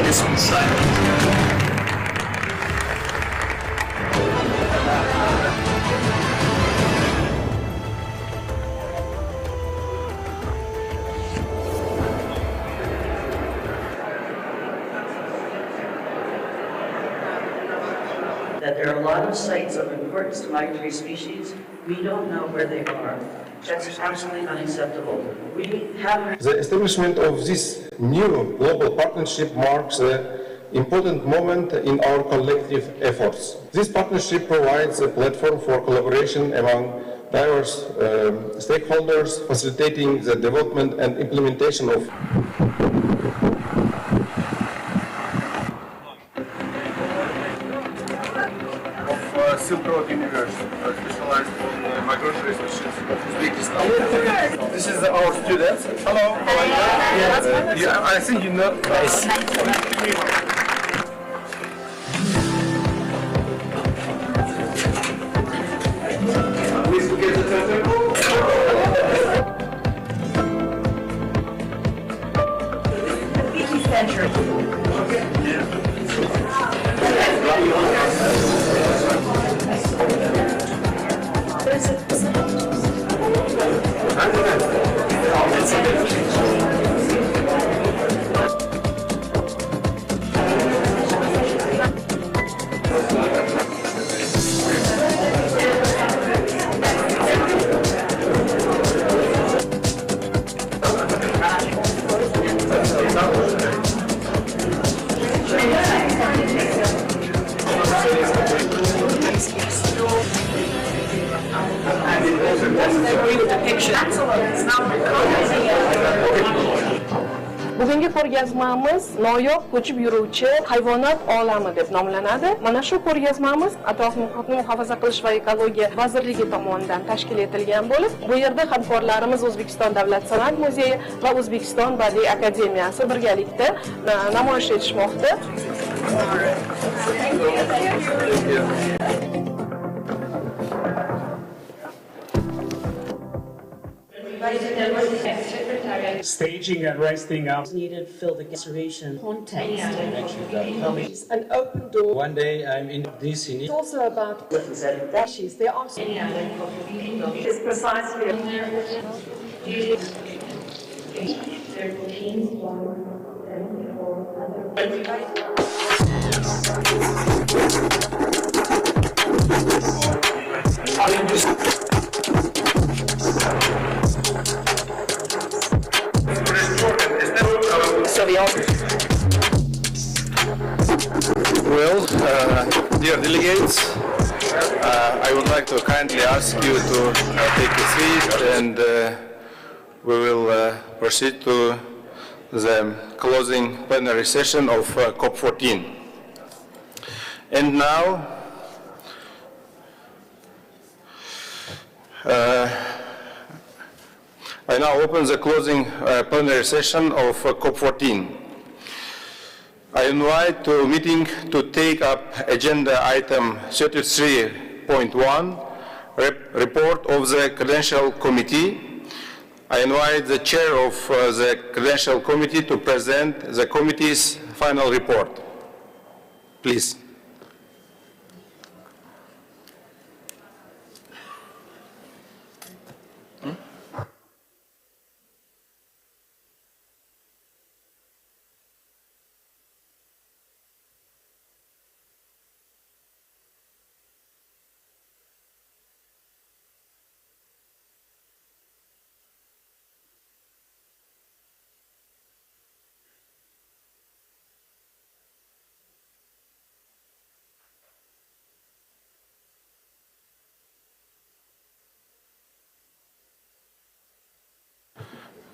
this one silent. That there are a lot of sites of importance to migratory species. We don't know where they are. That's absolutely unacceptable. We have... The establishment of this new global partnership marks an important moment in our collective efforts. This partnership provides a platform for collaboration among diverse stakeholders, facilitating the development and implementation of Silk Road University, specialized on migratory species of Uzbekistan. This is our students. Hello, how are you? Yeah, I think you know. Nice. Please get the technical. Century. Okay. Yeah. Bugungi ko'rgazmamiz noyob ko'chib yuruvchi hayvonot olami deb nomlanadi. Mana shu ko'rgazmamiz Atrofni muhofaza qilish va ekologiya vazirligi tomonidan tashkil etilgan bo'lib, bu yerda hamkorlarimiz O'zbekiston Davlat san'at muzeyi va O'zbekiston badiiy akademiyasi birgalikda namoyish etishmoqda. Staging and resting up Needed to fill the restoration context. An open door. One day I'm in DC. It's also about issues. There are It's precisely Well, dear delegates, I would like to kindly ask you to take a seat, and we will proceed to the closing plenary session of COP14. And now, I now open the closing plenary session of COP14. I invite the meeting to take up agenda item 33.1, report of the Credential Committee. I invite the chair of the Credential Committee to present the committee's final report. Please.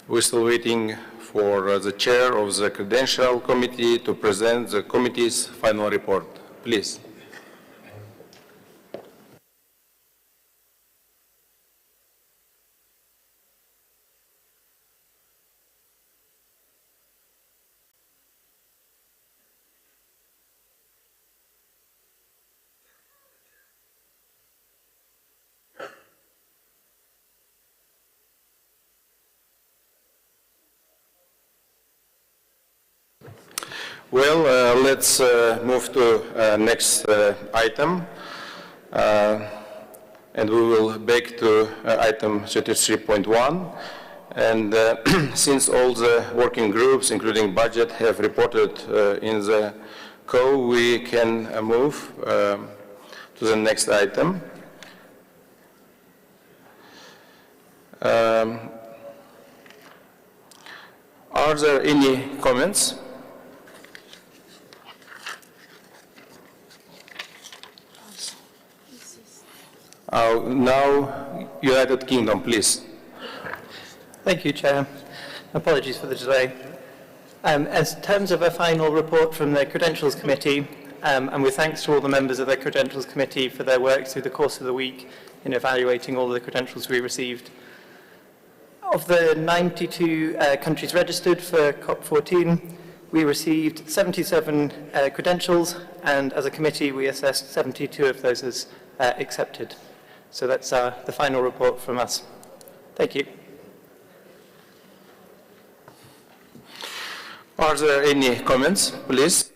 We're still waiting for the chair of the Credential Committee to present the committee's final report. Please. Well, let's move to next item. And we will back to item 33.1. And since all the working groups, including budget, have reported in the CO, we can move to the next item. Are there any comments? Now, United Kingdom, please. Thank you, Chair. Apologies for the delay. As terms of a final report from the Credentials Committee, and with thanks to all the members of the Credentials Committee for their work through the course of the week in evaluating all of the credentials we received. Of the 92 countries registered for COP14, we received 77 credentials, and as a committee we assessed 72 of those as accepted. So that's the final report from us. Thank you. Are there any comments, please?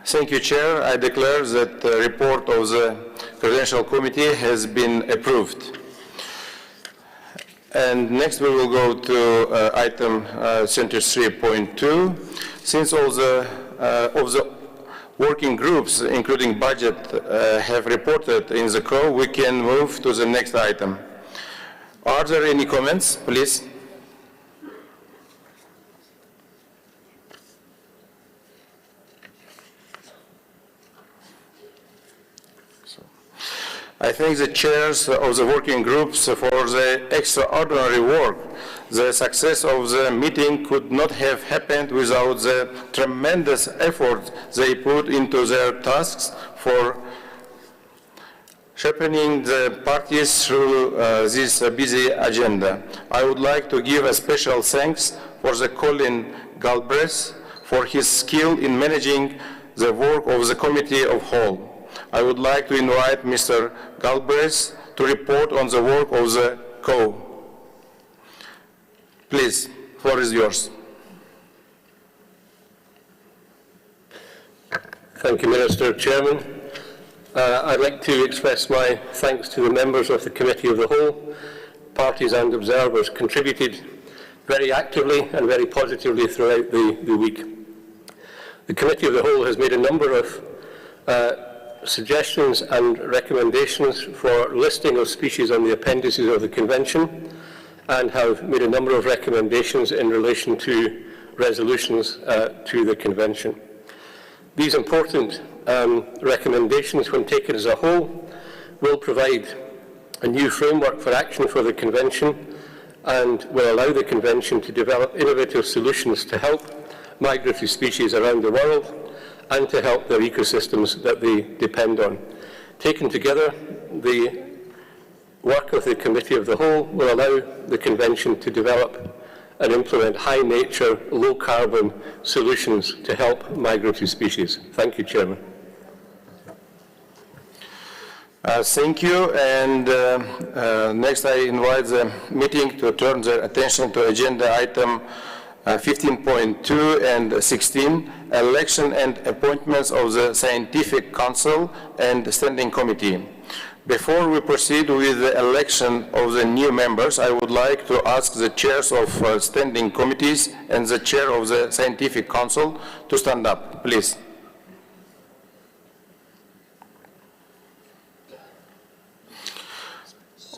Thank you, Chair. I declare that the report of the Credential Committee has been approved. And next we will go to item 23.2. Since all of the working groups, including budget, have reported in the CO, we can move to the next item. Are there any comments, please? I thank the chairs of the working groups for the extraordinary work. The success of the meeting could not have happened without the tremendous effort they put into their tasks for sharpening the parties through this busy agenda. I would like to give a special thanks for the Colin Galbraith for his skill in managing the work of the Committee of Whole. I would like to invite Mr. Galbraith to report on the work of the CO. Please, the floor is yours. Thank you, Minister. Chairman. I'd like to express my thanks to the members of the Committee of the Whole. Parties and observers contributed very actively and very positively throughout the week. The Committee of the Whole has made a number of suggestions and recommendations for listing of species on the appendices of the Convention, and have made a number of recommendations in relation to resolutions to the Convention. These important recommendations, when taken as a whole, will provide a new framework for action for the Convention and will allow the Convention to develop innovative solutions to help migratory species around the world and to help their ecosystems that they depend on. Taken together, the work of the Committee of the Whole will allow the Convention to develop and implement high-nature, low-carbon solutions to help migratory species. Thank you, Chairman. Thank you. And next I invite the meeting to turn their attention to agenda item 15.2 and 16, election and appointments of the Scientific Council and Standing Committee. Before we proceed with the election of the new members, I would like to ask the chairs of standing committees and the chair of the Scientific Council to stand up, please.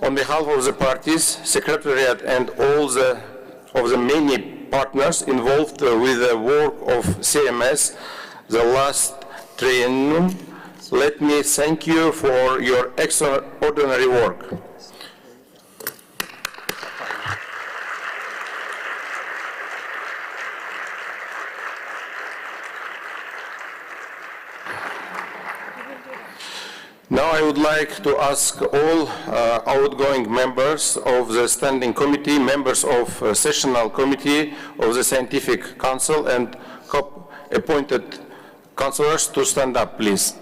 On behalf of the parties, Secretariat and all of the many partners involved with the work of CMS the last triennium, let me thank you for your extraordinary work. Now I would like to ask all outgoing members of the Standing Committee, members of Sessional Committee of the Scientific Council and COP appointed councillors to stand up, please.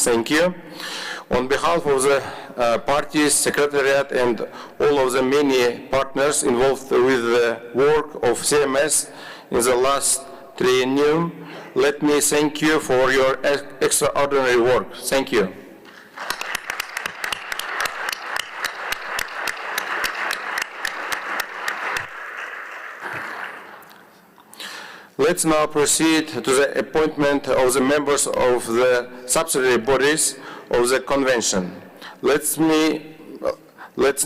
Thank you. On behalf of the party's secretariat and all of the many partners involved with the work of CMS in the last triennium, let me thank you for your extraordinary work. Thank you. Let's now proceed to the appointment of the members of the subsidiary bodies of the convention. Let's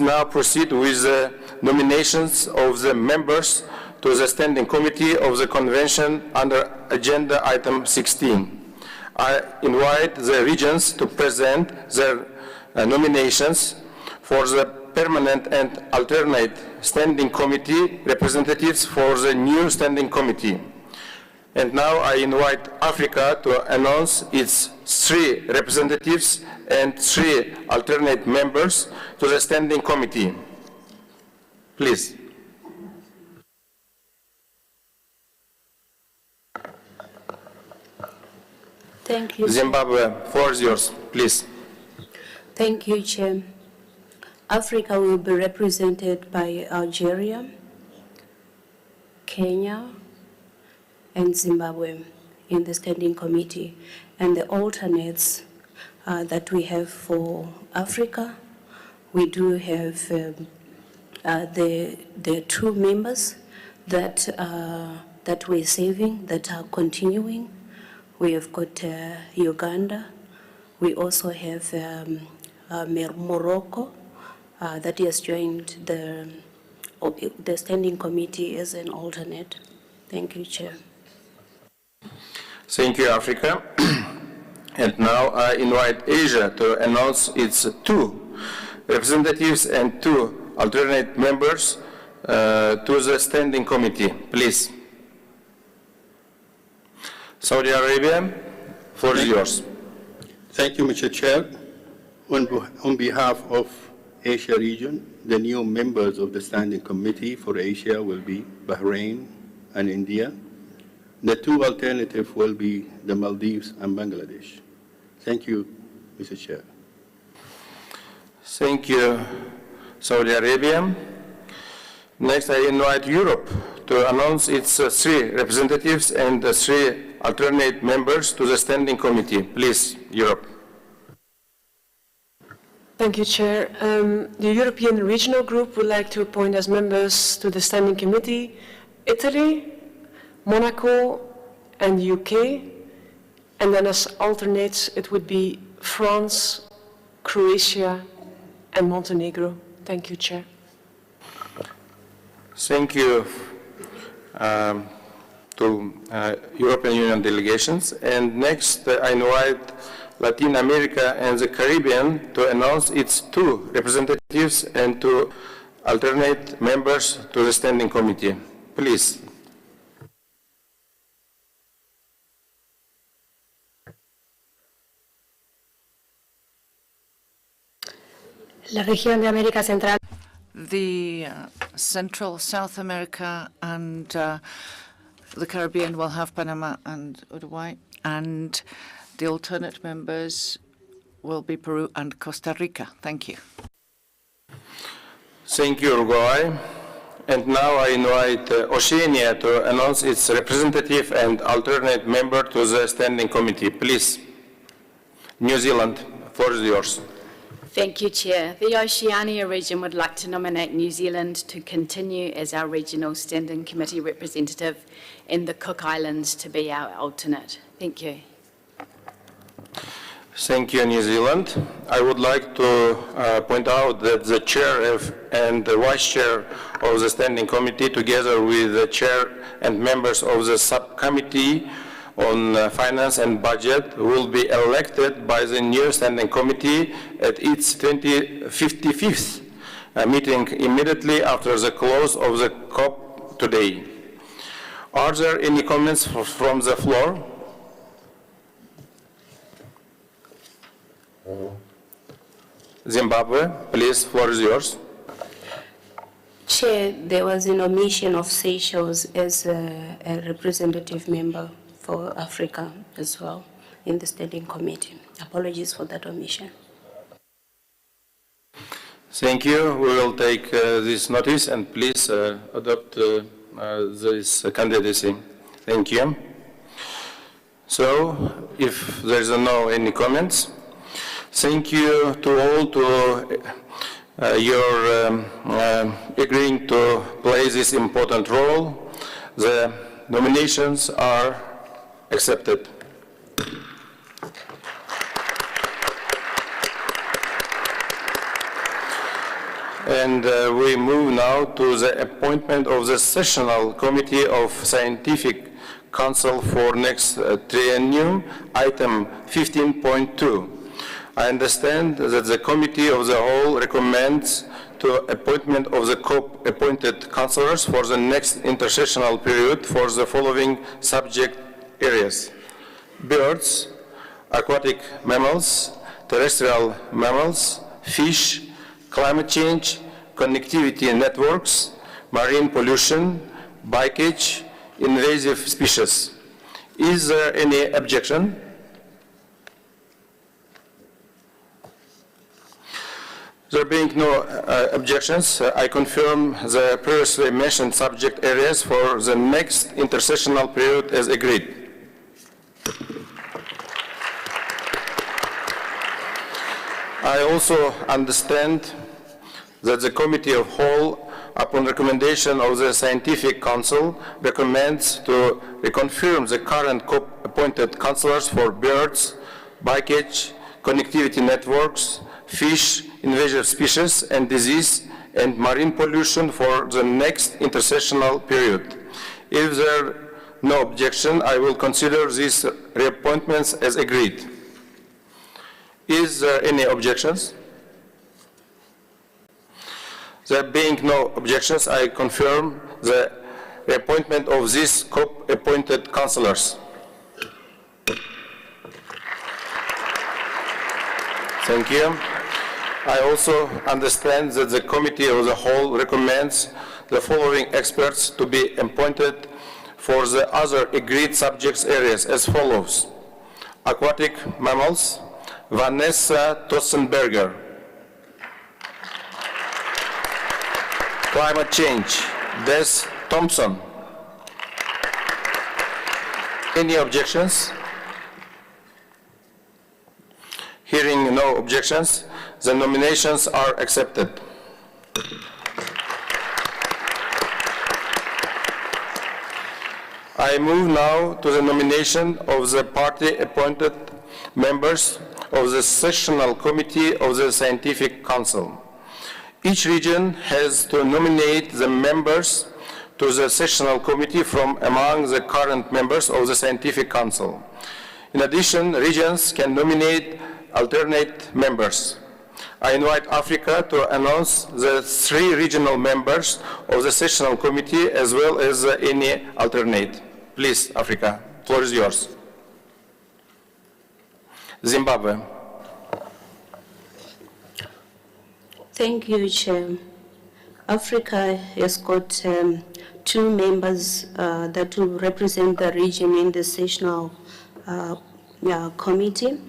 now proceed with the nominations of the members to the standing committee of the convention under agenda item 16. I invite the regions to present their nominations for the permanent and alternate standing committee representatives for the new standing committee. And now I invite Africa to announce its 3 representatives and 3 alternate members to the standing committee. Please. Thank you. Zimbabwe, floor is yours, please. Thank you, Chair. Africa will be represented by Algeria, Kenya, and Zimbabwe in the standing committee. And the alternates that we have for Africa, we do have the 2 members that we're saving, that are continuing. We have got Uganda. We also have Morocco that has joined the standing committee as an alternate. Thank you, Chair. Thank you, Africa. And now I invite Asia to announce its 2 representatives and 2 alternate members to the standing committee. Please. Saudi Arabia, floor is yours. Thank you, Mr. Chair. On behalf of Asia region, the new members of the Standing Committee for Asia will be Bahrain and India. The 2 alternatives will be the Maldives and Bangladesh. Thank you, Mr. Chair. Thank you, Saudi Arabia. Next, I invite Europe to announce its 3 representatives and 3 alternate members to the standing committee. Please, Europe. Thank you, Chair. The European Regional Group would like to appoint as members to the standing committee Italy, Monaco, and UK. And then as alternates, it would be France, Croatia, and Montenegro. Thank you, Chair. Thank you to European Union delegations. And next, I invite Latin America and the Caribbean to announce its 2 representatives and 2 alternate members to the standing committee. Please. La región de América Central. The Central South America and the Caribbean will have Panama and Uruguay, and the alternate members will be Peru and Costa Rica. Thank you. Thank you, Uruguay. And now I invite Oceania to announce its representative and alternate member to the standing committee. Please. New Zealand, floor is yours. Thank you, Chair. The Oceania region would like to nominate New Zealand to continue as our regional standing committee representative and the Cook Islands to be our alternate. Thank you. Thank you, New Zealand. I would like to point out that the chair and the vice chair of the standing committee, together with the chair and members of the subcommittee on finance and budget, will be elected by the new standing committee at its 55th meeting immediately after the close of the COP today. Are there any comments from the floor? Zimbabwe, please, floor is yours. Chair, there was an omission of Seychelles as a representative member for Africa as well. in the Standing Committee. Apologies for that omission. Thank you. We will take this notice and please adopt this candidacy. Thank you. So, if there is no any comments, thank you to all to your agreeing to play this important role. The nominations are accepted. And we move now to the appointment of the Sessional Committee of Scientific Council for next triennium, item 15.2. I understand that the Committee of the Whole recommends to appointment of the COP-appointed councillors for the next intersessional period for the following subject areas: birds, aquatic mammals, terrestrial mammals, fish, climate change, connectivity networks, marine pollution, bycatch, invasive species. Is there any objection? There being no objections, I confirm the previously mentioned subject areas for the next intersessional period as agreed. I also understand that the Committee of Whole, upon recommendation of the Scientific Council, recommends to reconfirm the current COP-appointed councillors for birds, bycatch, connectivity networks, fish, invasive species and disease, and marine pollution for the next intersessional period. If there are no objection, I will consider these reappointments as agreed. Is there any objections? There being no objections, I confirm the reappointment of these COP-appointed councillors. Thank you. I also understand that the Committee of the Whole recommends the following experts to be appointed for the other agreed subjects areas as follows: aquatic mammals, Vanessa Tossenberger; climate change, Des Thompson. Any objections? Hearing no objections, the nominations are accepted. I move now to the nomination of the party-appointed members of the Sessional Committee of the Scientific Council. Each region has to nominate the members to the Sessional Committee from among the current members of the Scientific Council. In addition, regions can nominate alternate members. I invite Africa to announce the 3 regional members of the Sessional Committee as well as any alternate. Please, Africa, the floor is yours. Zimbabwe. Thank you, Chair. Africa has got 2 members that will represent the region in the Sessional Committee.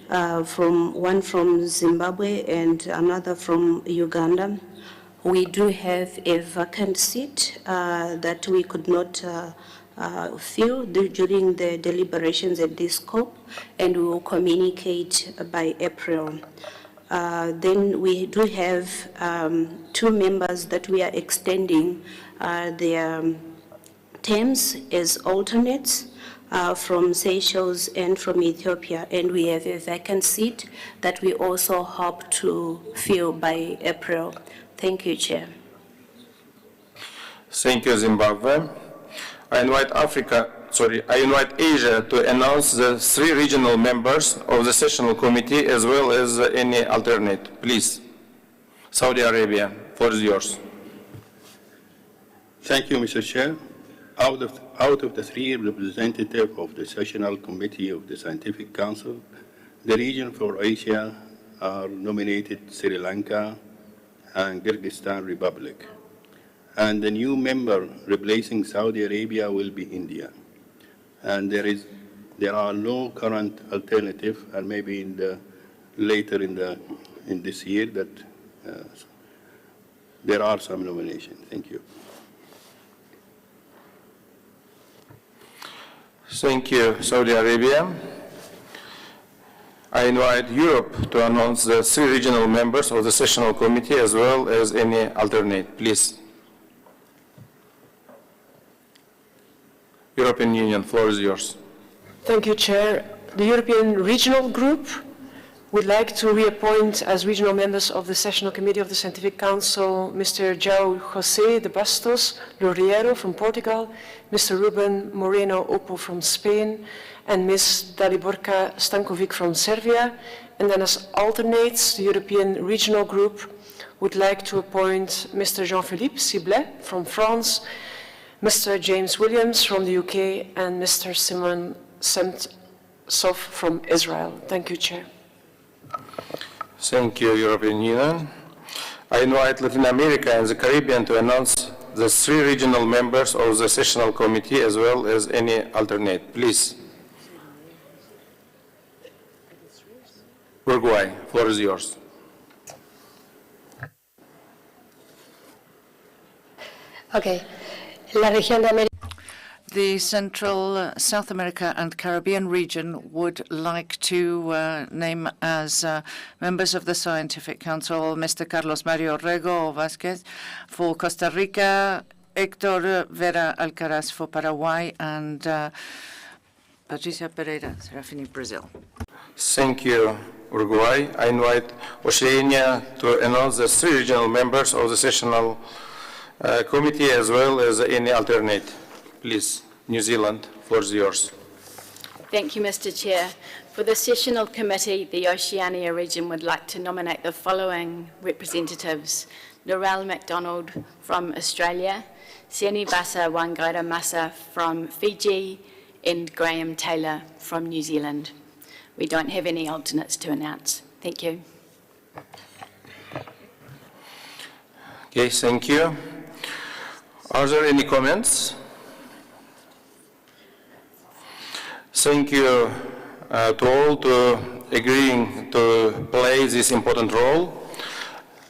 One from Zimbabwe and another from Uganda. We do have a vacant seat that we could not fill during the deliberations at this COP, and we will communicate by April. Then we do have 2 members that we are extending their terms as alternates. From Seychelles and from Ethiopia, and we have a vacant seat that we also hope to fill by April. Thank you, Chair. Thank you, Zimbabwe. I invite Asia to announce the 3 regional members of the Sessional Committee as well as any alternate. Please. Saudi Arabia, the floor is yours. Thank you, Mr. Chair. Out of the 3 representatives of the Sessional Committee of the Scientific Council, the region for Asia are nominated Sri Lanka and Kyrgyzstan Republic. And the new member replacing Saudi Arabia will be India. And there is There are no current alternative, and maybe later in this year that there are some nominations. Thank you. Thank you, Saudi Arabia. I invite Europe to announce the 3 regional members of the sessional committee as well as any alternate, please. European Union, floor is yours. Thank you, Chair. The European Regional Group would like to reappoint as regional members of the Sessional Committee of the Scientific Council Mr. João José de Bastos Loureiro from Portugal, Mr. Ruben Moreno Opo from Spain, and Ms. Daliborka Stankovic from Serbia. And then as alternates, the European Regional Group would like to appoint Mr. Jean-Philippe Ciblet from France, Mr. James Williams from the UK, and Mr. Simon Semtsov from Israel. Thank you, Chair. Thank you, European Union. I invite Latin America and the Caribbean to announce the 3 regional members of the sessional committee as well as any alternate, please. Uruguay, floor is yours. Okay. La región de América. The Central, South America and Caribbean region would like to name as members of the Scientific Council Mr. Carlos Mario Rego Vázquez for Costa Rica, Héctor Vera Alcaraz for Paraguay, and Patricia Pereira Serafini, Brazil. Thank you, Uruguay. I invite Oceania to announce the 3 regional members of the sessional committee as well as any alternate. Please, New Zealand, floor is yours. Thank you, Mr. Chair. For the sessional committee, the Oceania region would like to nominate the following representatives: Norelle MacDonald from Australia, Senibasa Wangaira Massa from Fiji, and Graham Taylor from New Zealand. We don't have any alternates to announce. Thank you. Okay, thank you. Are there any comments? Thank you to all to agreeing to play this important role.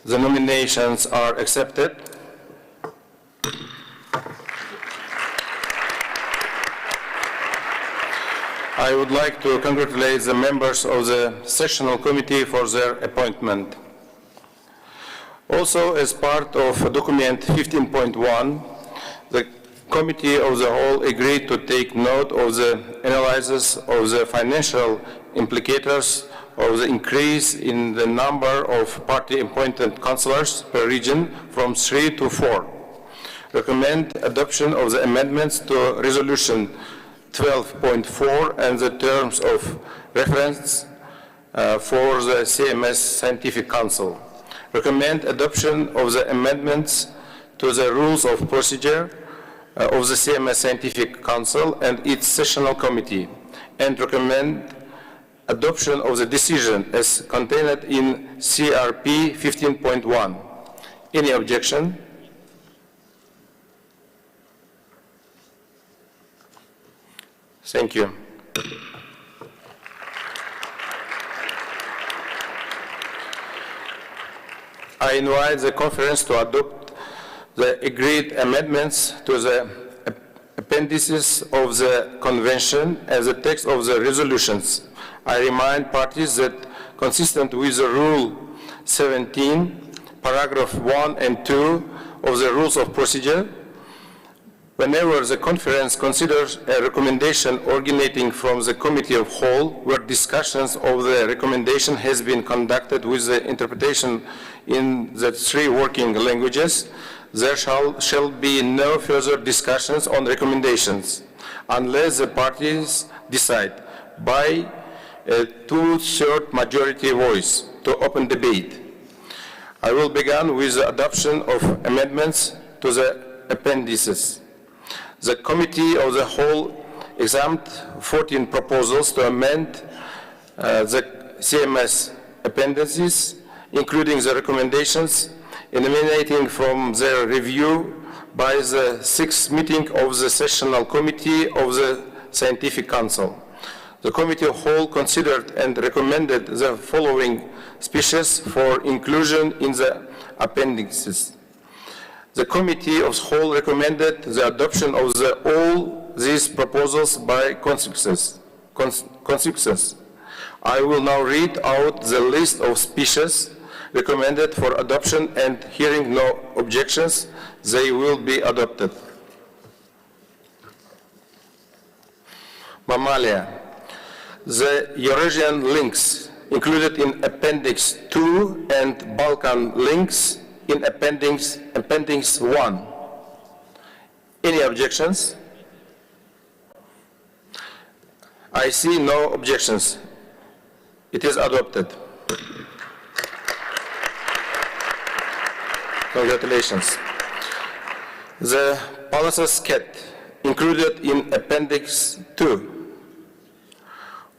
The nominations are accepted. I would like to congratulate the members of the sessional committee for their appointment. Also, as part of document 15.1, the Committee of the Whole agreed to take note of the analysis of the financial implications of the increase in the number of party-appointed councillors per region from 3 to 4. Recommend adoption of the amendments to Resolution 12.4 and the terms of reference for the CMS Scientific Council. Recommend adoption of the amendments to the rules of procedure of the CMS Scientific Council and its sessional committee, and recommend adoption of the decision as contained in CRP 15.1. Any objection? Thank you. I invite the conference to adopt the agreed amendments to the appendices of the convention and the text of the resolutions. I remind parties that, consistent with the Rule 17, paragraph 1 and 2 of the Rules of Procedure, whenever the conference considers a recommendation originating from the Committee of Whole, where discussions of the recommendation has been conducted with the interpretation in the 3 working languages, there shall be no further discussions on recommendations unless the parties decide by a 2/3 majority voice to open debate. I will begin with the adoption of amendments to the appendices. The Committee of the Whole examined 14 proposals to amend the CMS appendices, including the recommendations emanating from their review by the 6th meeting of the Sessional Committee of the Scientific Council. the Committee of Whole considered and recommended the following species for inclusion in the appendices. The Committee of Whole recommended the adoption of all these proposals by consensus. I will now read out the list of species recommended for adoption, and hearing no objections, they will be adopted. Mammalia. The Eurasian lynx included in Appendix 2 and Balkan lynx in Appendix 1. Any objections? I see no objections. It is adopted. Congratulations. The Pallas's cat included in Appendix 2.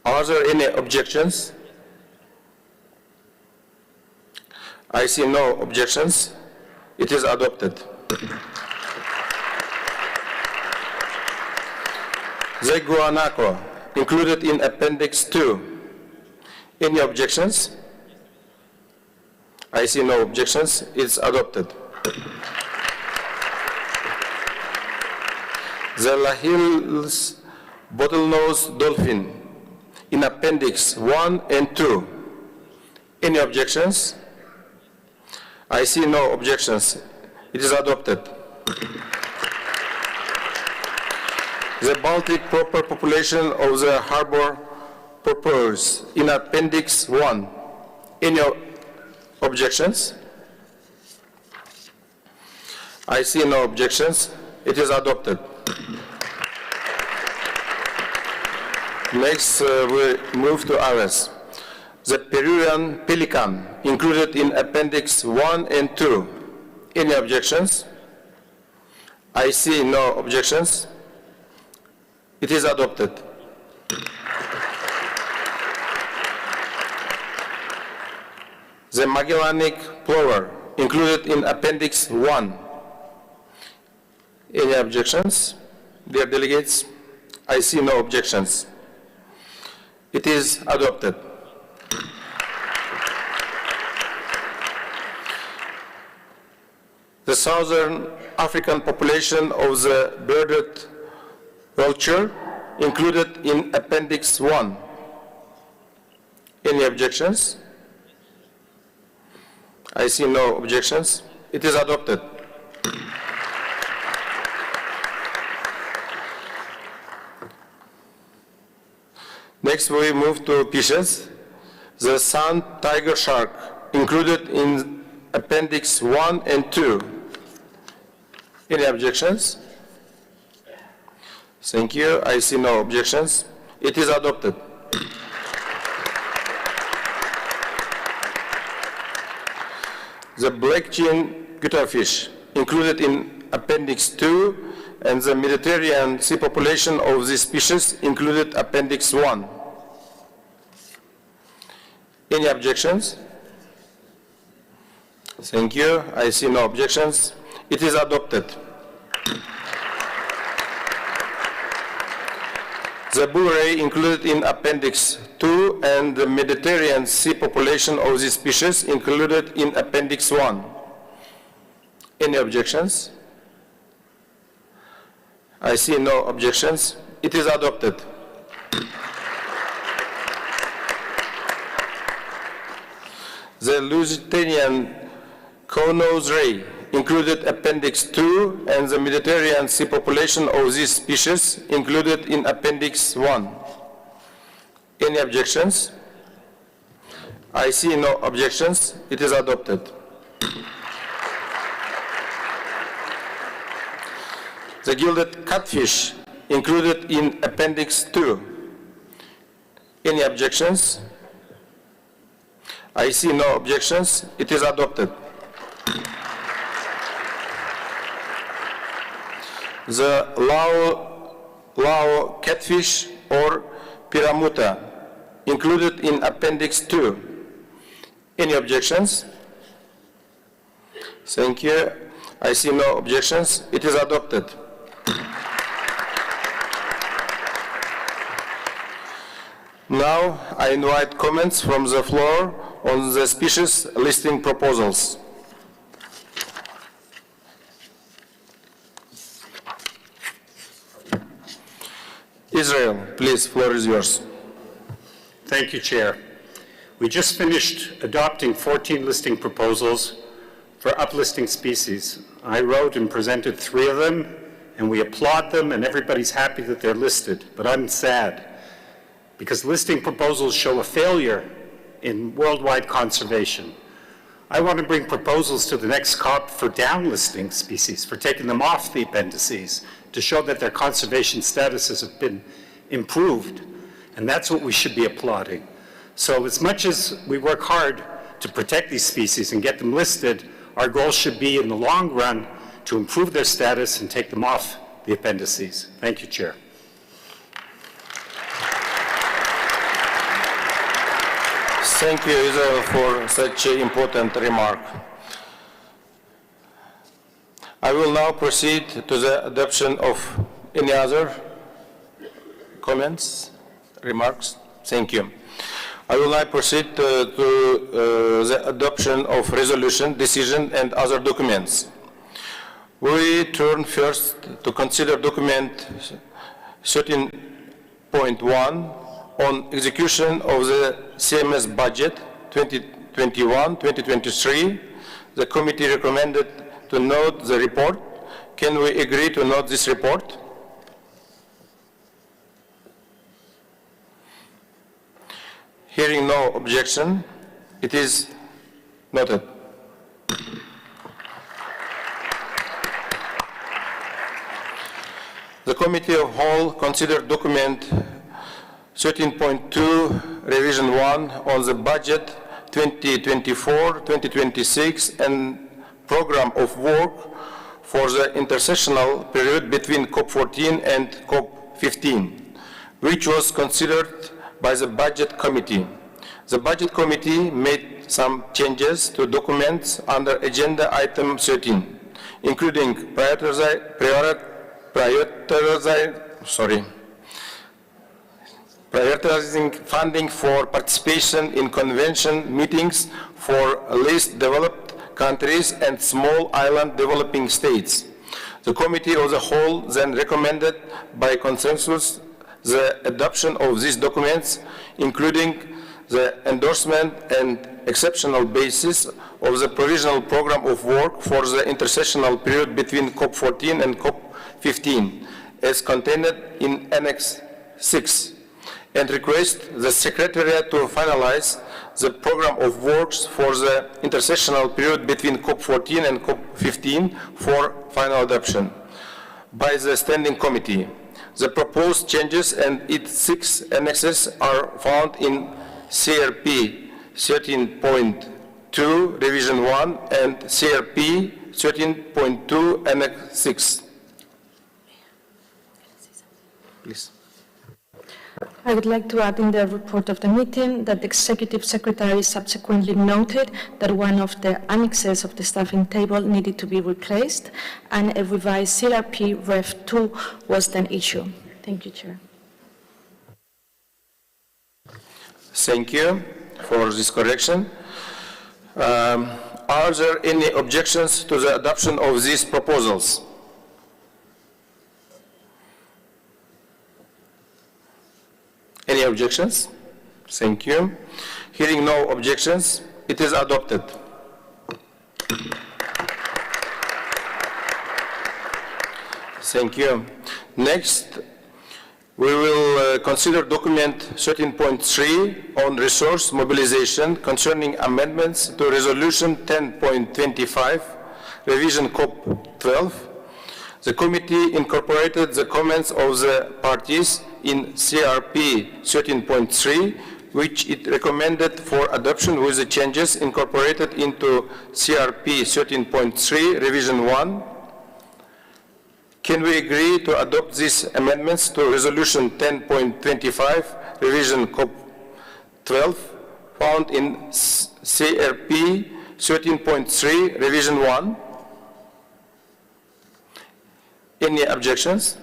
Are there any objections? I see no objections. It is adopted. The guanaco included in Appendix 2. Any objections? I see no objections. It's adopted. The Lahill's bottlenose dolphin in Appendix 1 and 2. Any objections? I see no objections. It is adopted. The Baltic proper population of the harbor porpoise in Appendix 1. Any objections? I see no objections. It is adopted. Next, we move to others. The Peruvian pelican included in Appendix 1 and 2. Any objections? I see no objections. It is adopted. The Magellanic plover included in Appendix 1. Any objections? Dear delegates, I see no objections. It is adopted. The southern African population of the bearded vulture included in Appendix 1. Any objections? I see no objections. It is adopted. Next, we move to fishes. The sand tiger shark included in Appendix 1 and 2. Any objections? Thank you. I see no objections. It is adopted. The black-chin gutterfish included in Appendix 2, and the Mediterranean sea population of this species included Appendix 1. Any objections? Thank you. I see no objections. It is adopted. The bull ray included in Appendix 2 and the Mediterranean sea population of this species included in Appendix 1. Any objections? I see no objections. It is adopted. The Lusitanian cow-nose ray included Appendix 2 and the Mediterranean sea population of this species included in Appendix 1. Any objections? I see no objections. It is adopted. The gilded catfish included in Appendix 2. Any objections? I see no objections. It is adopted. The Lao catfish or piramuta included in Appendix 2. Any objections? Thank you. I see no objections. It is adopted. Now, I invite comments from the floor on the species listing proposals. Israel, please, floor is yours. Thank you, Chair. We just finished adopting 14 listing proposals for uplisting species. I wrote and presented 3 of them, and we applaud them, and everybody's happy that they're listed. But I'm sad, because listing proposals show a failure in worldwide conservation. I want to bring proposals to the next COP for downlisting species, for taking them off the appendices, to show that their conservation statuses have been improved. And that's what we should be applauding. So as much as we work hard to protect these species and get them listed, our goal should be in the long run to improve their status and take them off the appendices. Thank you, Chair. Thank you, Israel, for such an important remark. I will now proceed to the adoption of any other comments, remarks. Thank you. I will now proceed to the adoption of resolution, decision, and other documents. We turn first to consider document 13.1 on execution of the CMS budget 2021-2023. The committee recommended to note the report. Can we agree to note this report? Hearing no objection, it is noted. The Committee of Whole considered document 13.2, revision 1 on the budget 2024-2026 and program of work for the intersessional period between COP14 and COP15, which was considered by the Budget Committee. The Budget Committee made some changes to documents under Agenda Item 13, including prioritizing funding for participation in convention meetings for least developed countries and small island developing states. The Committee of the Whole then recommended by consensus the adoption of these documents, including the endorsement and exceptional basis of the provisional program of work for the intersessional period between COP14 and COP15, as contained in Annex 6, and request the Secretariat to finalize the program of works for the intersessional period between COP14 and COP15 for final adoption by the Standing Committee. The proposed changes and its 6 annexes are found in CRP 13.2 Revision 1 and CRP 13.2 Annex 6. Please. I would like to add in the report of the meeting that the Executive Secretary subsequently noted that one of the annexes of the staffing table needed to be replaced, and a revised CRP Ref 2 was then issued. Thank you, Chair. Thank you for this correction. Are there any objections to the adoption of these proposals? Any objections? Thank you. Hearing no objections, it is adopted. Thank you. Next, we will consider document 13.3 on resource mobilization concerning amendments to resolution 10.25, revision COP12. The committee incorporated the comments of the parties in CRP 13.3, which it recommended for adoption with the changes incorporated into CRP 13.3 revision 1. Can we agree to adopt these amendments to resolution 10.25 revision COP12 found in CRP 13.3 revision 1? Any objections?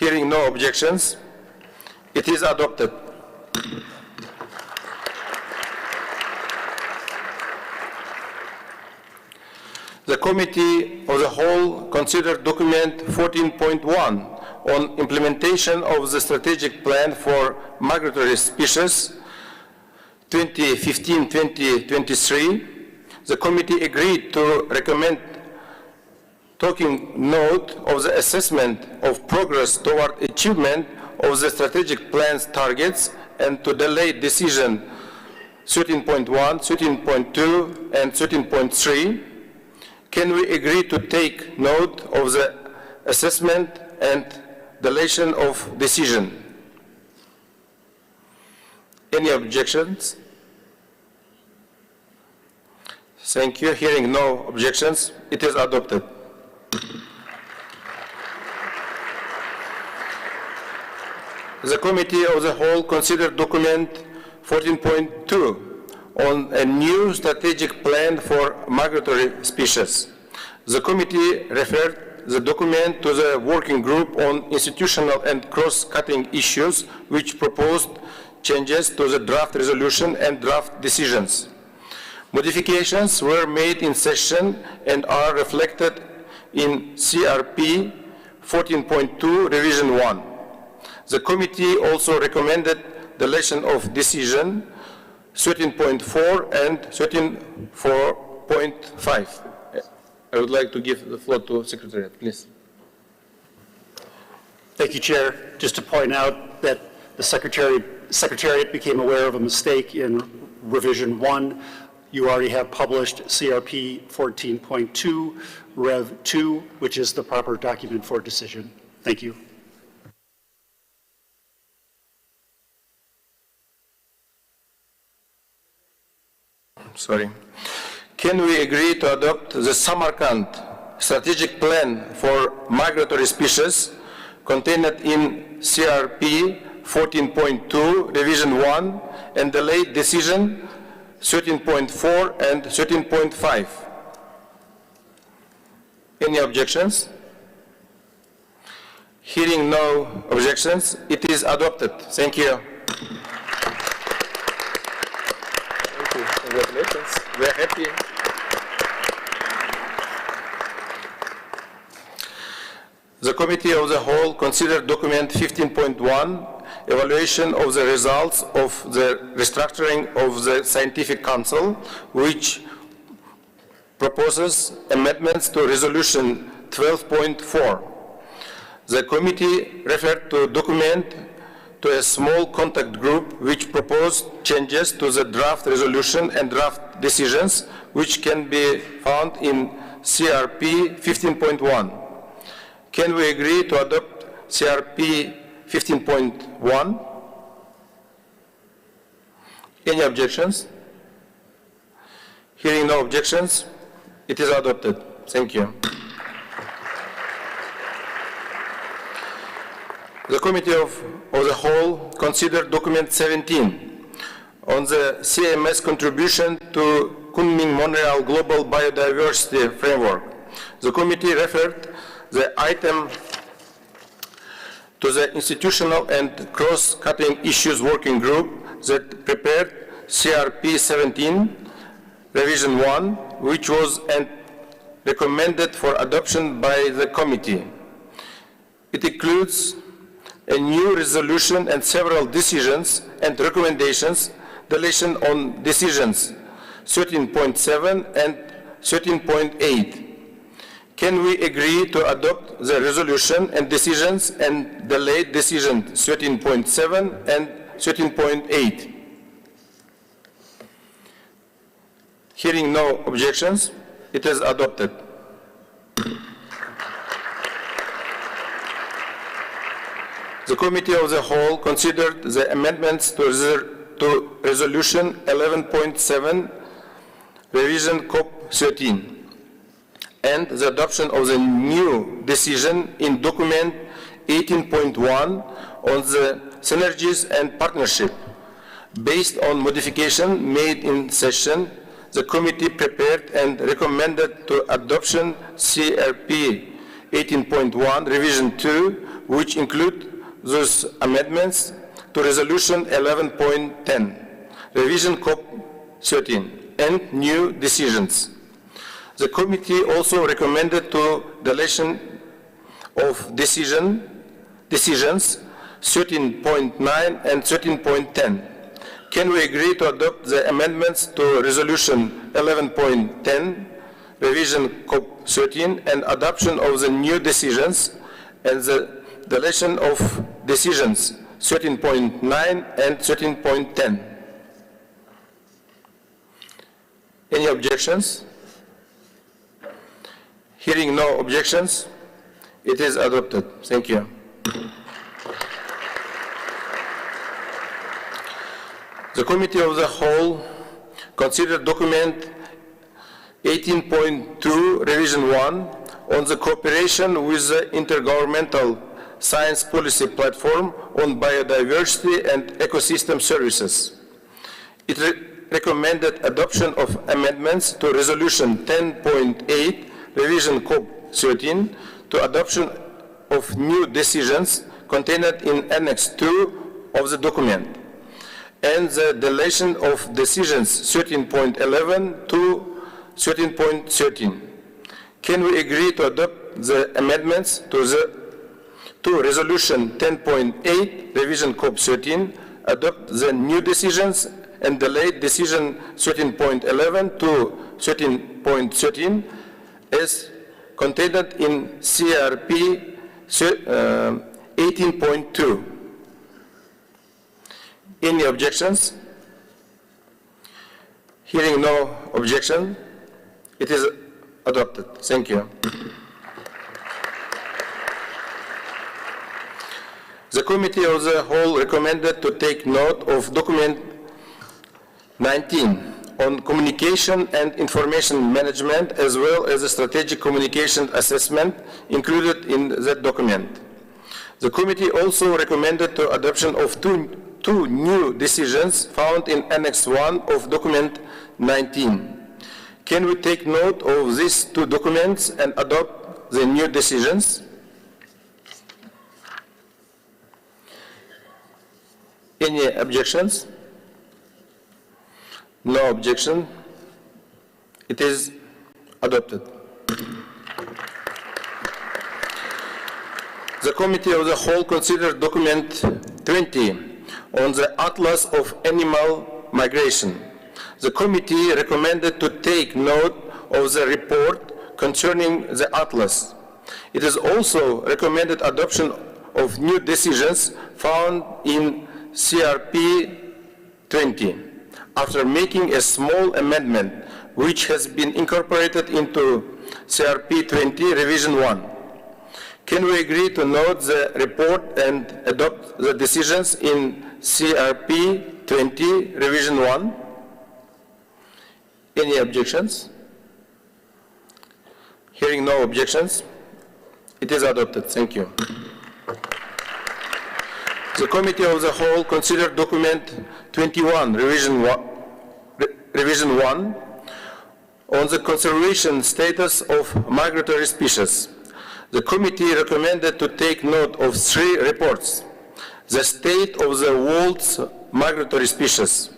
Hearing no objections, it is adopted. The Committee of the Whole considered document 14.1 on implementation of the strategic plan for migratory species 2015-2023. The committee agreed to recommend taking note of the assessment of progress toward achievement of the strategic plan's targets and to delay decision 13.1, 13.2, and 13.3. Can we agree to take note of the assessment and deletion of decision? Any objections? Thank you. Hearing no objections, it is adopted. The Committee of the Whole considered document 14.2 on a new strategic plan for migratory species. The committee referred the document to the working group on institutional and cross-cutting issues, which proposed changes to the draft resolution and draft decisions. Modifications were made in session and are reflected in CRP 14.2 Revision 1. The committee also recommended deletion of decision 13.4 and 13.4.5. I would like to give the floor to Secretariat, please. Thank you, Chair. Just to point out that the Secretariat became aware of a mistake in Revision 1. You already have published CRP 14.2 Rev 2, which is the proper document for decision. Thank you. Sorry. Can we agree to adopt the Samarkand strategic plan for migratory species contained in CRP 14.2 Revision 1 and delayed decision 13.4 and 13.5? Any objections? Hearing no objections, it is adopted. Thank you. Congratulations. We are happy. The Committee of the Whole considered document 15.1, evaluation of the results of the restructuring of the Scientific Council, which proposes amendments to Resolution 12.4. The committee referred to document to a small contact group which proposed changes to the draft resolution and draft decisions, which can be found in CRP 15.1. Can we agree to adopt CRP 15.1? Any objections? Hearing no objections, it is adopted. Thank you. The Committee of the Whole considered document 17 on the CMS contribution to Kunming-Montreal Global Biodiversity Framework. The committee referred the item to the Institutional and Cross-Cutting Issues Working Group that prepared CRP 17 Revision 1, which was recommended for adoption by the committee. It includes a new resolution and several decisions and recommendations, deletion on decisions 13.7 and 13.8. Can we agree to adopt the resolution and decisions and delay decision 13.7 and 13.8? Hearing no objections, it is adopted. The Committee of the Whole considered the amendments to Resolution 11.7, Revision COP14, and the adoption of the new decision in document 18.1 on the synergies and partnership. Based on modification made in session, the committee prepared and recommended to adoption CRP 18.1 Revision 2, which include those amendments to Resolution 11.10, Revision COP14, and new decisions. The committee also recommended to deletion of decisions 13.9 and 13.10. Can we agree to adopt the amendments to Resolution 11.10, Revision COP13, and adoption of the new decisions, and the deletion of decisions 13.9 and 13.10? Any objections? Hearing no objections, it is adopted. Thank you. The Committee of the Whole considered document 18.2, Revision 1, on the cooperation with the Intergovernmental Science Policy Platform on Biodiversity and Ecosystem Services. It recommended adoption of amendments to Resolution 10.8, Revision COP13, to adoption of new decisions contained in Annex 2 of the document, and the deletion of decisions 13.11 to 13.13. Can we agree to adopt the amendments to Resolution 10.8, Revision COP13, adopt the new decisions and delay decision 13.11 to 13.13 as contained in CRP 18.2? Any objections? Hearing no objection, it is adopted. Thank you. The Committee of the Whole recommended to take note of document 19 on communication and information management, as well as a strategic communication assessment included in that document. The committee also recommended the adoption of two new decisions found in Annex 1 of document 19. Can we take note of these two documents and adopt the new decisions? Any objections? No objection. It is adopted. The Committee of the Whole considered document 20 on the Atlas of Animal Migration. The committee recommended to take note of the report concerning the Atlas. It is also recommended adoption of new decisions found in CRP 20, after making a small amendment which has been incorporated into CRP 20 Revision 1. Can we agree to note the report and adopt the decisions in CRP 20 Revision 1? Any objections? Hearing no objections, it is adopted. Thank you. The Committee of the Whole considered document 21, Revision 1 on the conservation status of migratory species. The committee recommended to take note of three reports: the state of the world's migratory species,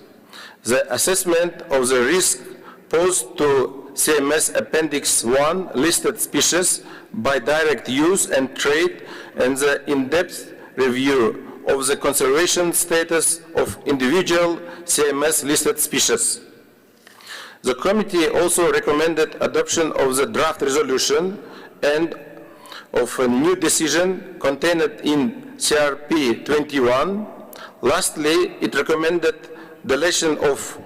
the assessment of the risk posed to CMS Appendix 1 listed species by direct use and trade, and the in-depth review of the conservation status of individual CMS listed species. The committee also recommended adoption of the draft resolution and of a new decision contained in CRP 21. Lastly, it recommended deletion of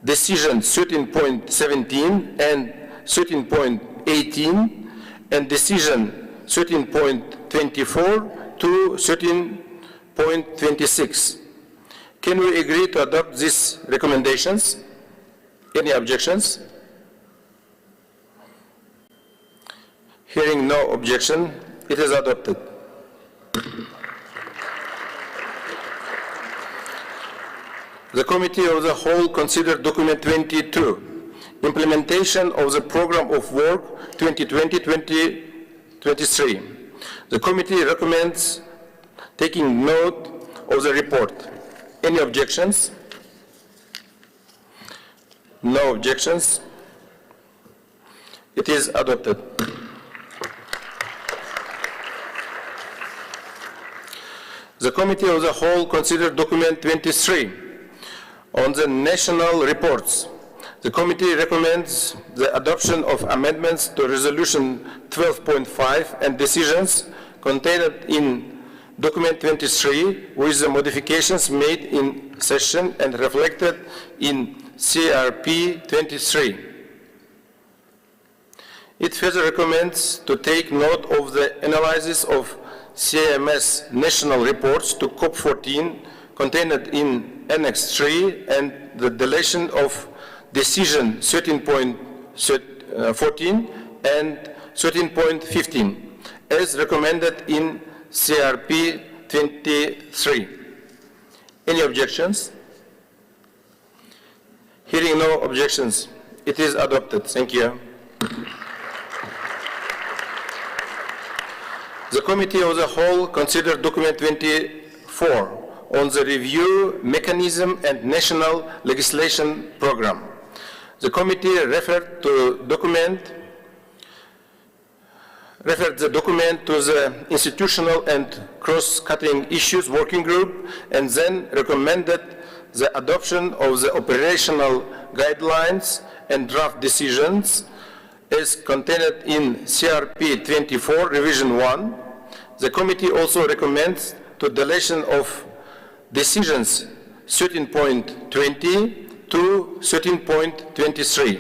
decision 13.17 and 13.18 and decision 13.24 to 13.26. Can we agree to adopt these recommendations? Any objections? Hearing no objection, it is adopted. The Committee of the Whole considered document 22, implementation of the Program of Work 2020-2023. The committee recommends taking note of the report. Any objections? No objections. It is adopted. The Committee of the Whole considered document 23 on the national reports. The committee recommends the adoption of amendments to Resolution 12.5 and decisions contained in document 23 with the modifications made in session and reflected in CRP 23. It further recommends to take note of the analysis of CMS national reports to COP14 contained in Annex 3 and the deletion of Decision 13.14 and 13.15 as recommended in CRP 23. Any objections? Hearing no objections, it is adopted. Thank you. The Committee of the Whole considered document 24 on the review mechanism and national legislation program. The committee referred the document to the Institutional and Cross-Cutting Issues Working Group and then recommended the adoption of the operational guidelines and draft decisions as contained in CRP 24 Revision 1. The committee also recommends the deletion of decisions 13.20 to 13.23.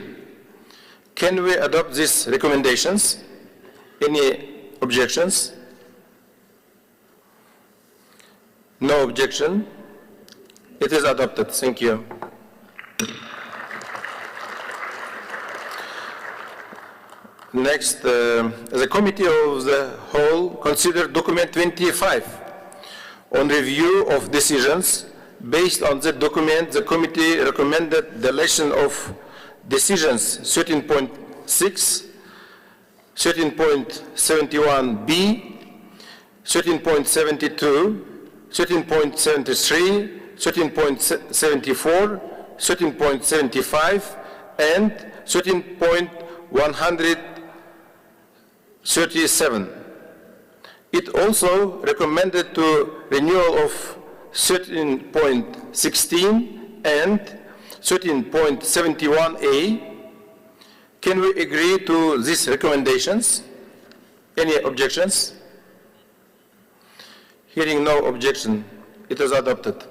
Can we adopt these recommendations? Any objections? No objection. It is adopted. Thank you. Next, the Committee of the Whole considered document 25 on review of decisions. Based on the document, the committee recommended deletion of decisions 13.6, 13.71b, 13.72, 13.73, 13.74, 13.75, and 13.137. It also recommended to renewal of 13.16 and 13.71a. Can we agree to these recommendations? Any objections? Hearing no objection, it is adopted.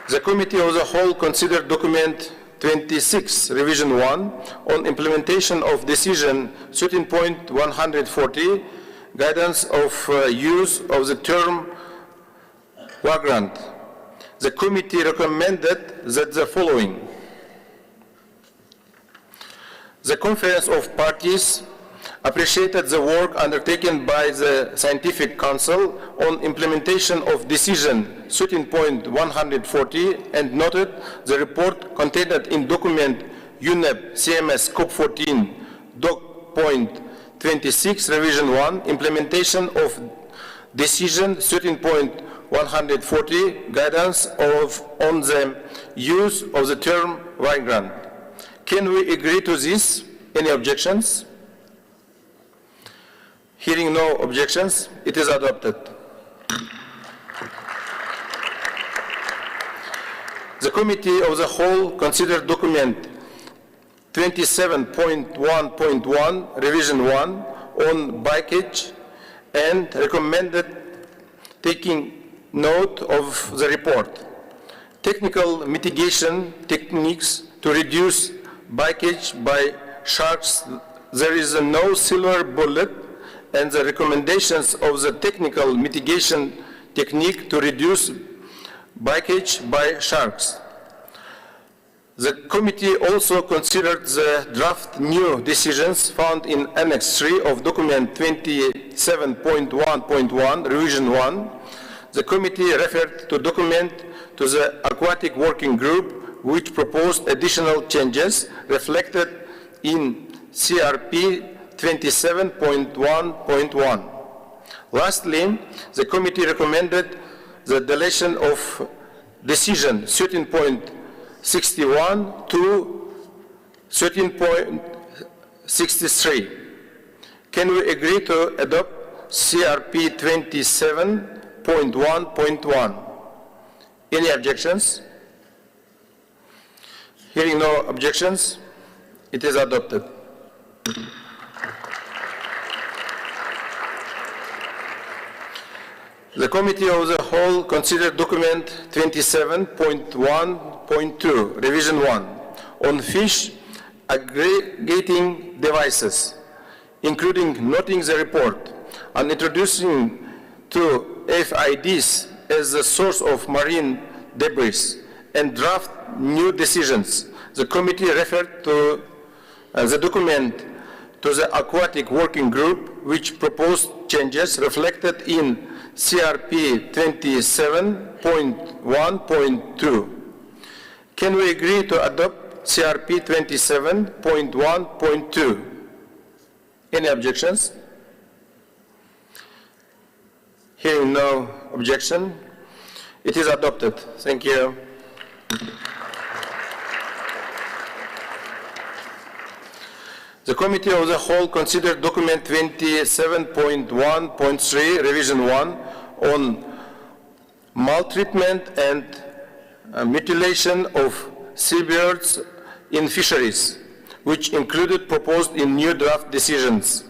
The Committee of the Whole considered document 26, Revision 1, on implementation of Decision 13.140, guidance of use of the term vagrant. The committee recommended that the following. The Conference of Parties appreciated the work undertaken by the Scientific Council on implementation of Decision 13.140 and noted the report contained in document UNEP CMS COP14 Doc.26 Revision 1 implementation of Decision 13.140 guidance on the use of the term migrant. Can we agree to this? Any objections? Hearing no objections, it is adopted. The Committee of the Whole considered document 27.1.1 Revision 1 on bycatch and recommended taking note of the report. Technical mitigation techniques to reduce bycatch by sharks. There is no silver bullet, and the recommendations of the technical mitigation technique to reduce bycatch by sharks. The committee also considered the draft new decisions found in Annex 3 of document 27.1.1 Revision 1. The committee referred to document to the Aquatic Working Group, which proposed additional changes reflected in CRP 27.1.1. Lastly, the committee recommended the deletion of decision 13.61 to 13.63. Can we agree to adopt CRP 27.1.1? Any objections? Hearing no objections, it is adopted. The Committee of the Whole considered document 27.1.2, revision 1, on fish aggregating devices, including noting the report and introducing to FIDs as the source of marine debris and draft new decisions. The committee referred to the document to the Aquatic Working Group, which proposed changes reflected in CRP 27.1.2. Can we agree to adopt CRP 27.1.2? Any objections? Hearing no objection, it is adopted. Thank you. The Committee of the Whole considered document 27.1.3, revision 1, on maltreatment and mutilation of seabirds in fisheries, which included proposed in new draft decisions.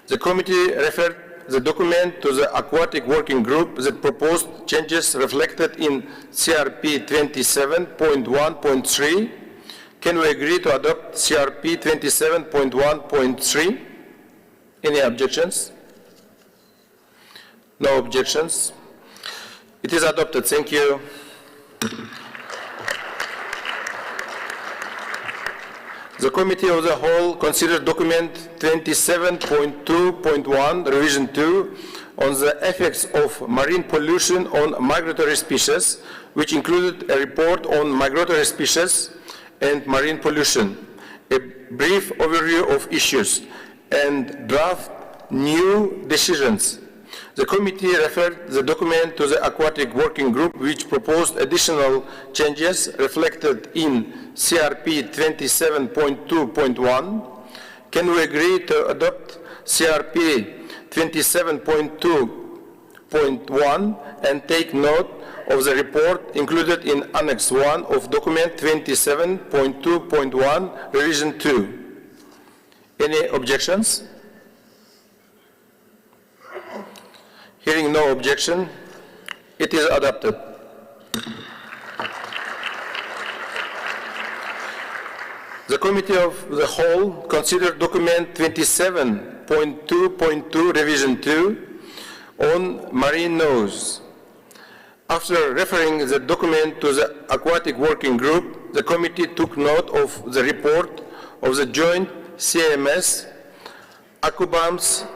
The committee referred the document to the Aquatic Working Group that proposed changes reflected in CRP 27.1.3. Can we agree to adopt CRP 27.1.3? Any objections? No objections. It is adopted. Thank you. The Committee of the Whole considered document 27.2.1, revision 2, on the effects of marine pollution on migratory species, which included a report on migratory species and marine pollution, a brief overview of issues, and draft new decisions. The committee referred the document to the Aquatic Working Group, which proposed additional changes reflected in CRP 27.2.1. Can we agree to adopt CRP 27.2.1 and take note of the report included in Annex 1 of document 27.2.1, revision 2? Any objections? Hearing no objection, it is adopted. The Committee of the Whole considered document 27.2.2, revision 2, on marine nose. After referring the document to the Aquatic Working Group, the committee took note of the report of the joint CMS ASCOBAM's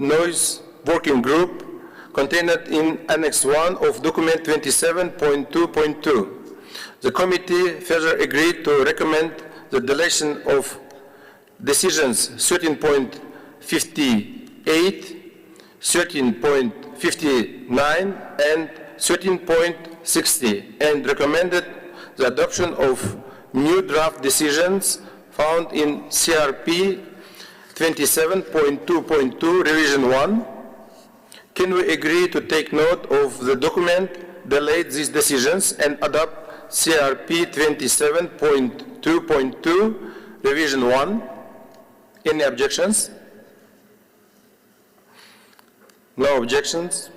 Noise Working Group contained in Annex 1 of document 27.2.2. The committee further agreed to recommend the deletion of decisions 13.58, 13.59, and 13.60, and recommended the adoption of new draft decisions found in CRP 27.2.2, revision 1. Can we agree to take note of the document, delete these decisions, and adopt CRP 27.2.2, revision 1? Any objections? No objections.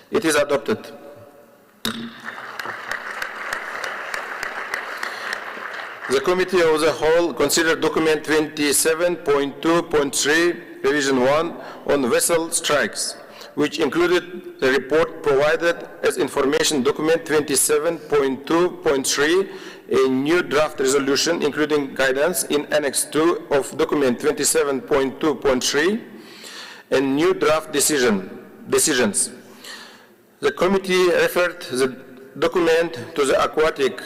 It is adopted. The Committee of the Whole considered document 27.2.3, revision 1, on vessel strikes, which included the report provided as information document 27.2.3, a new draft resolution including guidance in Annex 2 of document 27.2.3, and new draft decisions. The committee referred the document to the Aquatic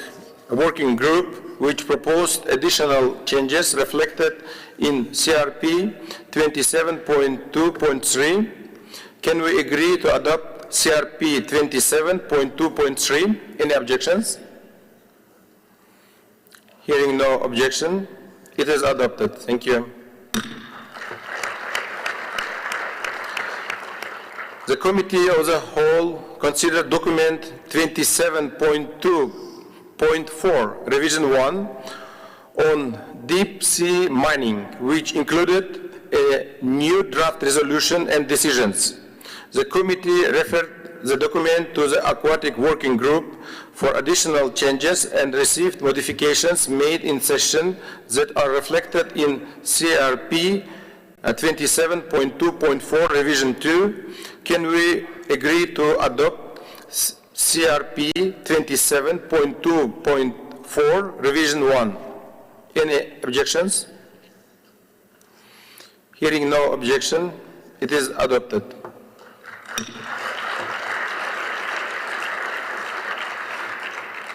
Working Group, which proposed additional changes reflected in CRP 27.2.3. Can we agree to adopt CRP 27.2.3? Any objections? Hearing no objection, it is adopted. Thank you. The Committee of the Whole considered document 27.2.4, revision 1, on deep sea mining, which included a new draft resolution and decisions. The committee referred the document to the Aquatic Working Group for additional changes and received modifications made in session that are reflected in CRP 27.2.4 revision 2. Can we agree to adopt CRP 27.2.4 revision 1? Any objections? Hearing no objection, it is adopted.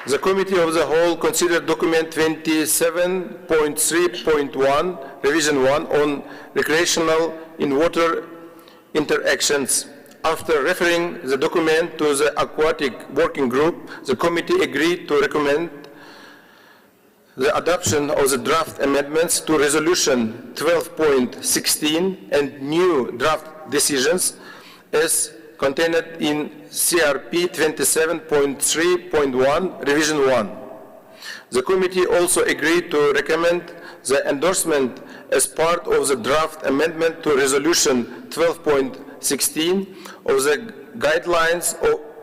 The Committee of the Whole considered document 27.3.1, revision 1, on recreational in-water interactions. After referring the document to the Aquatic Working Group, the committee agreed to recommend the adoption of the draft amendments to Resolution 12.16 and new draft decisions as contained in CRP 27.3.1, revision 1. The committee also agreed to recommend the endorsement as part of the draft amendment to Resolution 12.16 of the guidelines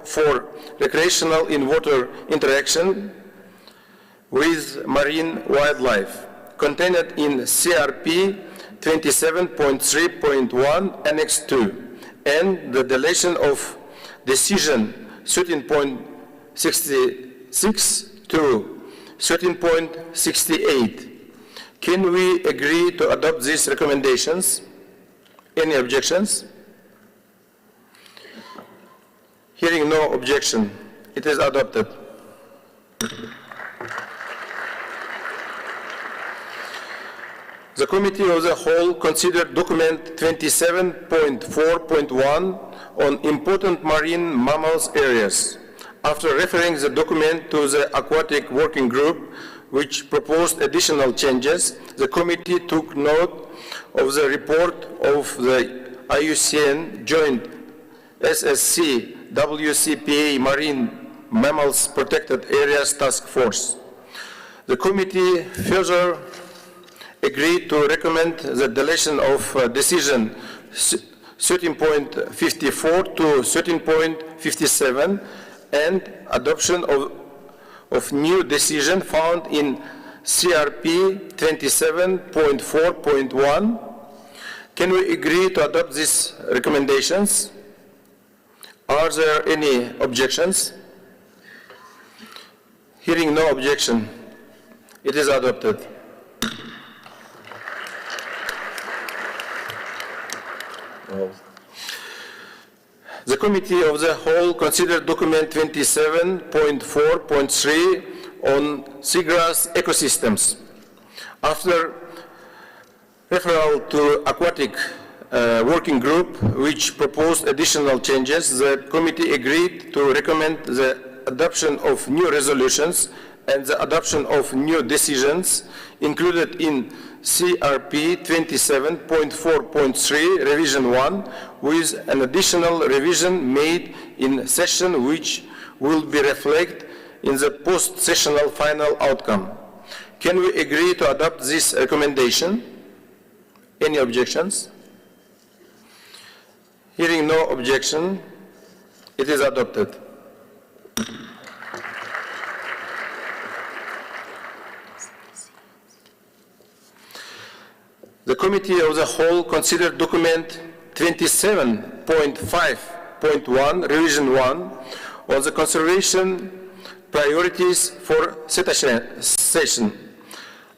for recreational in-water interaction with marine wildlife, contained in CRP 27.3.1, Annex 2, and the deletion of decision 13.66 to 13.68. Can we agree to adopt these recommendations? Any objections? Hearing no objection, it is adopted. The Committee of the Whole considered document 27.4.1 on important marine mammals areas. After referring the document to the Aquatic Working Group, which proposed additional changes, the committee took note of the report of the IUCN Joint SSC WCPA Marine Mammals Protected Areas Task Force. The committee further agreed to recommend the deletion of decision 13.54 to 13.57 and adoption of new decision found in CRP 27.4.1. Can we agree to adopt these recommendations? Are there any objections? Hearing no objection, it is adopted. The Committee of the Whole considered document 27.4.3 on seagrass ecosystems. After referral to Aquatic Working Group, which proposed additional changes, the committee agreed to recommend the adoption of new resolutions and the adoption of new decisions included in CRP 27.4.3 revision 1 with an additional revision made in session which will be reflected in the post-sessional final outcome. Can we agree to adopt this recommendation? Any objections? Hearing no objection, it is adopted. The Committee of the Whole considered document 27.5.1, revision 1, on the conservation priorities for cetacean.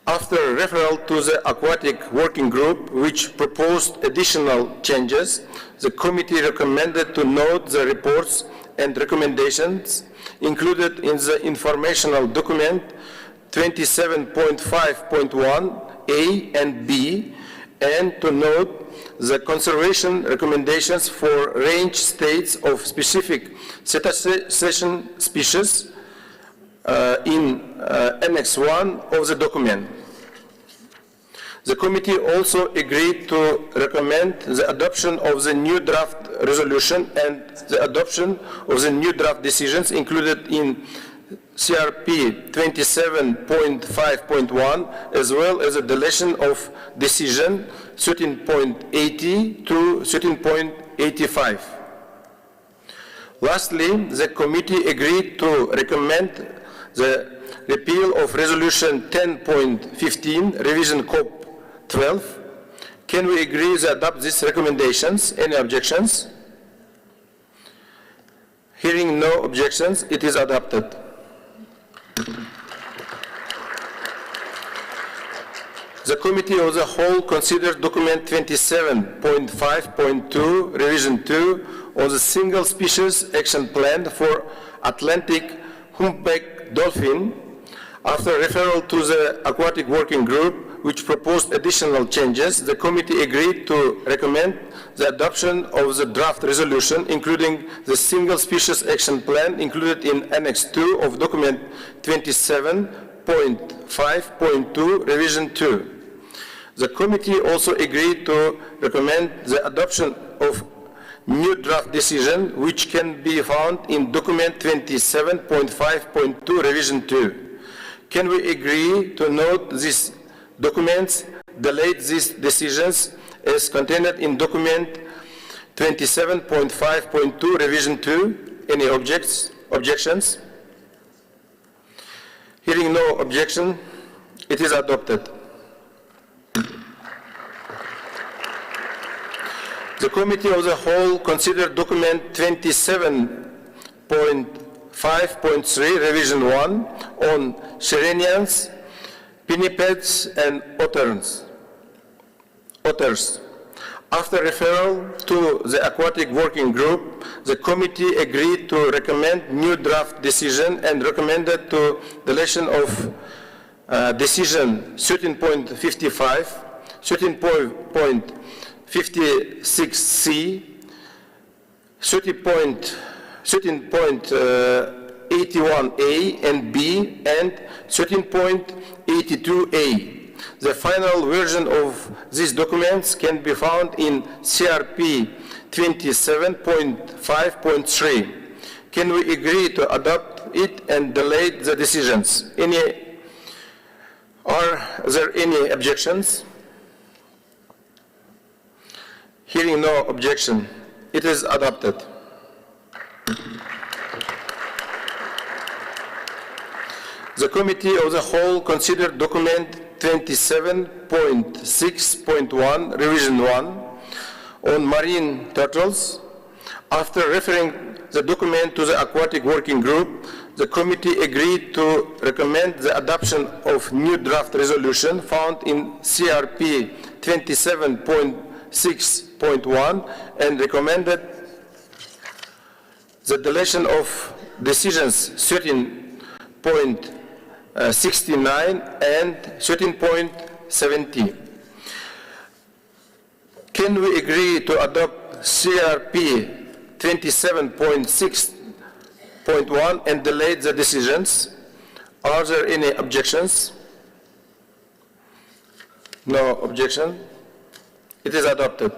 After referral to the Aquatic Working Group, which proposed additional changes, the committee recommended to note the reports and recommendations included in the informational document 27.5.1 A and B, and to note the conservation recommendations for range states of specific cetacean species in Annex 1 of the document. The committee also agreed to recommend the adoption of the new draft resolution and the adoption of the new draft decisions included in CRP 27.5.1, as well as a deletion of decision 13.80 to 13.85. Lastly, the committee agreed to recommend the repeal of Resolution 10.15, Revision COP14. Can we agree to adopt these recommendations? Any objections? Hearing no objections, it is adopted. The Committee of the Whole considered Document 27.5.2, Revision 2, on the Single Species Action Plan for Atlantic humpback dolphin. After referral to the Aquatic Working Group, which proposed additional changes, the committee agreed to recommend the adoption of the draft resolution, including the Single Species Action Plan included in Annex 2 of Document 27.5.2, Revision 2. The committee also agreed to recommend the adoption of new draft decision, which can be found in Document 27.5.2, Revision 2. Can we agree to note these documents, delete these decisions as contained in Document 27.5.2, Revision 2? Any objections? Hearing no objection, it is adopted. The Committee of the Whole considered Document 27.5.3, Revision 1, on sirenians, pinnipeds, and otters. After referral to the Aquatic Working Group, the committee agreed to recommend new draft decision and recommended to deletion of decision 13.55, 13.56C, 13.81A and B, and 13.82A. The final version of these documents can be found in CRP 27.5.3. Can we agree to adopt it and delete the decisions? Are there any objections? Hearing no objection, it is adopted. The Committee of the Whole considered Document 27.6.1, Revision 1, on marine turtles. After referring the document to the Aquatic Working Group, the committee agreed to recommend the adoption of new draft resolution found in CRP 27.6.1 and recommended the deletion of decisions 13.69 and 13.70. Can we agree to adopt CRP 27.6.1 and delete the decisions? Are there any objections? No objection. It is adopted.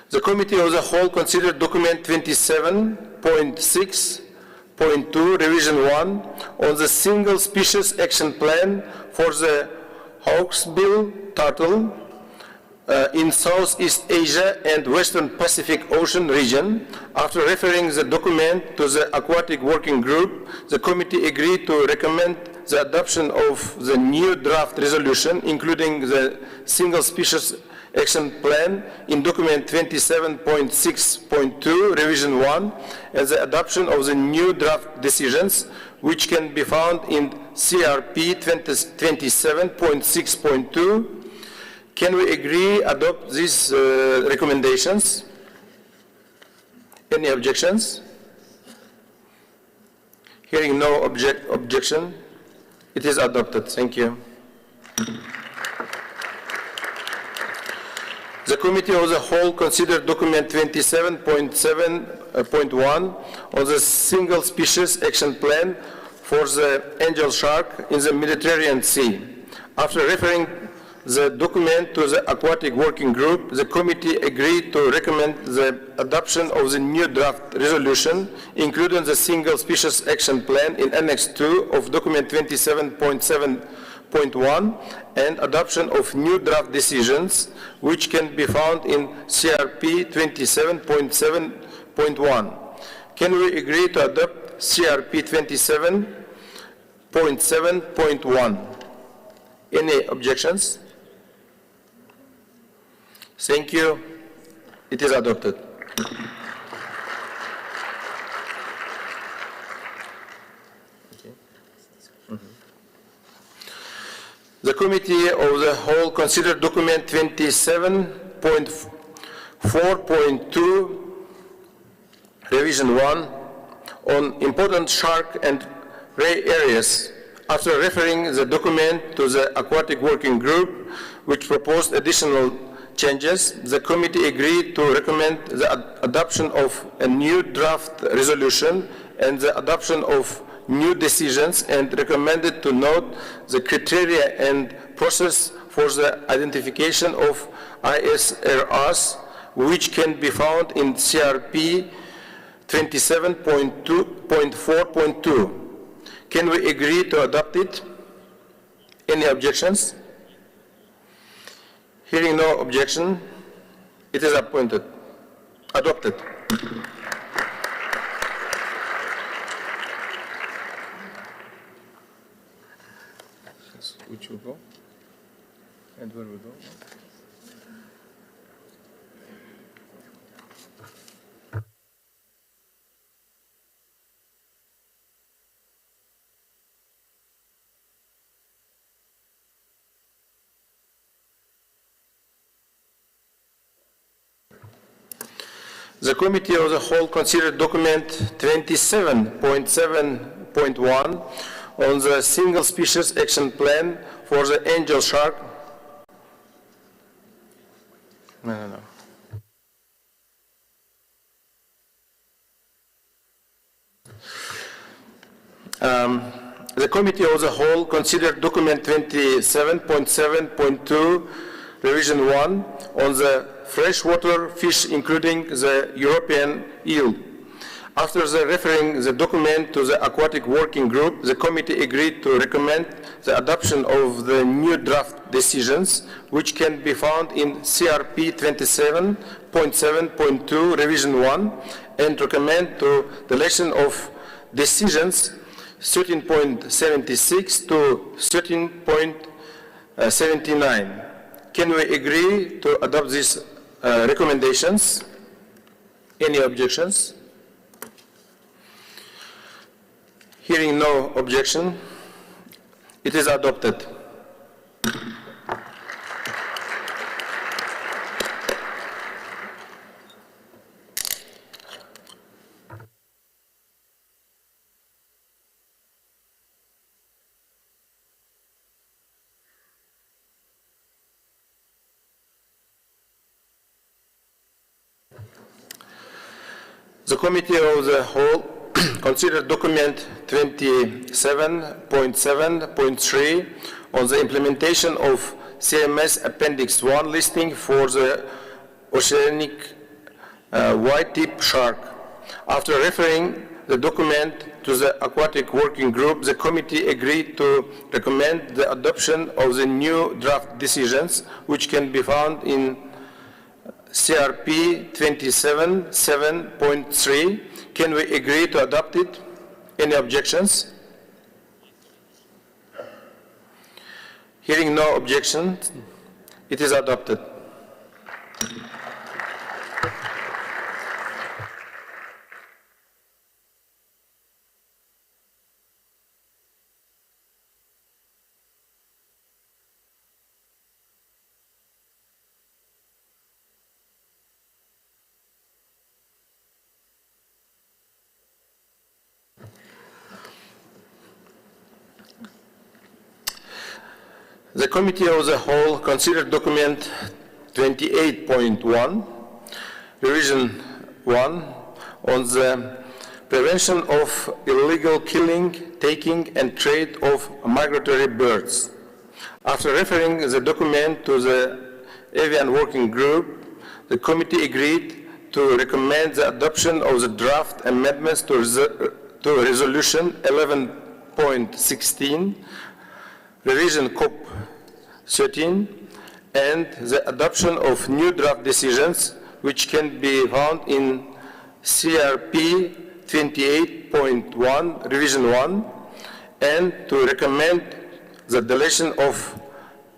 The Committee of the Whole considered Document 27.6.2, Revision 1, on the Single Species Action Plan for the hawksbill turtle in Southeast Asia and Western Pacific Ocean region. After referring the document to the Aquatic Working Group, the committee agreed to recommend the adoption of the new draft resolution, including the Single Species Action Plan in Document 27.6.2, Revision 1, and the adoption of the new draft decisions, which can be found in CRP 27.6.2. Can we agree adopt these recommendations? Any objections? Hearing no objection, it is adopted. Thank you. The Committee of the Whole considered document 27.7.1 on the Single Species Action Plan for the angel shark in the Mediterranean Sea. After referring the document to the Aquatic Working Group, the committee agreed to recommend the adoption of the new draft resolution, including the Single Species Action Plan in Annex 2 of document 27.7.1 and adoption of new draft decisions, which can be found in CRP 27.7.1. Can we agree to adopt CRP 27.7.1? Any objections? Thank you. It is adopted. The Committee of the Whole considered document 27.4.2, revision 1, on important shark and ray areas. After referring the document to the Aquatic Working Group, which proposed additional changes, the committee agreed to recommend the adoption of a new draft resolution and the adoption of new decisions, and recommended to note the criteria and process for the identification of ISRS, which can be found in CRP 27.4.2. Can we agree to adopt it? Any objections? Hearing no objection, it is adopted. Which will go? And where will go? The Committee of the Whole considered document 27.7.1 on the Single Species Action Plan for the angel shark. No. The Committee of the Whole considered document 27.7.2, revision 1, on the freshwater fish, including the European eel. After referring the document to the Aquatic Working Group, the committee agreed to recommend the adoption of the new draft decisions, which can be found in CRP 27.7.2, revision 1, and recommend to the election of decisions 13.76 to 13.79. Can we agree to adopt these recommendations? Any objections? Hearing no objection, it is adopted. The Committee of the Whole considered document 27.7.3 on the implementation of CMS Appendix 1 listing for the oceanic white-tip shark. After referring the document to the Aquatic Working Group, the committee agreed to recommend the adoption of the new draft decisions, which can be found in CRP 27.7.3. Can we agree to adopt it? Any objections? Hearing no objections, it is adopted. The Committee of the Whole considered document 28.1, revision 1, on the prevention of illegal killing, taking, and trade of migratory birds. After referring the document to the Avian Working Group, the committee agreed to recommend the adoption of the draft amendments to Resolution 11.16, revision COP14, and the adoption of new draft decisions which can be found in CRP 28.1, revision 1, and to recommend the deletion of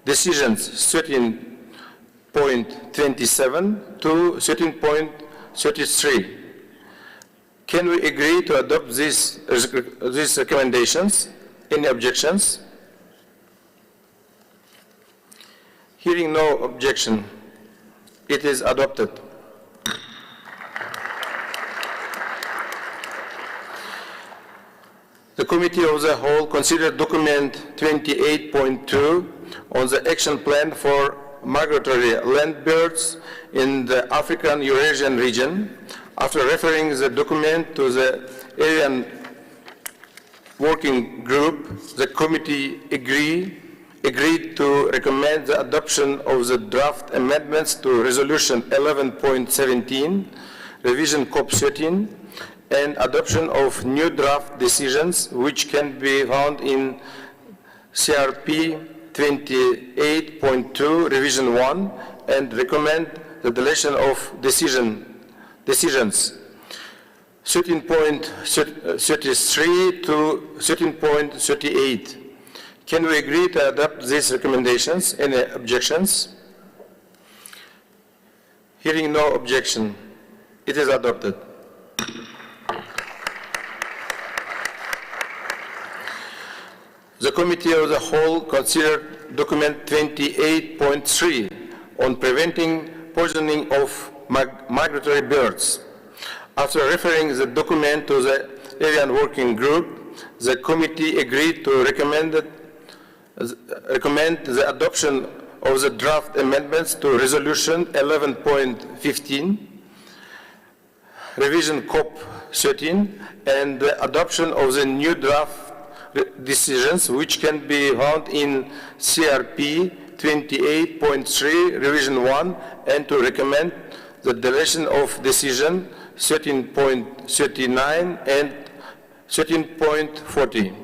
decisions 13.27 to 13.33. Can we agree to adopt these recommendations? Any objections? Hearing no objection, it is adopted. The Committee of the Whole considered document 28.2 on the action plan for migratory land birds in the African Eurasian region. After referring the document to the Avian Working Group, the committee agreed to recommend the adoption of the draft amendments to Resolution 11.17, revision COP13, and adoption of new draft decisions which can be found in CRP 28.2, revision 1, and recommend the deletion of decisions 13.33 to 13.38. Can we agree to adopt these recommendations? Any objections? Hearing no objection, it is adopted. The Committee of the Whole considered document 28.3 on preventing poisoning of migratory birds. After referring the document to the Avian Working Group, the committee agreed to recommend the adoption of the draft amendments to Resolution 11.15, revision COP13, and the adoption of the new draft decisions which can be found in CRP 28.3, revision 1, and to recommend the deletion of decision 13.39 and 13.40.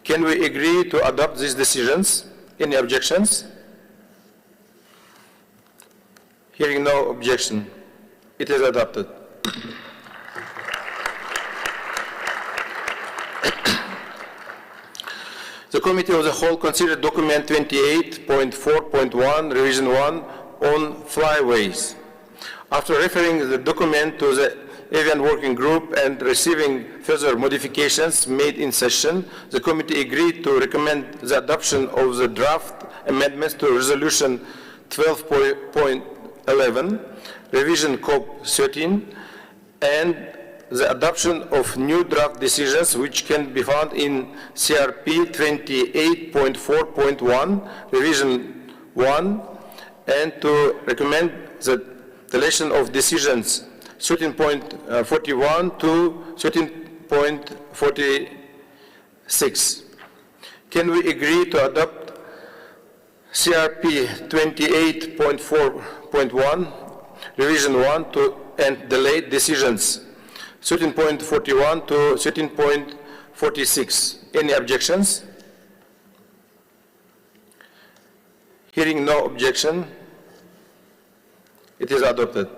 Can we agree to adopt these decisions? Any objections? Hearing no objection, it is adopted. The Committee of the Whole considered document 28.4.1, revision 1, on flyways. After referring the document to the Avian Working Group and receiving further modifications made in session, the committee agreed to recommend the adoption of the draft amendments to Resolution 12.11, revision COP13, and the adoption of new draft decisions which can be found in CRP 28.4.1, revision 1, and to recommend the deletion of decisions 13.41 to 13.46. Can we agree to adopt CRP 28.4.1, revision 1, and delay decisions 13.41 to 13.46. Any objections? Hearing no objection, it is adopted.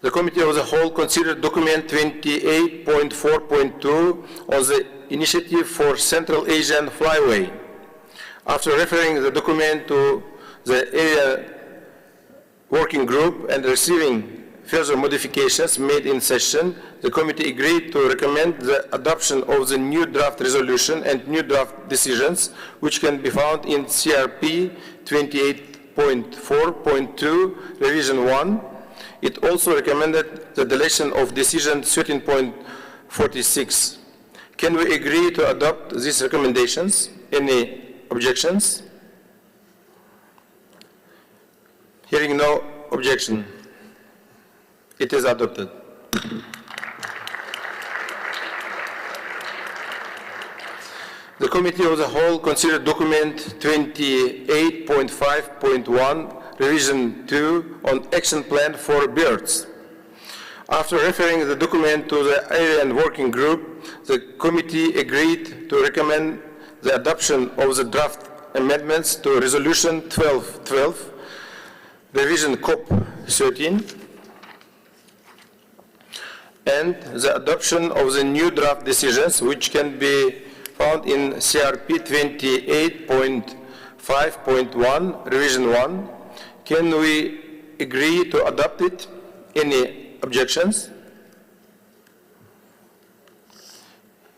The Committee of the Whole considered document 28.4.2 on the initiative for Central Asian Flyway. After referring the document to the Area Working Group and receiving further modifications made in session, the committee agreed to recommend the adoption of the new draft resolution and new draft decisions, which can be found in CRP 28.4.2, revision 1. It also recommended the deletion of decision 13.46. Can we agree to adopt these recommendations? Any objections? Hearing no objection, it is adopted. The Committee of the Whole considered document 28.5.1, revision 2 on action plan for birds. After referring the document to the Alien Working Group, the committee agreed to recommend the adoption of the draft amendments to Resolution 1212, revision COP14, and the adoption of the new draft decisions, which can be found in CRP 28.5.1, revision 1. Can we agree to adopt it? Any objections?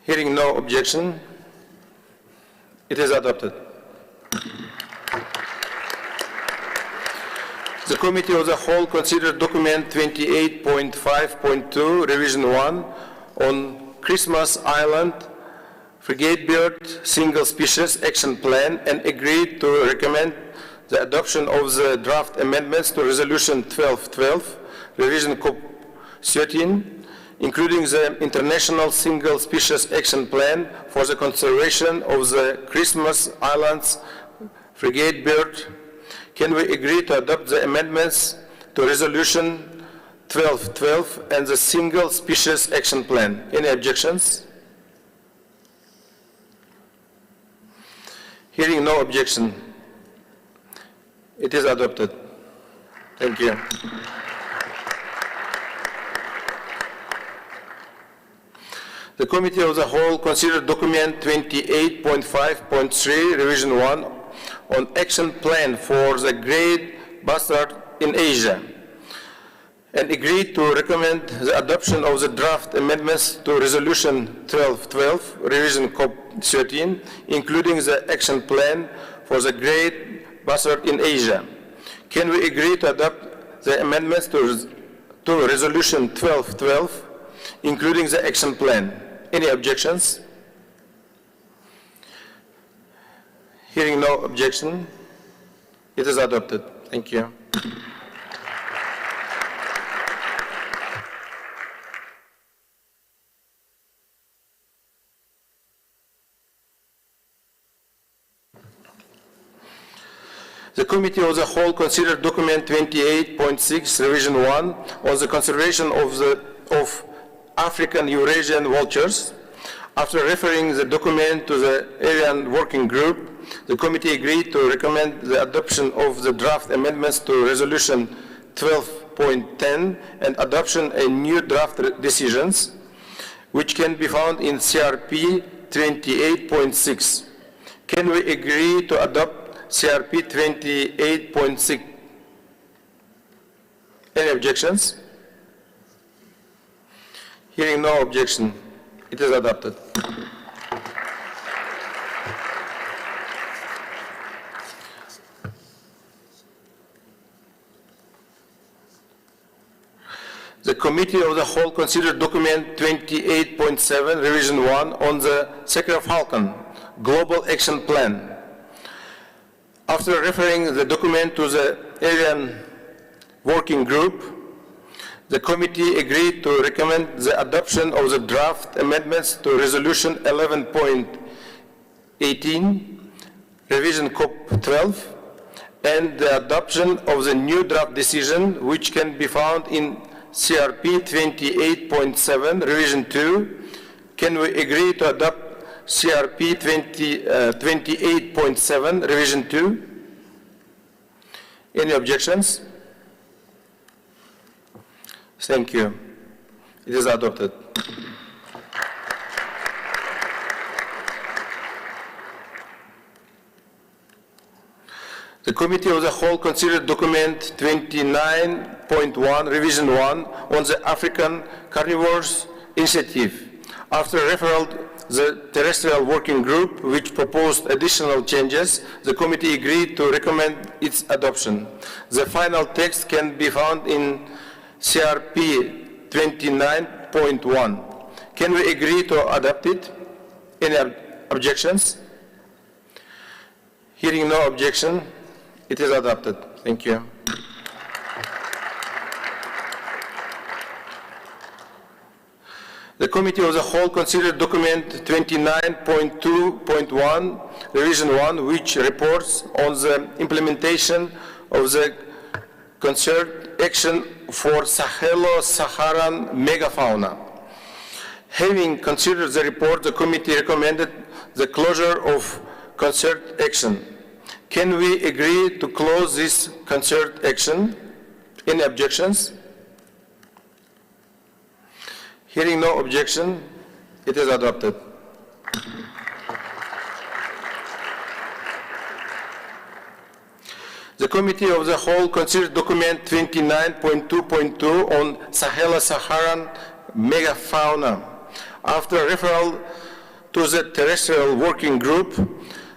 Hearing no objection, it is adopted. The Committee of the Whole considered document 28.5.2, revision 1 on Christmas Island frigate bird single species action plan and agreed to recommend the adoption of the draft amendments to Resolution 1212, revision COP13, including the International Single Species Action Plan for the conservation of the Christmas Islands frigate bird. Can we agree to adopt the amendments to Resolution 1212 and the Single Species Action Plan? Any objections? Hearing no objection, it is adopted. Thank you. The Committee of the Whole considered document 28.5.3, revision 1, on action plan for the great bustard in Asia, and agreed to recommend the adoption of the draft amendments to Resolution 1212, revision COP13, including the action plan for the great bustard in Asia. Can we agree to adopt the amendments to Resolution 1212, including the action plan? Any objections? Hearing no objection, it is adopted. Thank you. The Committee of the Whole considered document 28.6, revision 1, on the conservation of African Eurasian vultures. After referring the document to the Alien Working Group, the committee agreed to recommend the adoption of the draft amendments to Resolution 12.10 and adoption of new draft decisions, which can be found in CRP 28.6. Can we agree to adopt CRP 28.6? Any objections? Hearing no objection, it is adopted. The Committee of the Whole considered document 28.7, revision 1, on the Sacred Falcon Global Action Plan. After referring the document to the Alien Working Group, the committee agreed to recommend the adoption of the draft amendments to Resolution 11.18, revision COP12, and the adoption of the new draft decision, which can be found in CRP 28.7, revision 2. Can we agree to adopt CRP 28.7, revision 2? Any objections? Thank you. It is adopted. The Committee of the Whole considered document 29.1, revision 1, on the African Carnivores Initiative. After referral the Terrestrial Working Group, which proposed additional changes, the committee agreed to recommend its adoption. The final text can be found in CRP 29.1. Can we agree to adopt it? Any objections? Hearing no objection, it is adopted. Thank you. The Committee of the Whole considered document 29.2.1, revision 1, which reports on the implementation of the concerted action for Sahelo-Saharan megafauna. Having considered the report, the committee recommended the closure of concerted action. Can we agree to close this concerted action? Any objections? Hearing no objection, it is adopted. The Committee of the Whole considered document 29.2.2 on Sahelo-Saharan megafauna. After referral to the terrestrial working group,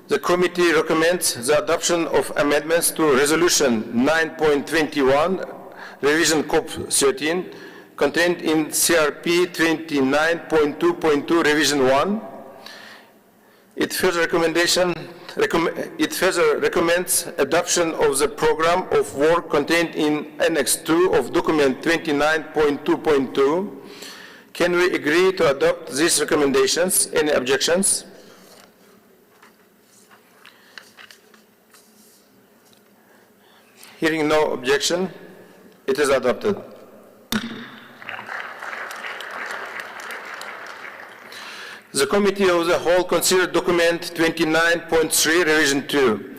the committee recommends the adoption of amendments to Resolution 9.21, revision COP14, contained in CRP 29.2.2, revision 1. It further recommends adoption of the program of work contained in Annex 2 of document 29.2.2. Can we agree to adopt these recommendations? Any objections? Hearing no objection, it is adopted. The Committee of the Whole considered document 29.3, revision 2,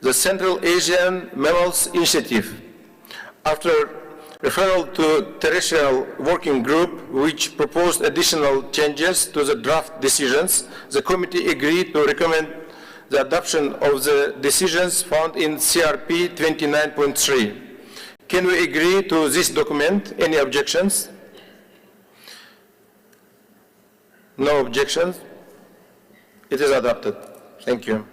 the Central Asian Mammals Initiative. After referral to terrestrial working group, which proposed additional changes to the draft decisions, the committee agreed to recommend the adoption of the decisions found in CRP 29.3. Can we agree to this document? Any objections? No objections. It is adopted. Thank you.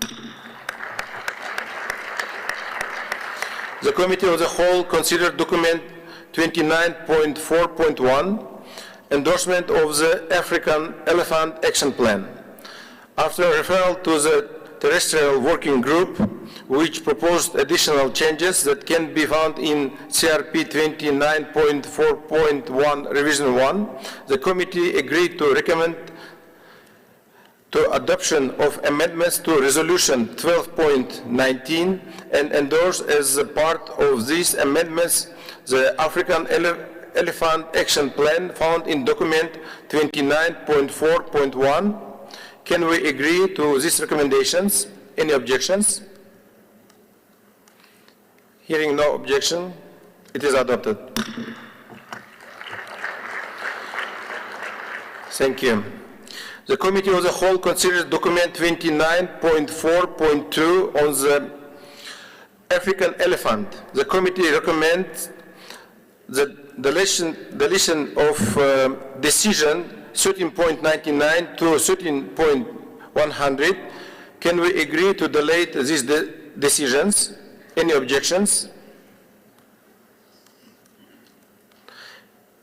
The Committee of the Whole considered document 29.4.1, endorsement of the African Elephant Action Plan. After referral to the terrestrial working group, which proposed additional changes that can be found in CRP 29.4.1, revision 1, the committee agreed to recommend to adoption of amendments to Resolution 12.19 and endorse as a part of these amendments the African Elephant Action Plan found in document 29.4.1. Can we agree to these recommendations? Any objections? Hearing no objection, it is adopted. Thank you. The Committee of the Whole considers document 29.4.2 on the African elephant. The committee recommends the deletion of decision 13.99 to 13.100. Can we agree to delete these decisions? Any objections?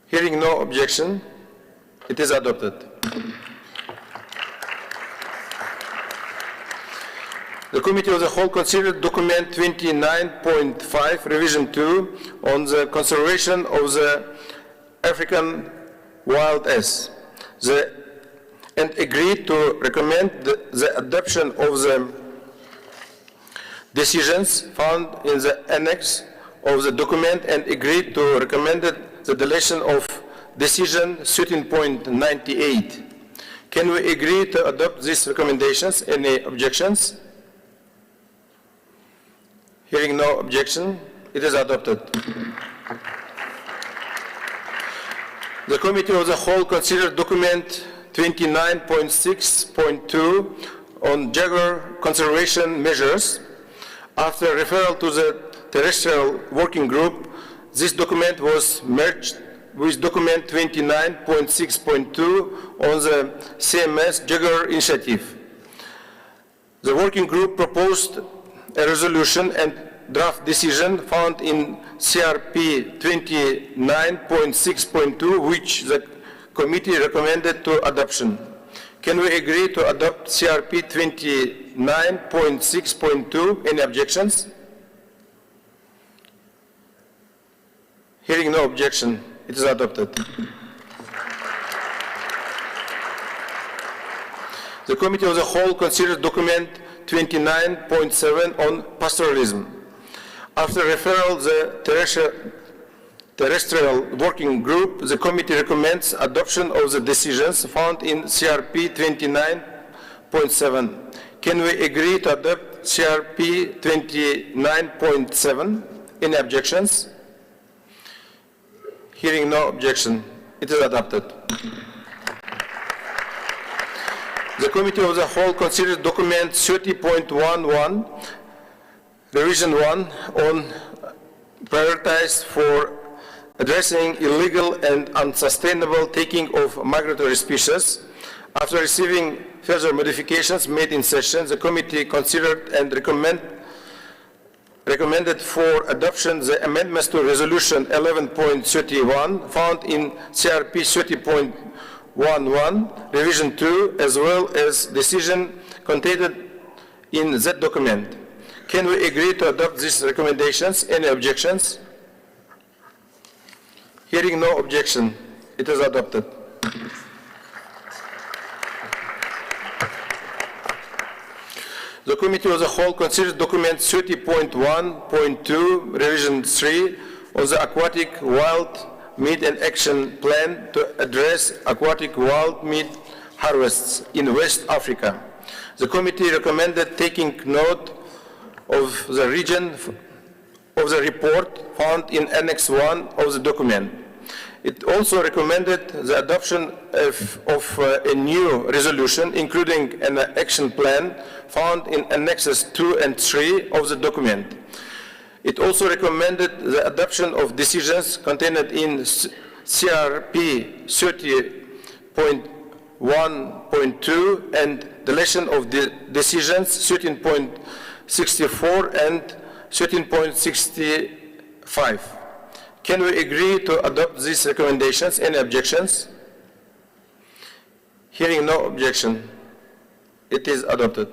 Hearing no objection, it is adopted. The Committee of the Whole considered document 29.5, revision 2, on the conservation of the African wild ass, and agreed to recommend the adoption of the decisions found in the annex of the document and agreed to recommend the deletion of decision 13.98. Can we agree to adopt these recommendations? Any objections? Hearing no objection, it is adopted. The Committee of the Whole considered document 29.6.2 on jaguar conservation measures. After referral to the terrestrial working group, this document was merged with document 29.6.2 on the CMS jaguar initiative. The working group proposed a resolution and draft decision found in CRP 29.6.2, which the committee recommended to adoption. Can we agree to adopt CRP 29.6.2? Any objections? Hearing no objection, it is adopted. The Committee of the Whole considers document 29.7 on pastoralism. After referral, the terrestrial working group, the committee recommends adoption of the decisions found in CRP 29.7. Can we agree to adopt CRP 29.7? Any objections? Hearing no objection, it is adopted. The Committee of the Whole considers document 30.11, revision 1, on prioritized for addressing illegal and unsustainable taking of migratory species. After receiving further modifications made in session, the committee considered and recommended for adoption the amendments to Resolution 11.31 found in CRP 30.11, Revision 2, as well as decision contained in that document. Can we agree to adopt these recommendations? Any objections? Hearing no objection, it is adopted. The Committee of the Whole considers document 30.1.2, Revision 3, on the Aquatic Wild Meat and Action Plan to address aquatic wild meat harvests in West Africa. The committee recommended taking note of the region of the report found in Annex 1 of the document. It also recommended the adoption of a new resolution, including an action plan found in Annexes 2 and 3 of the document. It also recommended the adoption of decisions contained in CRP 30.1.2 and deletion of the decisions 13.64 and 13.65. Can we agree to adopt these recommendations? Any objections? Hearing no objection, it is adopted.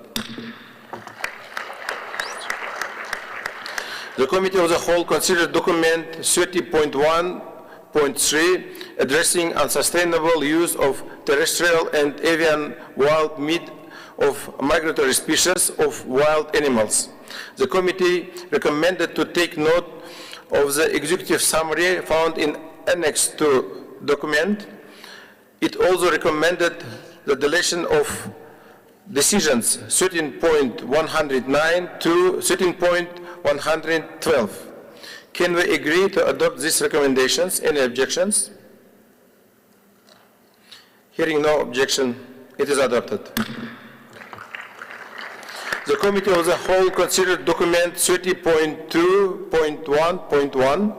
The Committee of the Whole considered document 30.1.3 addressing unsustainable use of terrestrial and avian wild meat of migratory species of wild animals. The committee recommended to take note of the executive summary found in Annex 2 document. It also recommended the deletion of decisions 13.109 to 13.112. Can we agree to adopt these recommendations? Any objections? Hearing no objection, it is adopted. The Committee of the Whole considered document 30.2.1.1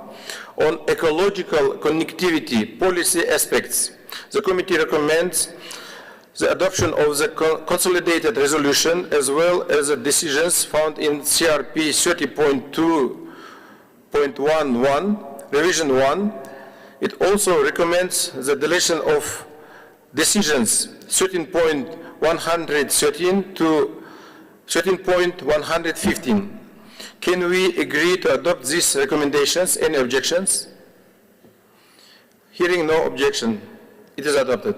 on ecological connectivity policy aspects. The committee recommends the adoption of the consolidated resolution as well as the decisions found in CRP 30.2.11, Revision 1. It also recommends the deletion of decisions 13.113 to 13.115. Can we agree to adopt these recommendations? Any objections? Hearing no objection, it is adopted.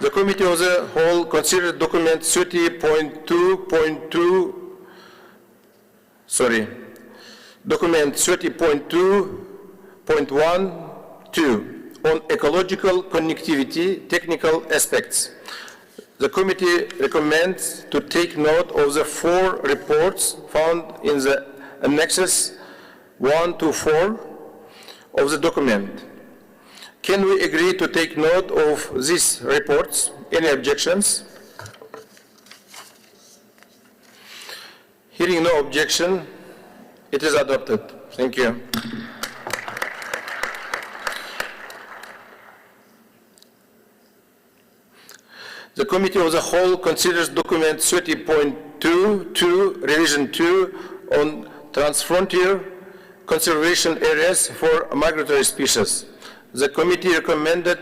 The Committee of the Whole considered document 30.2.12 on ecological connectivity technical aspects. The committee recommends to take note of the 4 reports found in the annexes 1 to 4 of the document. Can we agree to take note of these reports? Any objections? Hearing no objection, it is adopted. Thank you. The Committee of the Whole considers document 30.2.2, Revision 2, on transfrontier conservation areas for migratory species. The committee recommended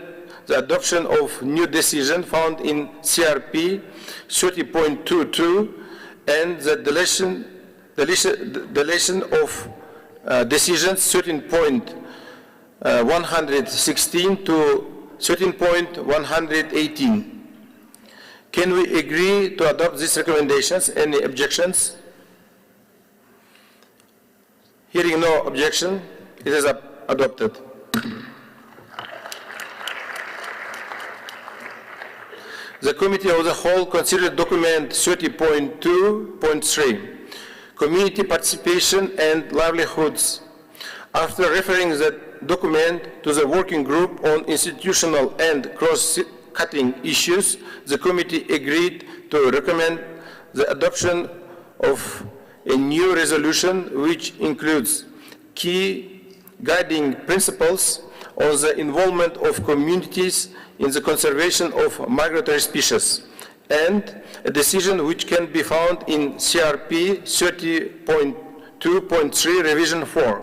the adoption of new decision found in CRP 30.22 and the deletion of decisions 13.116 to 13.118. Can we agree to adopt these recommendations? Any objections? Hearing no objection, it is adopted. The Committee of the Whole considered document 30.2.3, Community Participation and Livelihoods. After referring the document to the Working Group on Institutional and Cross-Cutting Issues, the Committee agreed to recommend the adoption of a new resolution which includes key guiding principles on the involvement of communities in the conservation of migratory species, and a decision which can be found in CRP 30.2.3 Revision 4.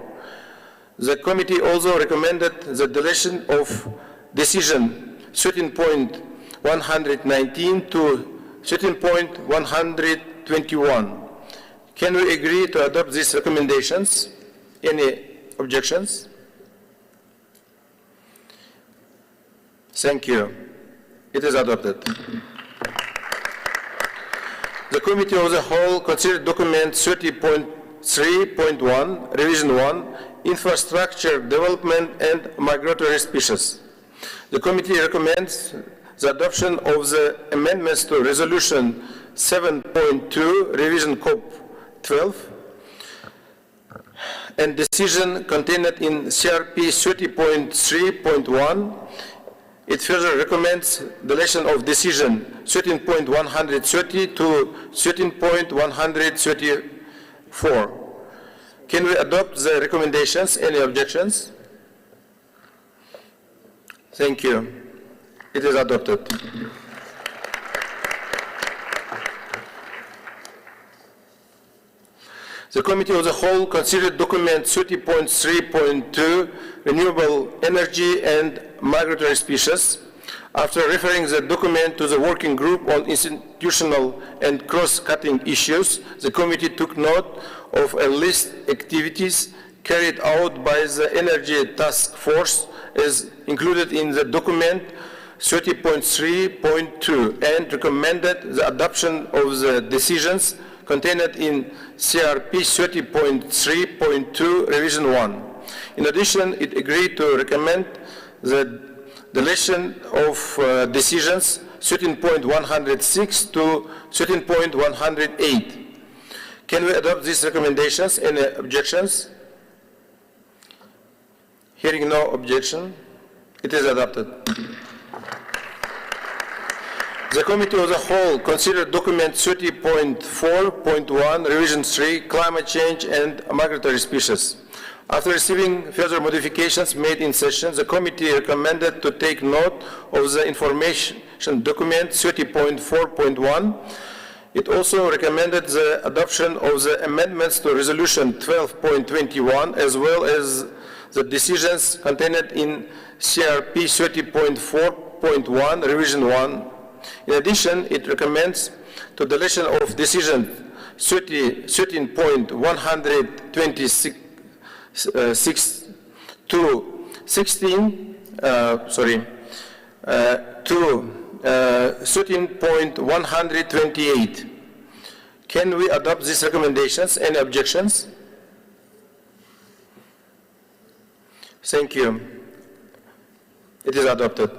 The committee also recommended the deletion of decision 13.119 to 13.121. Can we agree to adopt these recommendations? Any objections? Thank you. It is adopted. The Committee of the Whole considered document 30.3.1, Revision 1, Infrastructure Development and Migratory Species. The Committee recommends the adoption of the amendments to Resolution 7.2, Revision COP14, and decision contained in CRP 30.3.1. It further recommends deletion of decision 13.130 to 13.134. Can we adopt the recommendations? Any objections? Thank you. It is adopted. The Committee of the Whole considered document 30.3.2, Renewable Energy and Migratory Species. After referring the document to the Working Group on Institutional and Cross-Cutting Issues, the committee took note of a list of activities carried out by the Energy Task Force as included in the document 30.3.2 and recommended the adoption of the decisions contained in CRP 30.3.2 Revision 1. In addition, it agreed to recommend the deletion of decisions 13.106 to 13.108. Can we adopt these recommendations? Any objections? Hearing no objection, it is adopted. The Committee of the Whole considered document 30.4.1, Revision 3, Climate Change and Migratory Species. After receiving further modifications made in session, the committee recommended to take note of the information document 30.4.1. It also recommended the adoption of the amendments to Resolution 12.21 as well as the decisions contained in CRP 30.4.1 Revision 1. In addition, it recommends the deletion of decision 13.126 to 13.128. Can we adopt these recommendations? Any objections? Thank you. It is adopted.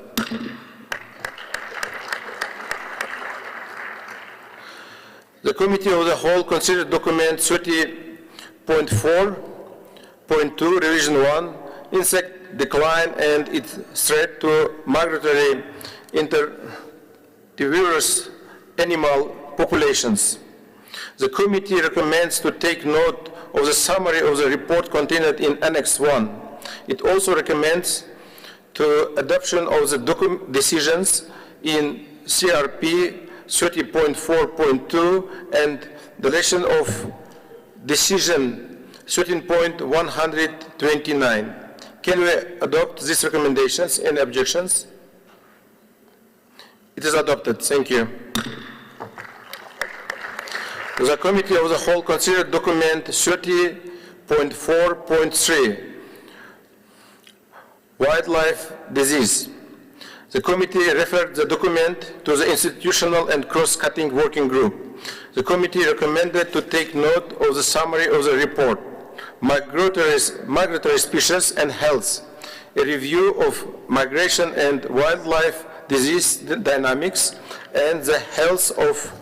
The Committee of the Whole considered document 30.4.2, Revision 1, Insect Decline and its Threat to Migratory Interdiverse Animal Populations. The committee recommends to take note of the summary of the report contained in Annex 1. It also recommends to adoption of the decisions in CRP 30.4.2 and deletion of decision 13.129. Can we adopt these recommendations? Any objections? It is adopted. Thank you. The Committee of the Whole considered document 30.4.3, wildlife disease. The committee referred the document to the institutional and cross-cutting working group. The committee recommended to take note of the summary of the report, migratory species and health, a review of migration and wildlife disease dynamics, and the health of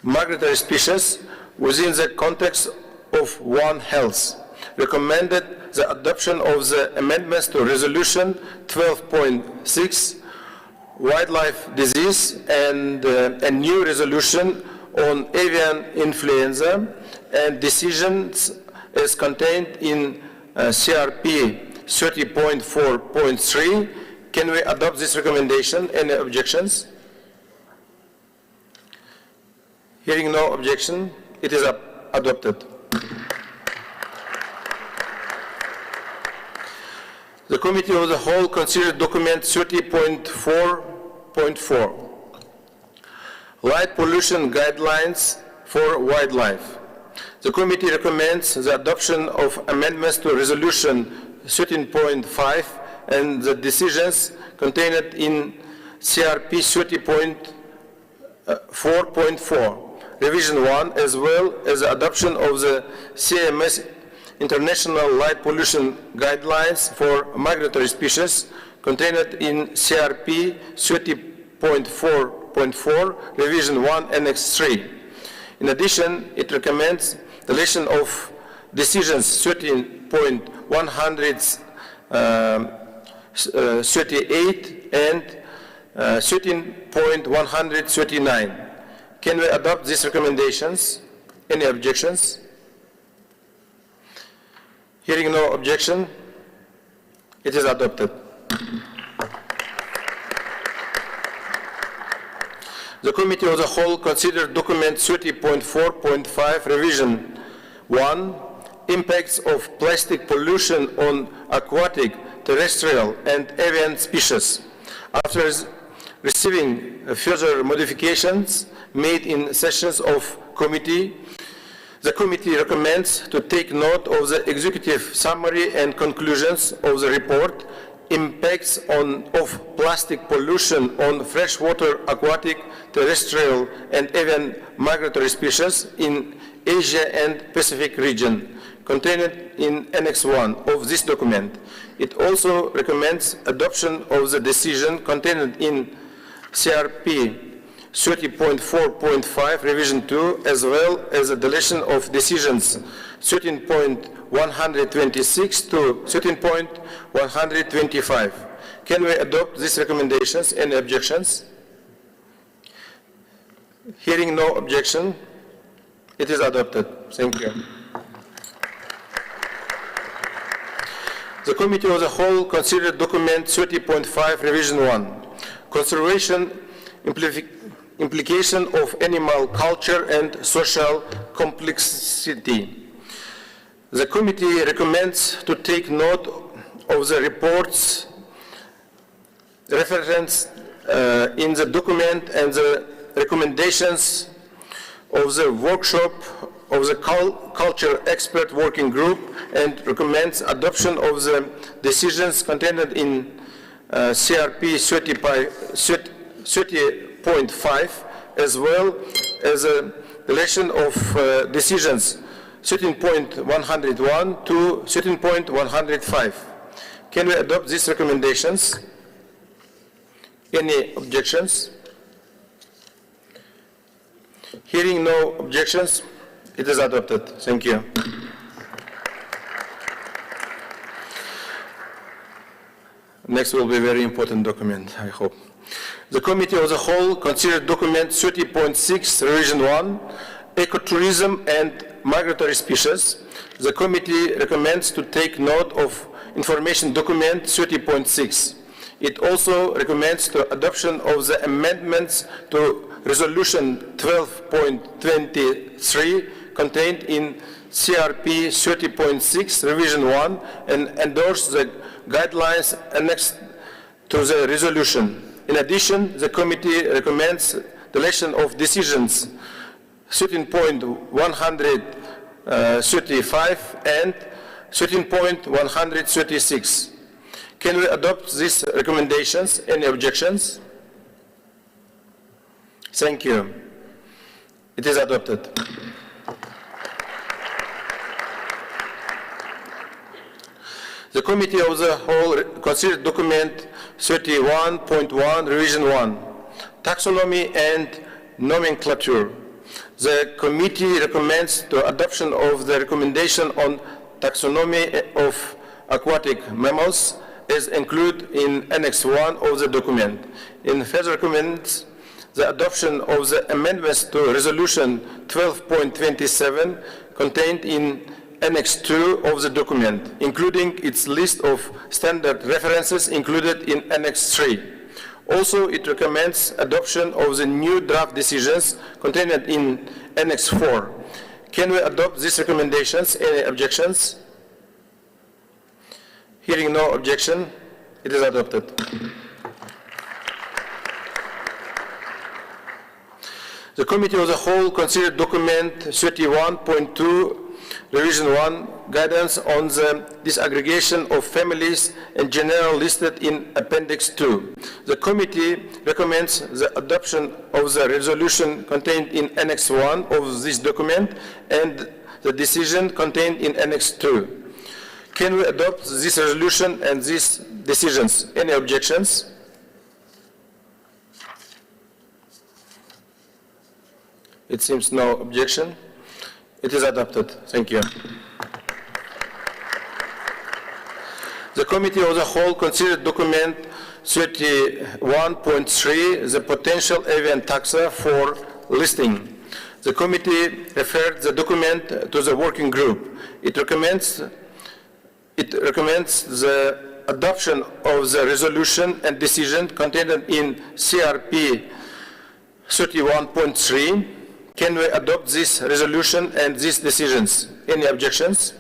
migratory species within the context of One Health. Recommended the adoption of the amendments to Resolution 12.6, wildlife disease, and a new resolution on avian influenza, and decisions as contained in CRP 30.4.3. Can we adopt this recommendation? Any objections? Hearing no objection, it is adopted. The Committee of the Whole considered document 30.4.4, light pollution guidelines for wildlife. The committee recommends the adoption of amendments to Resolution 13.5 and the decisions contained in CRP 30.4.4, Revision 1, as well as the adoption of the CMS International Light Pollution Guidelines for Migratory Species contained in CRP 30.4.4, Revision 1, Annex 3. In addition, it recommends deletion of decisions 13.138 and 13.139. Can we adopt these recommendations? Any objections? Hearing no objection, it is adopted. The Committee of the Whole considered document 30.4.5, Revision 1, impacts of plastic pollution on aquatic, terrestrial, and avian species. After receiving further modifications made in sessions of committee, the committee recommends to take note of the executive summary and conclusions of the report, impacts of plastic pollution on freshwater, aquatic, terrestrial, and avian migratory species in Asia and Pacific region, contained in Annex 1 of this document. It also recommends adoption of the decision contained in CRP 30.4.5, Revision 2, as well as the deletion of decisions 13.126 to 13.125. Can we adopt these recommendations? Any objections? Hearing no objection, it is adopted. Thank you. The Committee of the Whole considered document 30.5, Revision 1, conservation implication of animal culture and social complexity. The committee recommends to take note of the reports referenced in the document and the recommendations of the workshop of the Culture Expert Working Group, and recommends adoption of the decisions contained in CRP 30.5, as well as a deletion of decisions 13.101 to 13.105. Can we adopt these recommendations? Any objections? Hearing no objections, it is adopted. Thank you. Next will be a very important document, I hope. The Committee of the Whole considered document 30.6, Revision 1, Ecotourism and Migratory Species. The committee recommends to take note of information document 30.6. It also recommends the adoption of the amendments to Resolution 12.23 contained in CRP 30.6, Revision 1, and endorse the guidelines annexed to the resolution. In addition, the committee recommends deletion of decisions 13.135 and 13.136. Can we adopt these recommendations? Any objections? Thank you. It is adopted. The Committee of the Whole considered document 31.1 revision 1, taxonomy and nomenclature. The committee recommends the adoption of the recommendation on taxonomy of aquatic mammals as included in Annex 1 of the document. In further recommends the adoption of the amendments to Resolution 12.27 contained in Annex 2 of the document, including its list of standard references included in Annex 3. Also, it recommends adoption of the new draft decisions contained in Annex 4. Can we adopt these recommendations? Any objections? Hearing no objection, it is adopted. The Committee of the Whole considered document 31.2 Revision 1, guidance on the disaggregation of families in general listed in Appendix 2. The committee recommends the adoption of the resolution contained in Annex 1 of this document and the decision contained in Annex 2. Can we adopt this resolution and these decisions? Any objections? It seems no objection. It is adopted. Thank you. The Committee of the Whole considered document 31.3, the potential avian taxa for listing. The committee referred the document to the working group. It recommends the adoption of the resolution and decision contained in CRP 31.3. Can we adopt this resolution and these decisions? Any objections?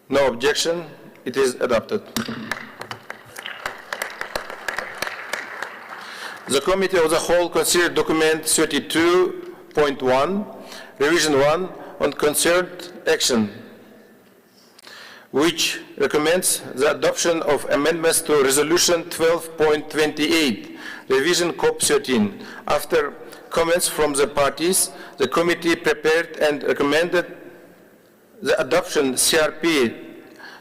No objection. It is adopted. The Committee of the Whole considered document 32.1, revision 1, on concerted action, which recommends the adoption of amendments to Resolution 12.28, revision COP14. After comments from the parties, the committee prepared and recommended the adoption CRP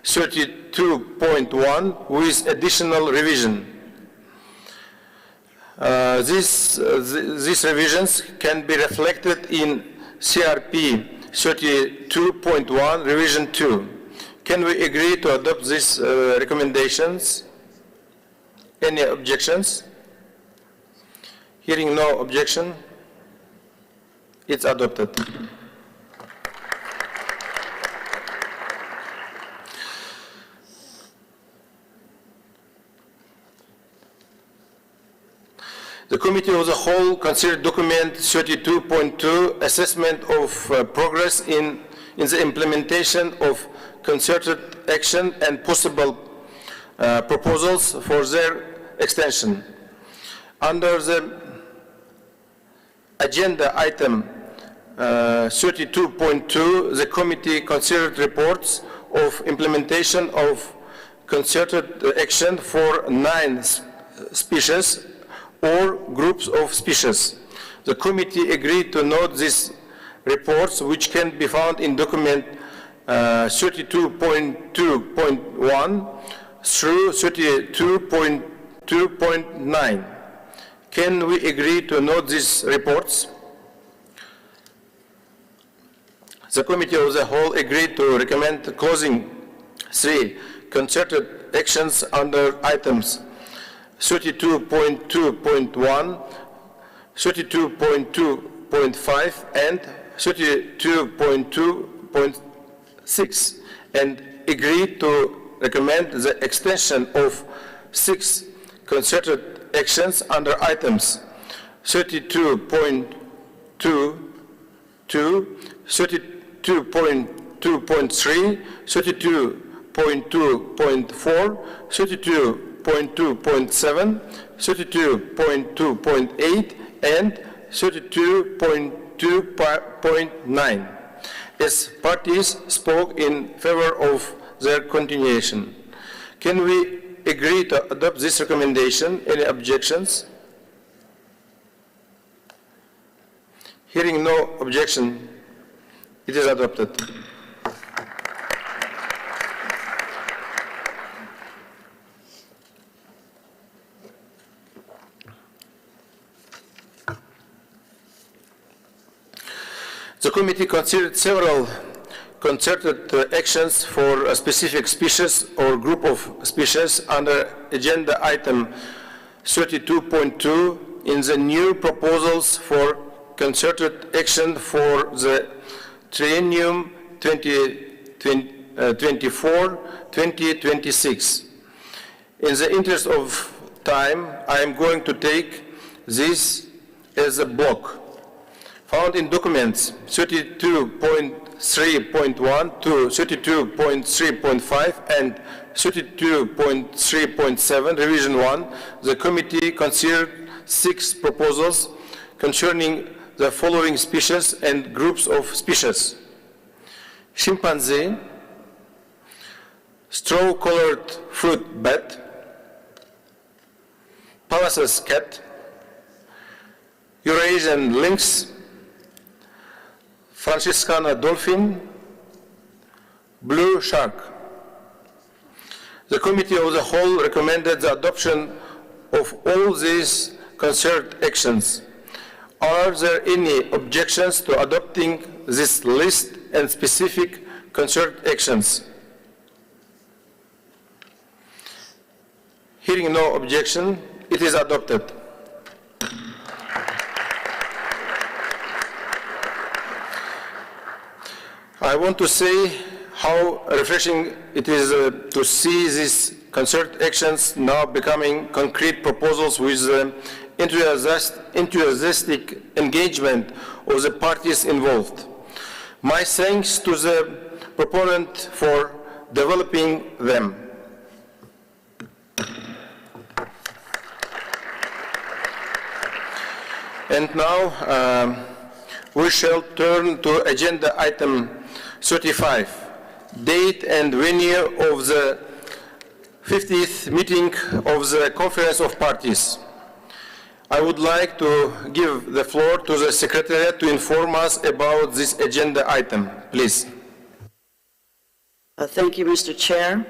32.1 with additional revision. These revisions can be reflected in CRP 32.1 revision 2. Can we agree to adopt these recommendations? Any objections? Hearing no objection, it's adopted. The Committee of the Whole considered document 32.2, assessment of progress in the implementation of concerted action and possible proposals for their extension. Under the agenda item 32.2, the committee considered reports of implementation of concerted action for 9 species or groups of species. The committee agreed to note these reports, which can be found in document 32.2.1 through 32.2.9. Can we agree to note these reports? The Committee of the Whole agreed to recommend closing 3 concerted actions under items 32.2.1, 32.2.5, and 32.2.6, and agreed to recommend the extension of 6 concerted actions under items 32.2.2, 32.2.3, 32.2.4, 32.2.5, 32.2.7, 32.2.8, and 32.2.9, as parties spoke in favor of their continuation. Can we agree to adopt this recommendation? Any objections? Hearing no objection, it is adopted. The committee considered several concerted actions for a specific species or group of species under agenda item 32.2 in the new proposals for concerted action for the triennium 2024-2026. In the interest of time, I am going to take this as a block. Found in documents 32.3.1 to 32.3.5 and 32.3.7, revision 1, the committee considered 6 proposals concerning the following species and groups of species: chimpanzee, straw-colored fruit bat, Palace's cat, Eurasian lynx, Franciscana dolphin, blue shark. The Committee of the Whole recommended the adoption of all these concerted actions. Are there any objections to adopting this list and specific concerted actions? Hearing no objection, it is adopted. I want to say how refreshing it is to see these concerted actions now becoming concrete proposals with enthusiastic engagement of the parties involved. My thanks to the proponent for developing them. And now we shall turn to agenda item 35, date and venue of the 50th meeting of the Conference of Parties. I would like to give the floor to the Secretariat to inform us about this agenda item. Please. Thank you, Mr. Chair.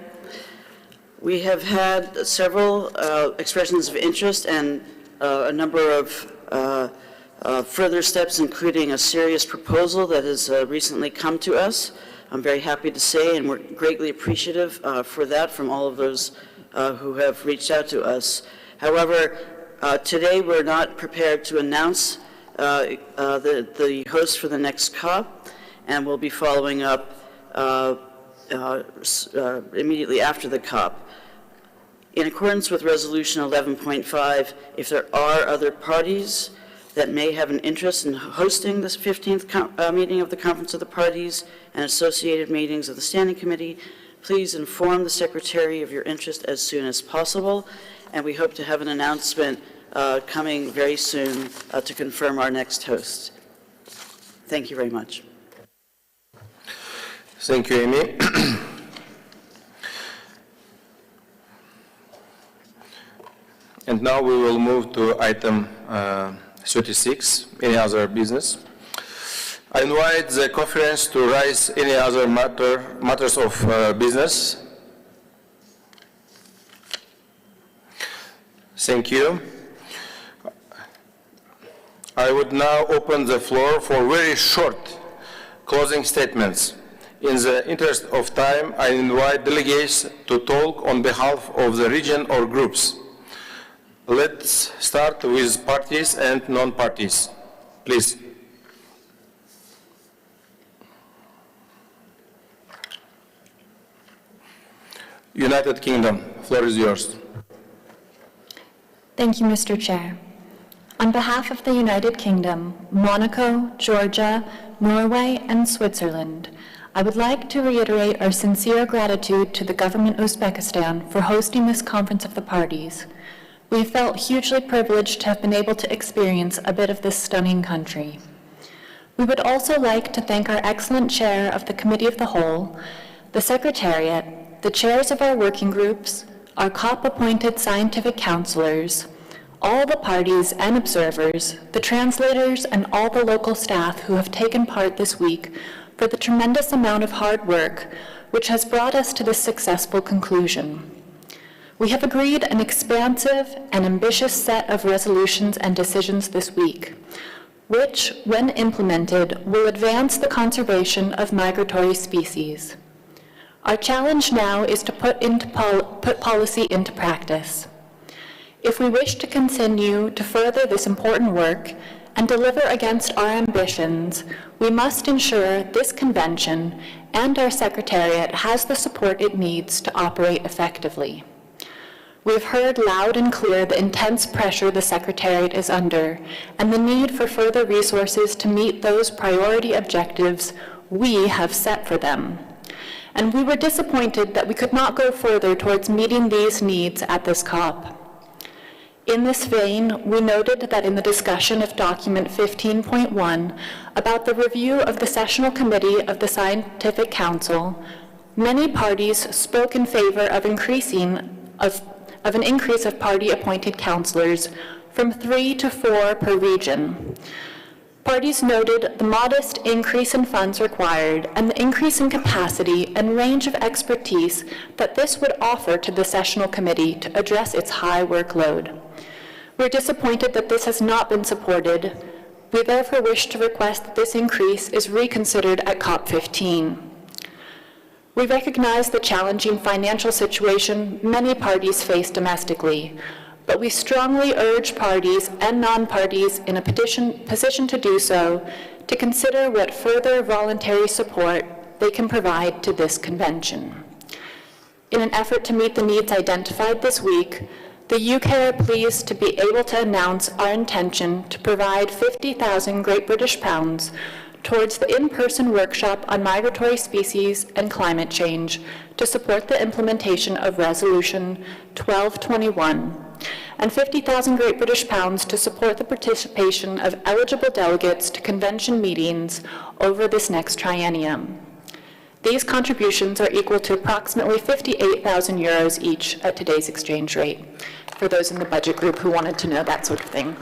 We have had several expressions of interest and a number of further steps, including a serious proposal that has recently come to us. I'm very happy to say, and we're greatly appreciative for that from all of those who have reached out to us. However, today we're not prepared to announce the host for the next COP, and we'll be following up immediately after the COP. In accordance with Resolution 11.5, if there are other parties that may have an interest in hosting this 15th meeting of the Conference of the Parties and associated meetings of the Standing Committee, please inform the Secretary of your interest as soon as possible, and we hope to have an announcement coming very soon to confirm our next host. Thank you very much. Thank you, Amy. And now we will move to item 36, any other business. I invite the conference to raise any other matters of business. Thank you. I would now open the floor for very short closing statements. In the interest of time, I invite delegates to talk on behalf of the region or groups. Let's start with parties and non-parties. Please. United Kingdom, floor is yours. Thank you, Mr. Chair. On behalf of the United Kingdom, Monaco, Georgia, Norway, and Switzerland, I would like to reiterate our sincere gratitude to the government of Uzbekistan for hosting this Conference of the Parties. We have felt hugely privileged to have been able to experience a bit of this stunning country. We would also like to thank our excellent chair of the Committee of the Whole, the Secretariat, the chairs of our working groups, our COP-appointed scientific counselors, all the parties and observers, the translators, and all the local staff who have taken part this week for the tremendous amount of hard work which has brought us to this successful conclusion. We have agreed an expansive and ambitious set of resolutions and decisions this week, which, when implemented, will advance the conservation of migratory species. Our challenge now is to put policy into practice. If we wish to continue to further this important work and deliver against our ambitions, we must ensure this convention and our Secretariat has the support it needs to operate effectively. We have heard loud and clear the intense pressure the Secretariat is under and the need for further resources to meet those priority objectives we have set for them. And we were disappointed that we could not go further towards meeting these needs at this COP. In this vein, we noted that in the discussion of document 15.1 about the review of the Sessional Committee of the Scientific Council, many parties spoke in favor of an increase of party-appointed counselors from 3 to 4 per region. Parties noted the modest increase in funds required and the increase in capacity and range of expertise that this would offer to the Sessional Committee to address its high workload. We're disappointed that this has not been supported. We therefore wish to request that this increase is reconsidered at COP15. We recognize the challenging financial situation many parties face domestically, but we strongly urge parties and non-parties in a position to do so to consider what further voluntary support they can provide to this convention. In an effort to meet the needs identified this week, the UK are pleased to be able to announce our intention to provide 50,000 Great British pounds towards the in-person workshop on migratory species and climate change to support the implementation of Resolution 1221, and 50,000 Great British pounds to support the participation of eligible delegates to convention meetings over this next triennium. These contributions are equal to approximately 58,000 euros each at today's exchange rate, for those in the budget group who wanted to know that sort of thing.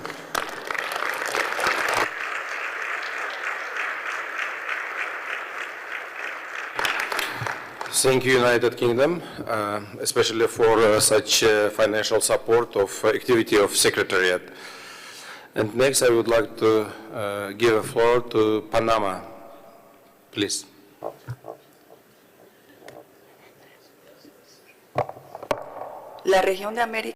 Thank you, United Kingdom, especially for such financial support of activity of Secretariat. And next, I would like to give a floor to Panama, please. La región de América.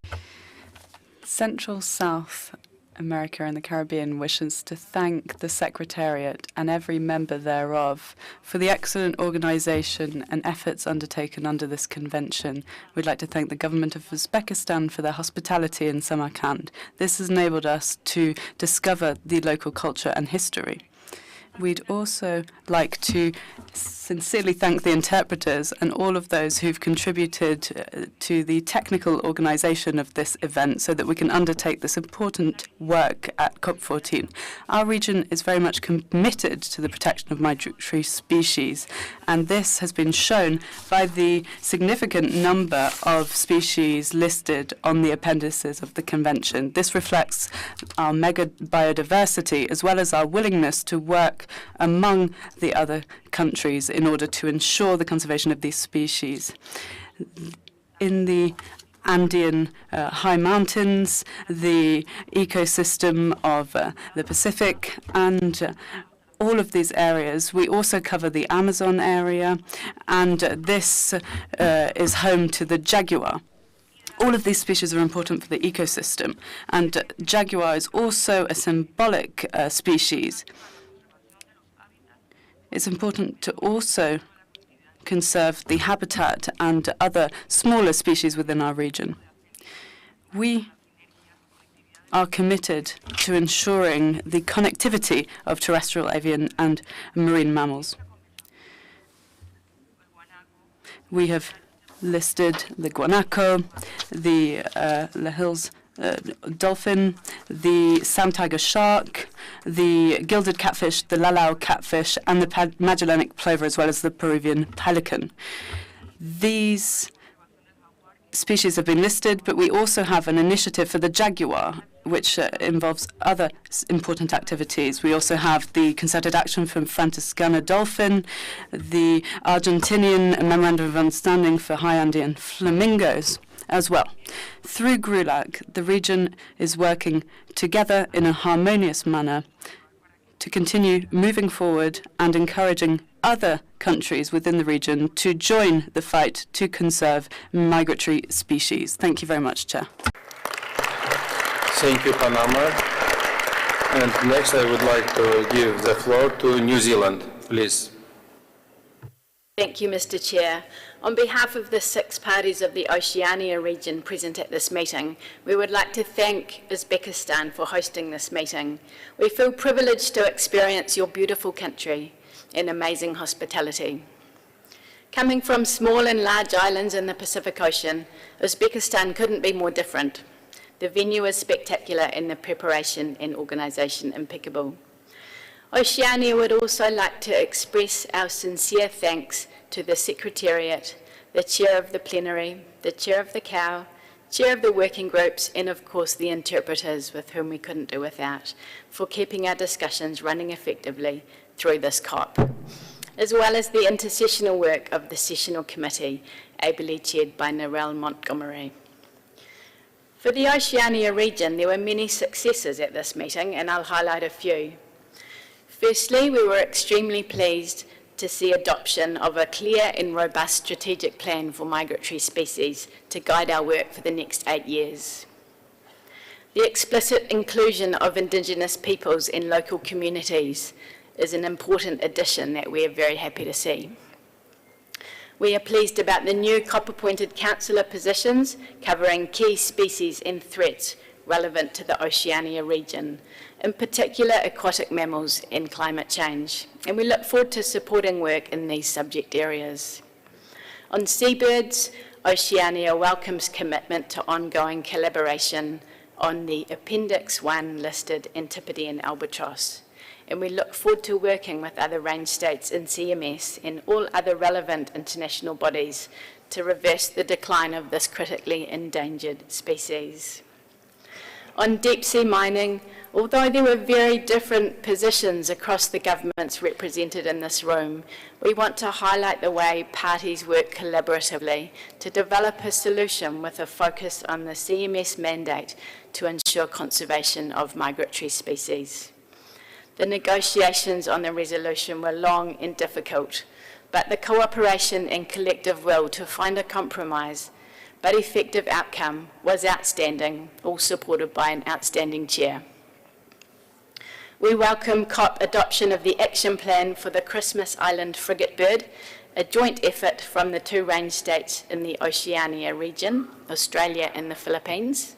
Central South America and the Caribbean wishes to thank the Secretariat and every member thereof for the excellent organization and efforts undertaken under this convention. We'd like to thank the government of Uzbekistan for their hospitality in Samarkand. This has enabled us to discover the local culture and history. We'd also like to sincerely thank the interpreters and all of those who've contributed to the technical organization of this event so that we can undertake this important work at COP14. Our region is very much committed to the protection of migratory species, and this has been shown by the significant number of species listed on the appendices of the convention. This reflects our mega biodiversity as well as our willingness to work among the other countries in order to ensure the conservation of these species. In the Andean high mountains, the ecosystem of the Pacific, and all of these areas. We also cover the Amazon area, and this is home to the jaguar. All of these species are important for the ecosystem, and jaguar is also a symbolic species. It's important to also conserve the habitat and other smaller species within our region. We are committed to ensuring the connectivity of terrestrial, avian and marine mammals. We have listed the guanaco, the Lahill's dolphin, the sand tiger shark, the gilded catfish, the lalau catfish, and the Magellanic plover, as well as the Peruvian pelican. These species have been listed, but we also have an initiative for the jaguar, which involves other important activities. We also have the concerted action from Franciscana dolphin, the Argentinian Memorandum of Understanding for high Andean flamingos as well. Through GRULAC, the region is working together in a harmonious manner to continue moving forward and encouraging other countries within the region to join the fight to conserve migratory species. Thank you very much, Chair. Thank you, Panama. And next I would like to give the floor to New Zealand, please. Thank you, Mr. Chair. On behalf of the 6 parties of the Oceania region present at this meeting, we would like to thank Uzbekistan for hosting this meeting. We feel privileged to experience your beautiful country and amazing hospitality. Coming from small and large islands in the Pacific Ocean, Uzbekistan couldn't be more different. The venue is spectacular and the preparation and organisation impeccable. Oceania would also like to express our sincere thanks to the Secretariat, the Chair of the Plenary, the Chair of the COW, Chair of the working groups, and of course the interpreters with whom we couldn't do without, for keeping our discussions running effectively through this COP, as well as the intercessional work of the Sessional Committee, ably chaired by Narelle Montgomery. For the Oceania region, there were many successes at this meeting, and I'll highlight a few. Firstly, we were extremely pleased to see adoption of a clear and robust strategic plan for migratory species to guide our work for the next 8 years. The explicit inclusion of Indigenous peoples in local communities is an important addition that we are very happy to see. We are pleased about the new COP-appointed councillor positions covering key species and threats relevant to the Oceania region, in particular aquatic mammals and climate change, and we look forward to supporting work in these subject areas. On seabirds, Oceania welcomes commitment to ongoing collaboration on the Appendix 1 listed Antipodean albatross, and we look forward to working with other range states in CMS and all other relevant international bodies to reverse the decline of this critically endangered species. On deep-sea mining, although there were very different positions across the governments represented in this room, we want to highlight the way parties work collaboratively to develop a solution with a focus on the CMS mandate to ensure conservation of migratory species. The negotiations on the resolution were long and difficult, but the cooperation and collective will to find a compromise but effective outcome was outstanding, all supported by an outstanding chair. We welcome COP adoption of the action plan for the Christmas Island frigate bird, a joint effort from the 2 range states in the Oceania region, Australia and the Philippines.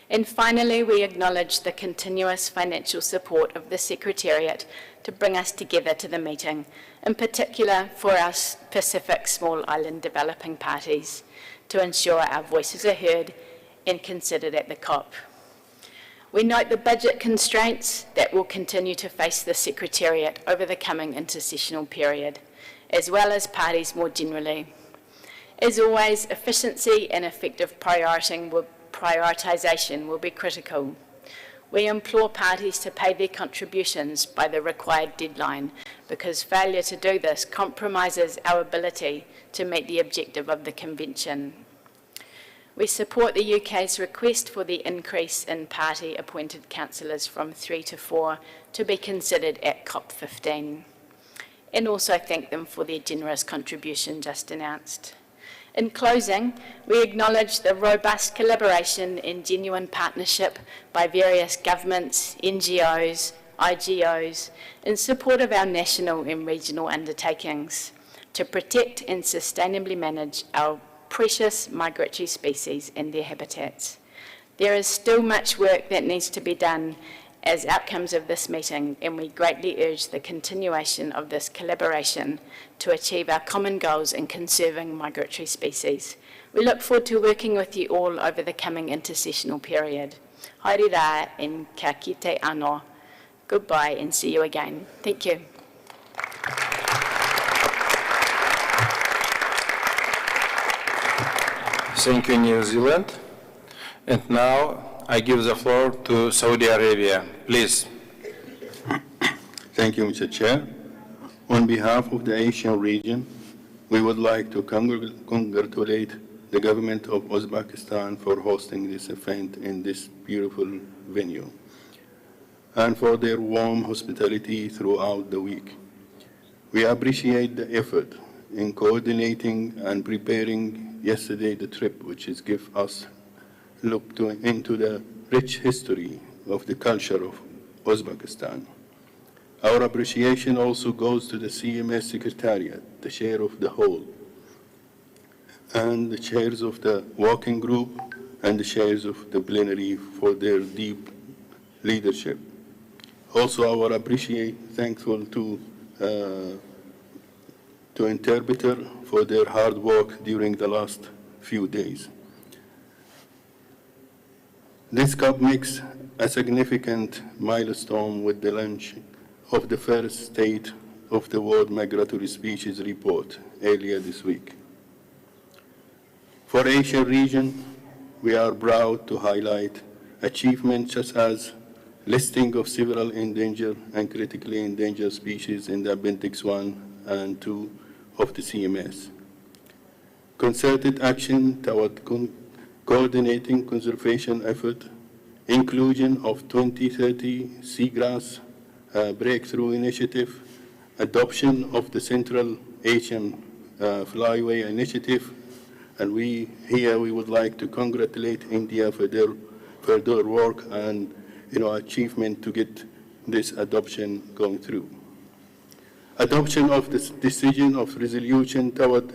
And finally, we acknowledge the continuous financial support of the Secretariat to bring us together to the meeting, in particular for our Pacific small island developing parties, to ensure our voices are heard and considered at the COP. We note the budget constraints that will continue to face the Secretariat over the coming intercessional period, as well as parties more generally. As always, efficiency and effective prioritisation will be critical. We implore parties to pay their contributions by the required deadline, because failure to do this compromises our ability to meet the objective of the Convention. We support the UK's request for the increase in party-appointed councillors from 3 to 4 to be considered at COP15, and also thank them for their generous contribution just announced. In closing, we acknowledge the robust collaboration and genuine partnership by various governments, NGOs, IGOs, in support of our national and regional undertakings to protect and sustainably manage our precious migratory species and their habitats. There is still much work that needs to be done as outcomes of this meeting, and we greatly urge the continuation of this collaboration to achieve our common goals in conserving migratory species. We look forward to working with you all over the coming intersessional period. Haere rā and kia kite anō. Goodbye and see you again. Thank you. Thank you, New Zealand. And now I give the floor to Saudi Arabia. Please. Thank you, Mr. Chair. On behalf of the Asian region, we would like to congratulate the government of Uzbekistan for hosting this event in this beautiful venue and for their warm hospitality throughout the week. We appreciate the effort in coordinating and preparing yesterday the trip, which is give us look into the rich history of the culture of Uzbekistan. Our appreciation also goes to the CMS Secretariat, the chair of the whole, and the chairs of the working group and the chairs of the plenary for their deep leadership. Also, our thankful to interpreter for their hard work during the last few days. This COP makes a significant milestone with the launch of the first State of the World Migratory Species report earlier this week. For the Asian region, we are proud to highlight achievements such as listing of several endangered and critically endangered species in the Appendix 1 and 2 of the CMS. Concerted action toward coordinating conservation effort, inclusion of 2030 seagrass breakthrough initiative, adoption of the Central Asian Flyway Initiative, and we would like to congratulate India for their work and achievement to get this adoption going through. Adoption of this decision of resolution toward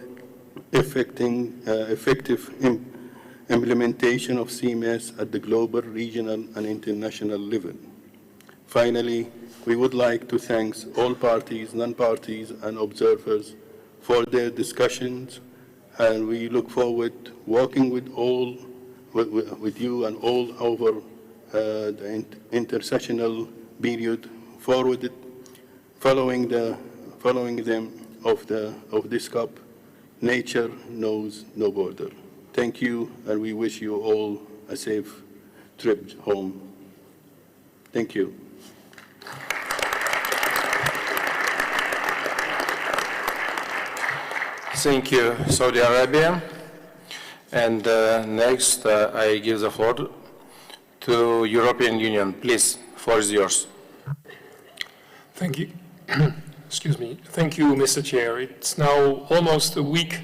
effective implementation of CMS at the global, regional, and international level. Finally, we would like to thank all parties, non-parties, and observers for their discussions, and we look forward to working with you and all over the intersessional period forward, following them of this COP. Nature knows no border. Thank you, and we wish you all a safe trip home. Thank you. Thank you, Saudi Arabia. And next, I give the floor to European Union. Please, floor is yours. Thank you. Excuse me. Thank you, Mr. Chair. It's now almost a week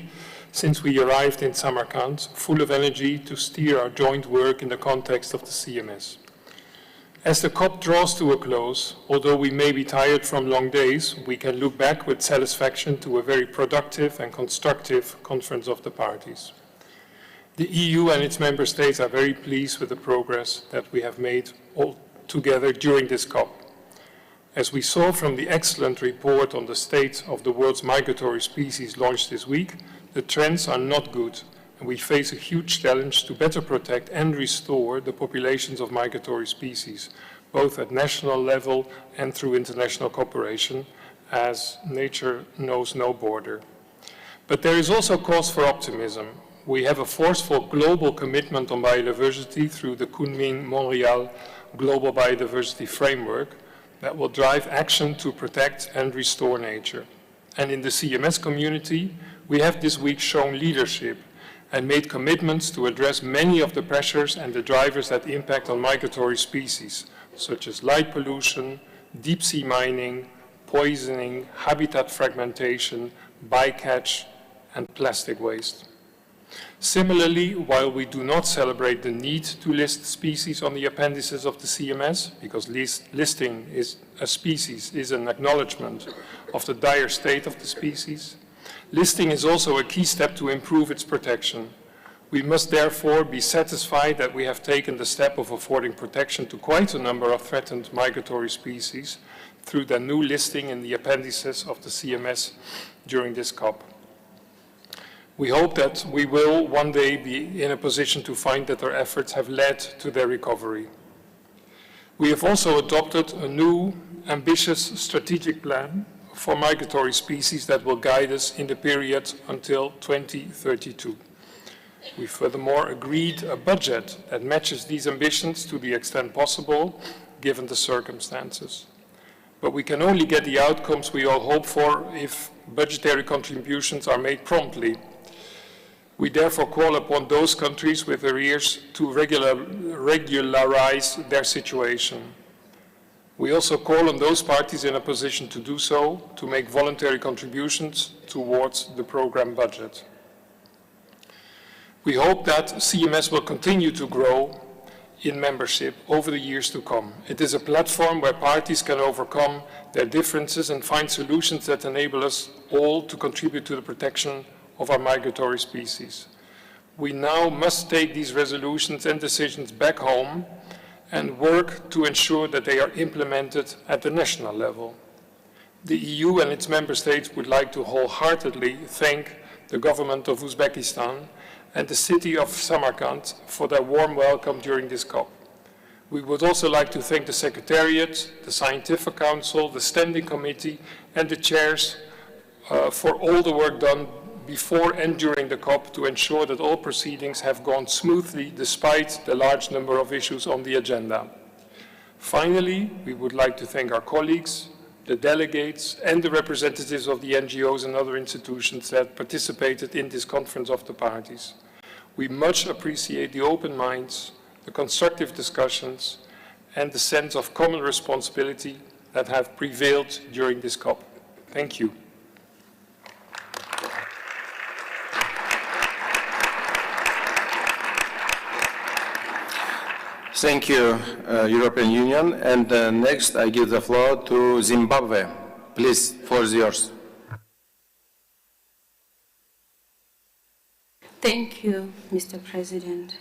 since we arrived in Samarkand, full of energy to steer our joint work in the context of the CMS. As the COP draws to a close, although we may be tired from long days, we can look back with satisfaction to a very productive and constructive conference of the parties. The EU and its member states are very pleased with the progress that we have made all together during this COP. As we saw from the excellent report on the state of the world's migratory species launched this week, the trends are not good, and we face a huge challenge to better protect and restore the populations of migratory species, both at national level and through international cooperation, as nature knows no border. But there is also cause for optimism. We have a forceful global commitment on biodiversity through the Kunming-Montreal Global Biodiversity Framework that will drive action to protect and restore nature. And in the CMS community, we have this week shown leadership and made commitments to address many of the pressures and the drivers that impact on migratory species, such as light pollution, deep sea mining, poisoning, habitat fragmentation, bycatch, and plastic waste. Similarly, while we do not celebrate the need to list species on the appendices of the CMS, because listing a species is an acknowledgement of the dire state of the species, listing is also a key step to improve its protection. We must therefore be satisfied that we have taken the step of affording protection to quite a number of threatened migratory species through their new listing in the appendices of the CMS during this COP. We hope that we will one day be in a position to find that our efforts have led to their recovery. We have also adopted a new, ambitious strategic plan for migratory species that will guide us in the period until 2032. We furthermore agreed a budget that matches these ambitions to the extent possible, given the circumstances. But we can only get the outcomes we all hope for if budgetary contributions are made promptly. We therefore call upon those countries with arrears to regularize their situation. We also call on those parties in a position to do so to make voluntary contributions towards the program budget. We hope that CMS will continue to grow in membership over the years to come. It is a platform where parties can overcome their differences and find solutions that enable us all to contribute to the protection of our migratory species. We now must take these resolutions and decisions back home and work to ensure that they are implemented at the national level. The EU and its member states would like to wholeheartedly thank the government of Uzbekistan and the city of Samarkand for their warm welcome during this COP. We would also like to thank the Secretariat, the Scientific Council, the Standing Committee, and the chairs for all the work done before and during the COP to ensure that all proceedings have gone smoothly despite the large number of issues on the agenda. Finally, we would like to thank our colleagues, the delegates, and the representatives of the NGOs and other institutions that participated in this conference of the parties. We much appreciate the open minds, the constructive discussions, and the sense of common responsibility that have prevailed during this COP. Thank you. Thank you, European Union. And next, I give the floor to Zimbabwe. Please, the floor is yours. Thank you, Mr. President.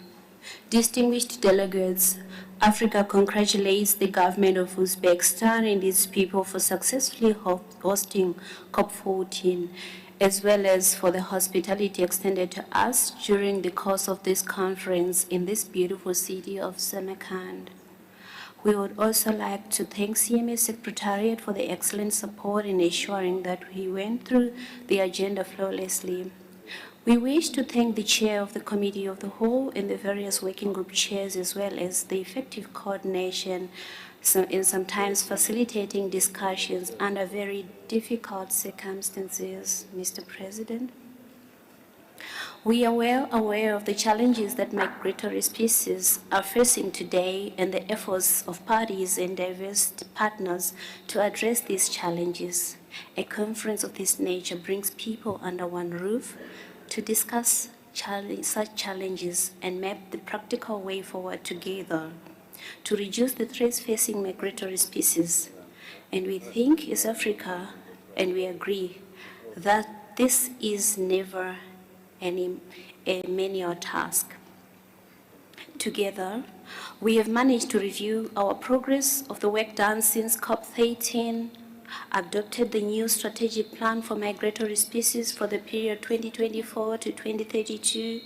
Distinguished delegates, Africa congratulates the government of Uzbekistan and its people for successfully hosting COP14, as well as for the hospitality extended to us during the course of this conference in this beautiful city of Samarkand. We would also like to thank CMS Secretariat for the excellent support in ensuring that we went through the agenda flawlessly. We wish to thank the chair of the Committee of the Whole and the various working group chairs, as well as the effective coordination in sometimes facilitating discussions under very difficult circumstances, Mr. President. We are well aware of the challenges that migratory species are facing today and the efforts of parties and diverse partners to address these challenges. A conference of this nature brings people under one roof to discuss such challenges and map the practical way forward together to reduce the threats facing migratory species. And we think as Africa, and we agree, that this is never a manual task. Together, we have managed to review our progress of the work done since COP13, adopted the new strategic plan for migratory species for the period 2024 to 2032,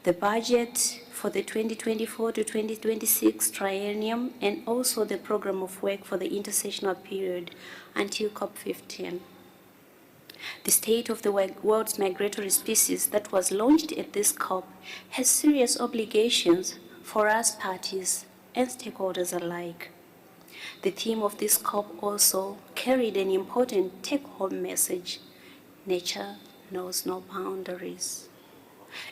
the budget for the 2024 to 2026 triennium, and also the program of work for the intersessional period until COP15. The State of the World's Migratory Species that was launched at this COP has serious obligations for us parties and stakeholders alike. The theme of this COP also carried an important take-home message: nature knows no boundaries.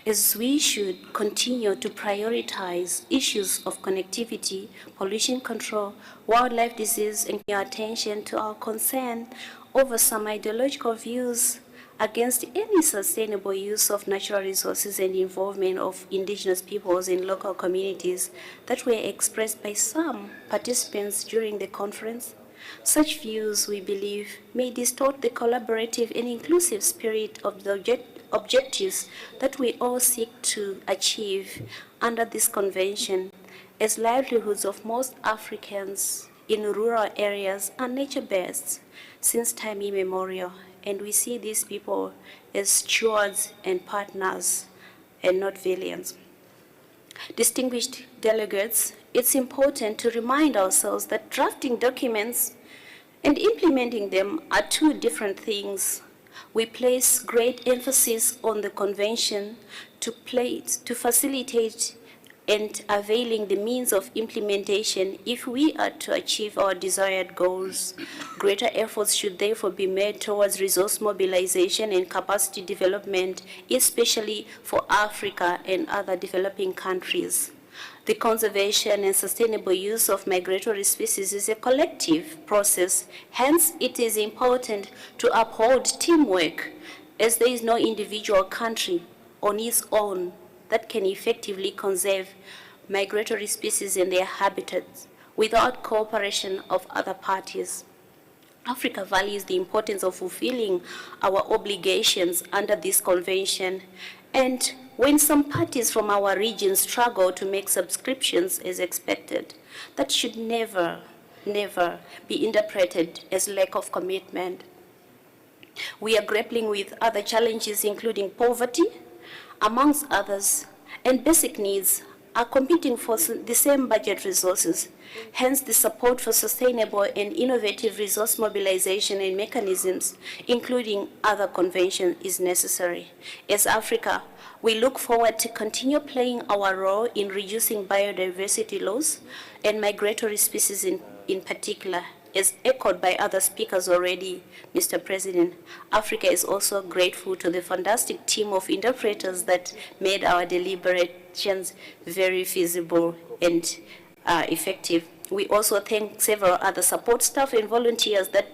As we should continue to prioritize issues of connectivity, pollution control, wildlife disease, and pay attention to our concern over some ideological views against any sustainable use of natural resources and involvement of indigenous peoples in local communities that were expressed by some participants during the conference, Such views, we believe, may distort the collaborative and inclusive spirit of the objectives that we all seek to achieve under this convention, as livelihoods of most Africans in rural areas are nature-based since time immemorial, and we see these people as stewards and partners and not villains. Distinguished delegates, it's important to remind ourselves that drafting documents and implementing them are two different things. We place great emphasis on the convention to facilitate and availing the means of implementation if we are to achieve our desired goals. Greater efforts should therefore be made towards resource mobilization and capacity development, especially for Africa and other developing countries. The conservation and sustainable use of migratory species is a collective process. Hence, it is important to uphold teamwork, as there is no individual country on its own that can effectively conserve migratory species and their habitats without cooperation of other parties. Africa values the importance of fulfilling our obligations under this convention, and when some parties from our region struggle to make subscriptions as expected, that should never be interpreted as lack of commitment. We are grappling with other challenges, including poverty, amongst others, and basic needs are competing for the same budget resources. Hence, the support for sustainable and innovative resource mobilization and mechanisms, including other conventions, is necessary. As Africa, we look forward to continue playing our role in reducing biodiversity loss and migratory species in particular. As echoed by other speakers already, Mr. President, Africa is also grateful to the fantastic team of interpreters that made our deliberations very feasible and effective. We also thank several other support staff and volunteers that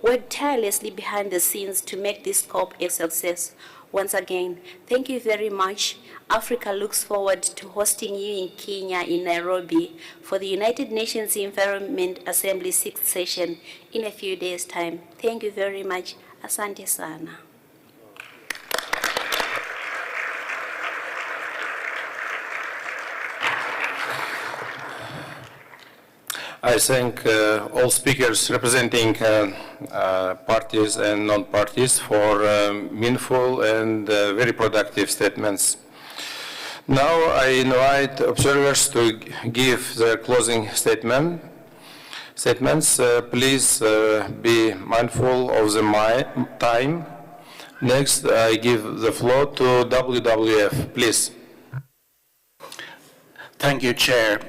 worked tirelessly behind the scenes to make this COP a success. Once again, thank you very much. Africa looks forward to hosting you in Kenya, in Nairobi, for the United Nations Environment Assembly 6th session in a few days' time. Thank you very much. Asante sana. I thank all speakers representing parties and non-parties for meaningful and very productive statements. Now I invite observers to give their closing statements. Please be mindful of the time. Next, I give the floor to WWF, please. Thank you, Chair.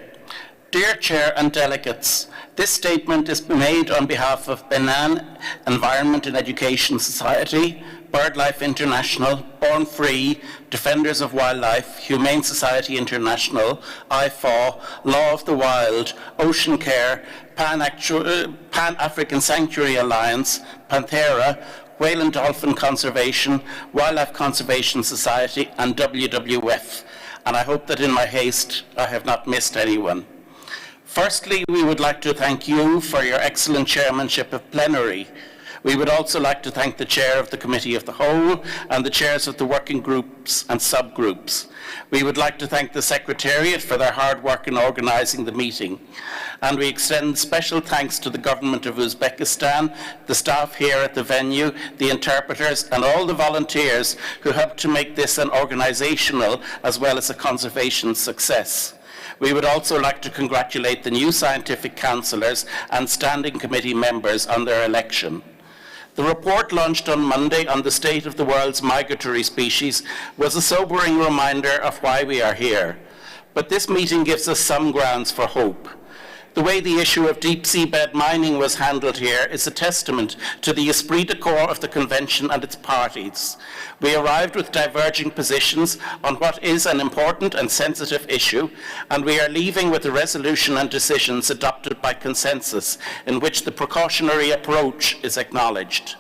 Dear Chair and delegates, this statement is made on behalf of Benin Environment and Education Society, BirdLife International, Born Free, Defenders of Wildlife, Humane Society International, IFAW, Law of the Wild, Ocean Care, Pan-African Sanctuary Alliance, Panthera, Whale and Dolphin Conservation, Wildlife Conservation Society, and WWF. And I hope that in my haste I have not missed anyone. Firstly, we would like to thank you for your excellent chairmanship of Plenary. We would also like to thank the chair of the Committee of the Whole and the chairs of the working groups and subgroups. We would like to thank the Secretariat for their hard work in organising the meeting. And we extend special thanks to the government of Uzbekistan, the staff here at the venue, the interpreters, and all the volunteers who helped to make this an organisational as well as a conservation success. We would also like to congratulate the new scientific councillors and standing committee members on their election. The report launched on Monday on the state of the world's migratory species was a sobering reminder of why we are here. But this meeting gives us some grounds for hope. The way the issue of deep seabed mining was handled here is a testament to the esprit de corps of the convention and its parties. We arrived with diverging positions on what is an important and sensitive issue, and we are leaving with a resolution and decisions adopted by consensus in which the precautionary approach is acknowledged.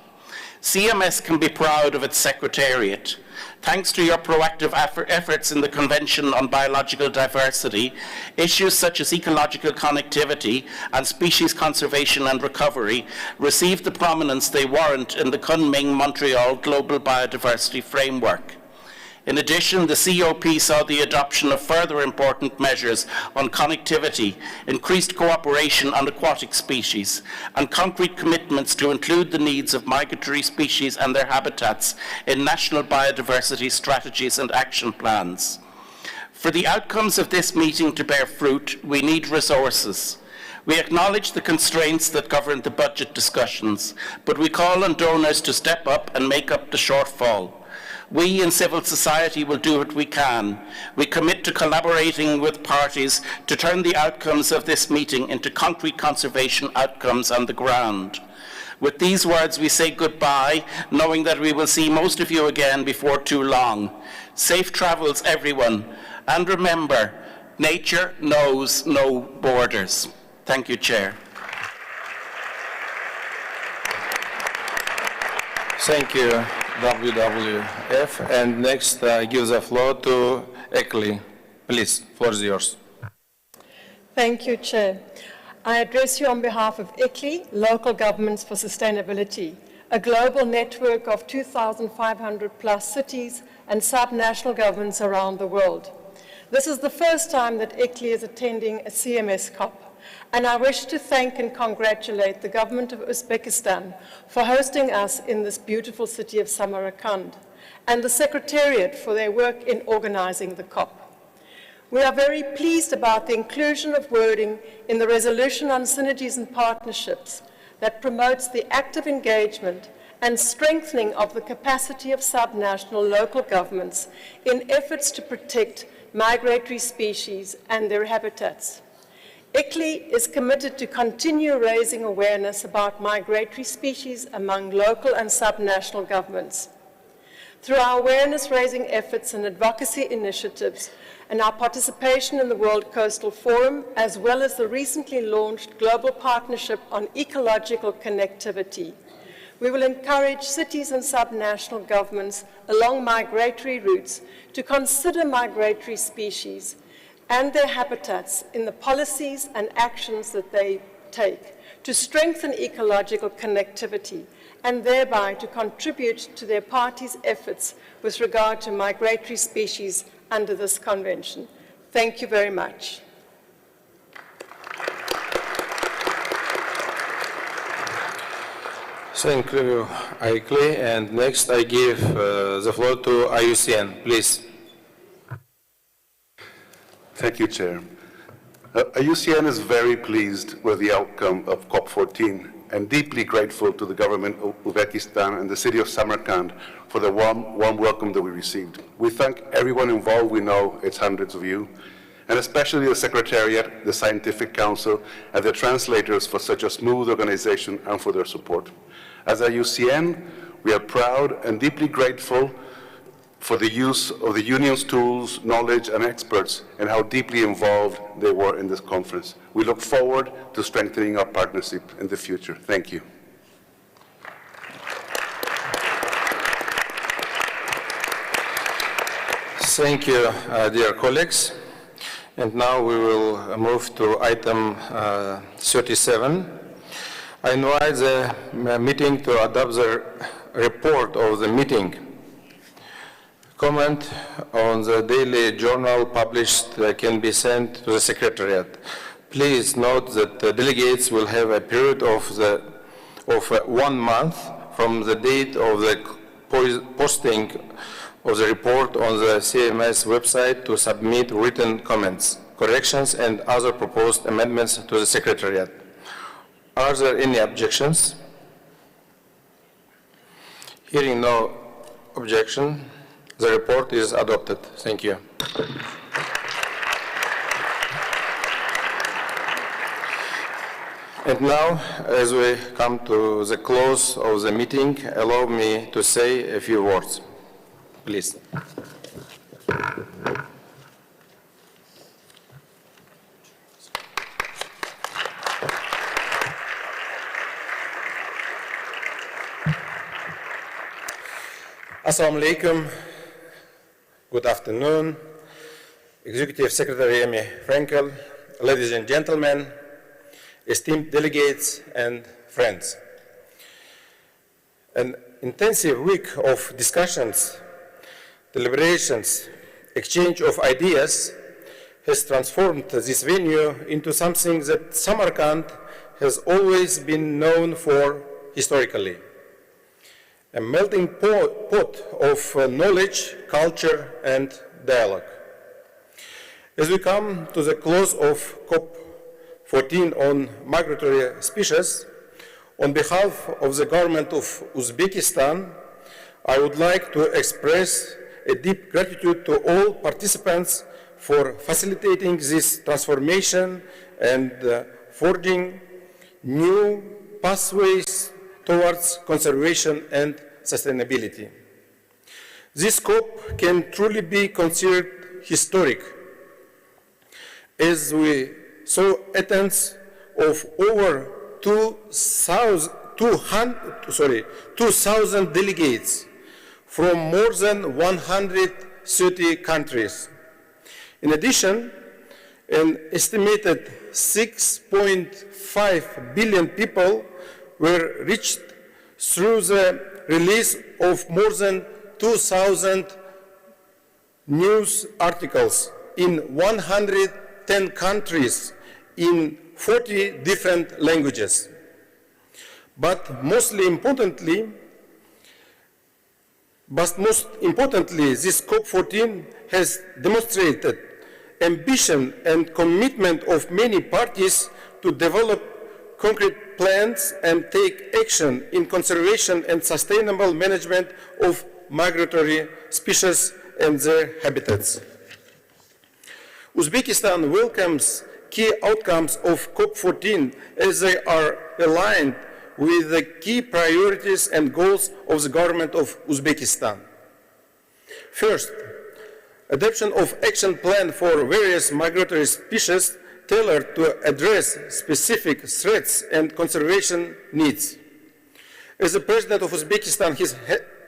CMS can be proud of its secretariat. Thanks to your proactive efforts in the Convention on Biological Diversity, issues such as ecological connectivity and species conservation and recovery received the prominence they warrant in the Kunming-Montreal Global Biodiversity Framework. In addition, the COP saw the adoption of further important measures on connectivity, increased cooperation on aquatic species, and concrete commitments to include the needs of migratory species and their habitats in national biodiversity strategies and action plans. For the outcomes of this meeting to bear fruit, we need resources. We acknowledge the constraints that govern the budget discussions, but we call on donors to step up and make up the shortfall. We in civil society will do what we can. We commit to collaborating with parties to turn the outcomes of this meeting into concrete conservation outcomes on the ground. With these words, we say goodbye, knowing that we will see most of you again before too long. Safe travels, everyone. And remember, nature knows no borders. Thank you, Chair. Thank you, WWF. And next, I give the floor to Eckley. Please, floor is yours. Thank you, Chair. I address you on behalf of ICLEI, Local Governments for Sustainability, a global network of 2,500 plus cities and sub-national governments around the world. This is the first time that ICLEI is attending a CMS COP, and I wish to thank and congratulate the government of Uzbekistan for hosting us in this beautiful city of Samarkand, and the Secretariat for their work in organizing the COP. We are very pleased about the inclusion of wording in the resolution on synergies and partnerships that promotes the active engagement and strengthening of the capacity of subnational local governments in efforts to protect migratory species and their habitats. ICLEI is committed to continue raising awareness about migratory species among local and subnational governments. Through our awareness-raising efforts and advocacy initiatives, and our participation in the World Coastal Forum, as well as the recently launched Global Partnership on Ecological Connectivity, we will encourage cities and subnational governments along migratory routes to consider migratory species and their habitats in the policies and actions that they take to strengthen ecological connectivity and thereby to contribute to their parties' efforts with regard to migratory species under this convention. Thank you very much. Thank you, Ickley. And next I give the floor to IUCN, please. Thank you, Chair. IUCN is very pleased with the outcome of COP14 and deeply grateful to the government of Uzbekistan and the city of Samarkand for the warm welcome that we received. We thank everyone involved. We know it's hundreds of you, and especially the Secretariat, the Scientific Council, and the translators for such a smooth organization and for their support. As IUCN, we are proud and deeply grateful for the use of the Union's tools, knowledge, and experts, and how deeply involved they were in this conference. We look forward to strengthening our partnership in the future. Thank you. Thank you, dear colleagues. And now we will move to item 37. I invite the meeting to adopt the report of the meeting. Comment on the daily journal published can be sent to the Secretariat. Please note that the delegates will have a period of 1 month from the date of the posting of the report on the CMS website to submit written comments, corrections, and other proposed amendments to the Secretariat. Are there any objections? Hearing no objection, the report is adopted. Thank you. And now, as we come to the close of the meeting, allow me to say a few words, please. Assalamu alaikum, Good afternoon, Executive Secretary Amy Frankel, ladies and gentlemen, esteemed delegates and friends. An intensive week of discussions, deliberations, exchange of ideas has transformed this venue into something that Samarkand has always been known for historically. A melting pot of knowledge, culture, and dialogue. As we come to the close of COP14 on migratory species, on behalf of the government of Uzbekistan, I would like to express a deep gratitude to all participants for facilitating this transformation and forging new pathways towards conservation and sustainability. This COP can truly be considered historic, as we saw attendance of over 2,000 delegates from more than 130 countries. In addition, an estimated 6.5 billion people were reached through the release of more than 2,000 news articles in 110 countries in 40 different languages. But most importantly, this COP14 has demonstrated ambition and commitment of many parties to develop concrete plans and take action in conservation and sustainable management of migratory species and their habitats. Uzbekistan welcomes key outcomes of COP14 as they are aligned with the key priorities and goals of the government of Uzbekistan. First, adoption of action plan for various migratory species tailored to address specific threats and conservation needs. As the President of Uzbekistan, His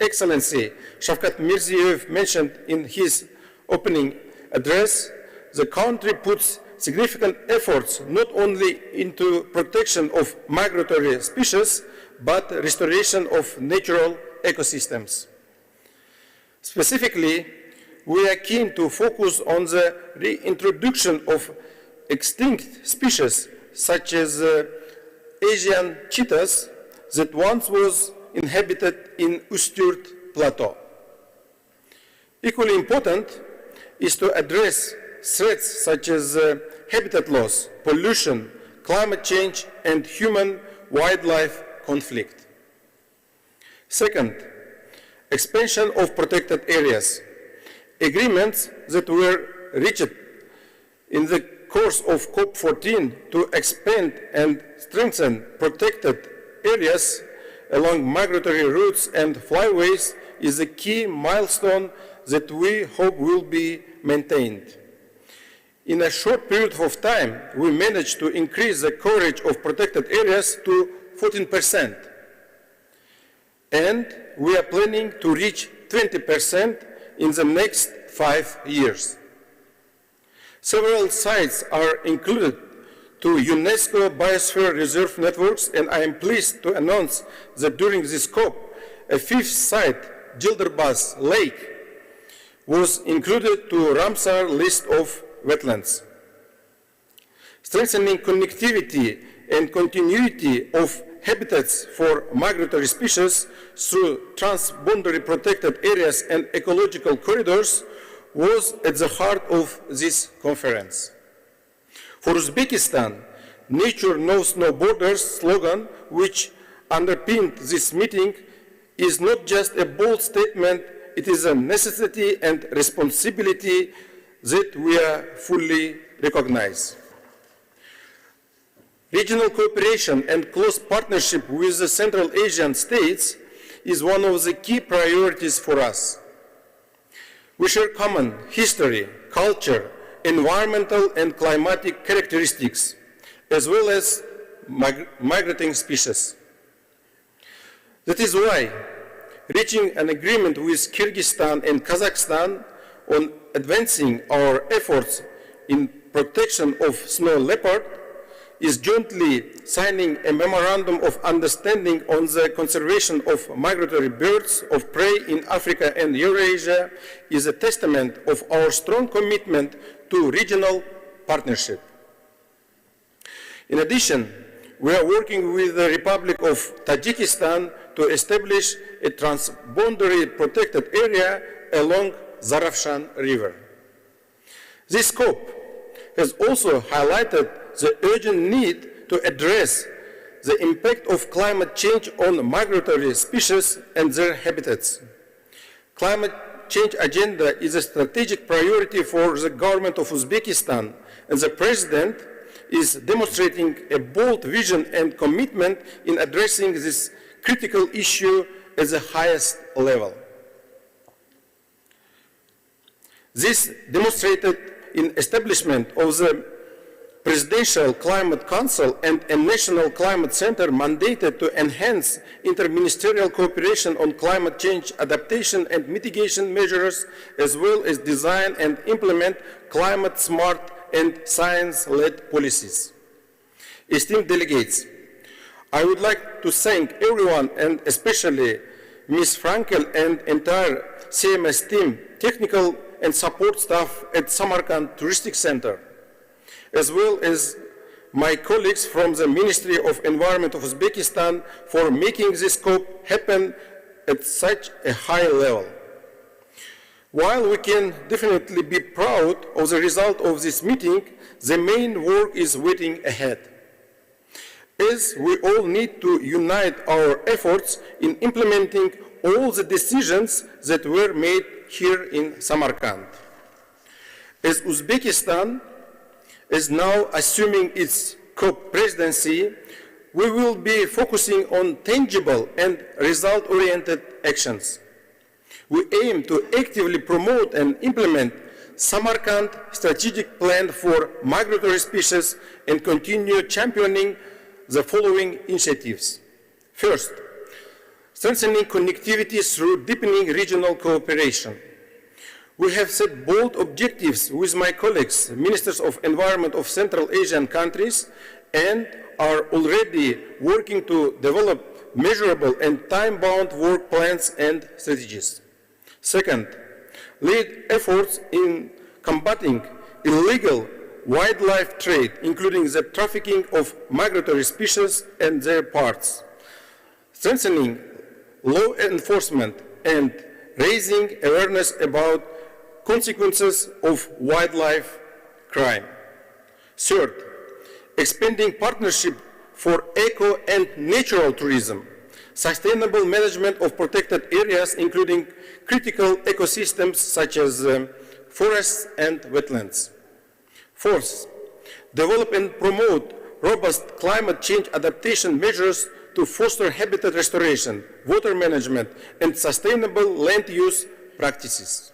Excellency Shavkat Mirziyoyev mentioned in his opening address, the country puts significant efforts not only into protection of migratory species, but restoration of natural ecosystems. Specifically, we are keen to focus on the reintroduction of extinct species such as Asian cheetahs that once was inhabited in Ustyurt Plateau. Equally important is to address threats such as habitat loss, pollution, climate change, and human-wildlife conflict. Second, expansion of protected areas. Agreements that were reached in the course of COP14 to expand and strengthen protected areas along migratory routes and flyways is a key milestone that we hope will be maintained. In a short period of time, we managed to increase the coverage of protected areas to 14%. And we are planning to reach 20% in the next 5 years. Several sites are included to UNESCO Biosphere Reserve Networks, and I am pleased to announce that during this COP, a fifth site, Gilderbas Lake, was included to Ramsar list of wetlands. Strengthening connectivity and continuity of habitats for migratory species through transboundary protected areas and ecological corridors was at the heart of this conference. For Uzbekistan, Nature Knows No Borders slogan, which underpinned this meeting, is not just a bold statement, it is a necessity and responsibility that we fully recognize. Regional cooperation and close partnership with the Central Asian states is one of the key priorities for us. We share common history, culture, environmental and climatic characteristics, as well as migrating species. That is why reaching an agreement with Kyrgyzstan and Kazakhstan on advancing our efforts in protection of snow leopard is jointly signing a memorandum of understanding on the conservation of migratory birds of prey in Africa and Eurasia is a testament of our strong commitment to regional partnership. In addition, we are working with the Republic of Tajikistan to establish a transboundary protected area along Zarafshan River. This COP has also highlighted the urgent need to address the impact of climate change on migratory species and their habitats. Climate change agenda is a strategic priority for the government of Uzbekistan, and the President is demonstrating a bold vision and commitment in addressing this critical issue at the highest level. This demonstrated in establishment of the Presidential Climate Council and a National Climate Center mandated to enhance interministerial cooperation on climate change adaptation and mitigation measures, as well as design and implement climate-smart and science-led policies. Esteemed delegates, I would like to thank everyone, and especially Ms. Frankel and entire CMS team, technical and support staff at Samarkand Touristic Center, as well as my colleagues from the Ministry of Environment of Uzbekistan for making this COP happen at such a high level. While we can definitely be proud of the result of this meeting, the main work is waiting ahead, as we all need to unite our efforts in implementing all the decisions that were made here in Samarkand. As Uzbekistan is now assuming its COP presidency, we will be focusing on tangible and result-oriented actions. We aim to actively promote and implement Samarkand Strategic Plan for Migratory Species and continue championing the following initiatives. First, strengthening connectivity through deepening regional cooperation. We have set bold objectives with my colleagues, Ministers of Environment of Central Asian countries, and are already working to develop measurable and time-bound work plans and strategies. Second, lead efforts in combating illegal wildlife trade, including the trafficking of migratory species and their parts, strengthening law enforcement and raising awareness about consequences of wildlife crime. Third, expanding partnership for eco and natural tourism, sustainable management of protected areas, including critical ecosystems such as forests and wetlands. Fourth, develop and promote robust climate change adaptation measures to foster habitat restoration, water management, and sustainable land use practices.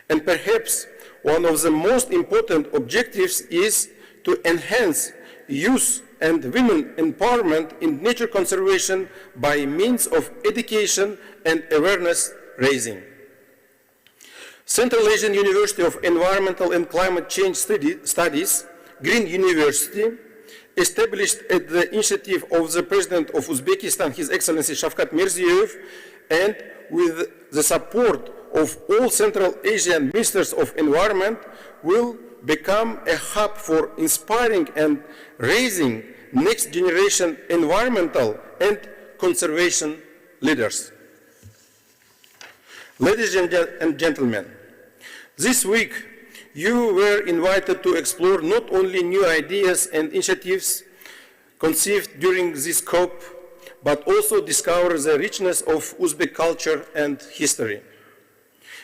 And perhaps one of the most important objectives is to enhance youth and women empowerment in nature conservation by means of education and awareness raising. Central Asian University of Environmental and Climate Change Studies, Green University, established at the initiative of the President of Uzbekistan, His Excellency Shavkat Mirziyoyev, and with the support of all Central Asian Ministers of Environment, will become a hub for inspiring and raising next generation environmental and conservation leaders. Ladies and gentlemen, this week you were invited to explore not only new ideas and initiatives conceived during this COP, but also discover the richness of Uzbek culture and history.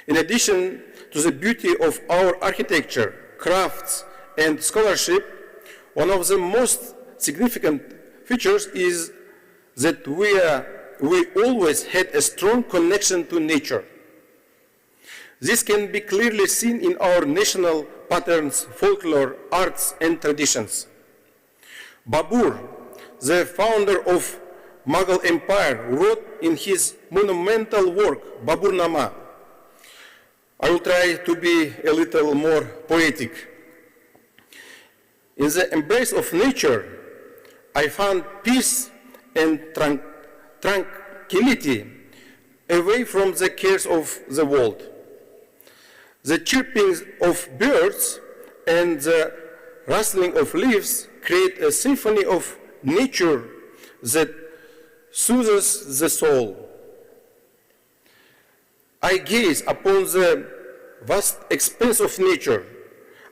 In addition to the beauty of our architecture, crafts, and scholarship, one of the most significant features is that we always had a strong connection to nature. This can be clearly seen in our national patterns, folklore, arts, and traditions. Babur, the founder of Mughal Empire, wrote in his monumental work, Baburnama, I will try to be a little more poetic. In the embrace of nature, I found peace and tranquility away from the cares of the world. The chirping of birds and the rustling of leaves create a symphony of nature that soothes the soul. I gaze upon the vast expanse of nature.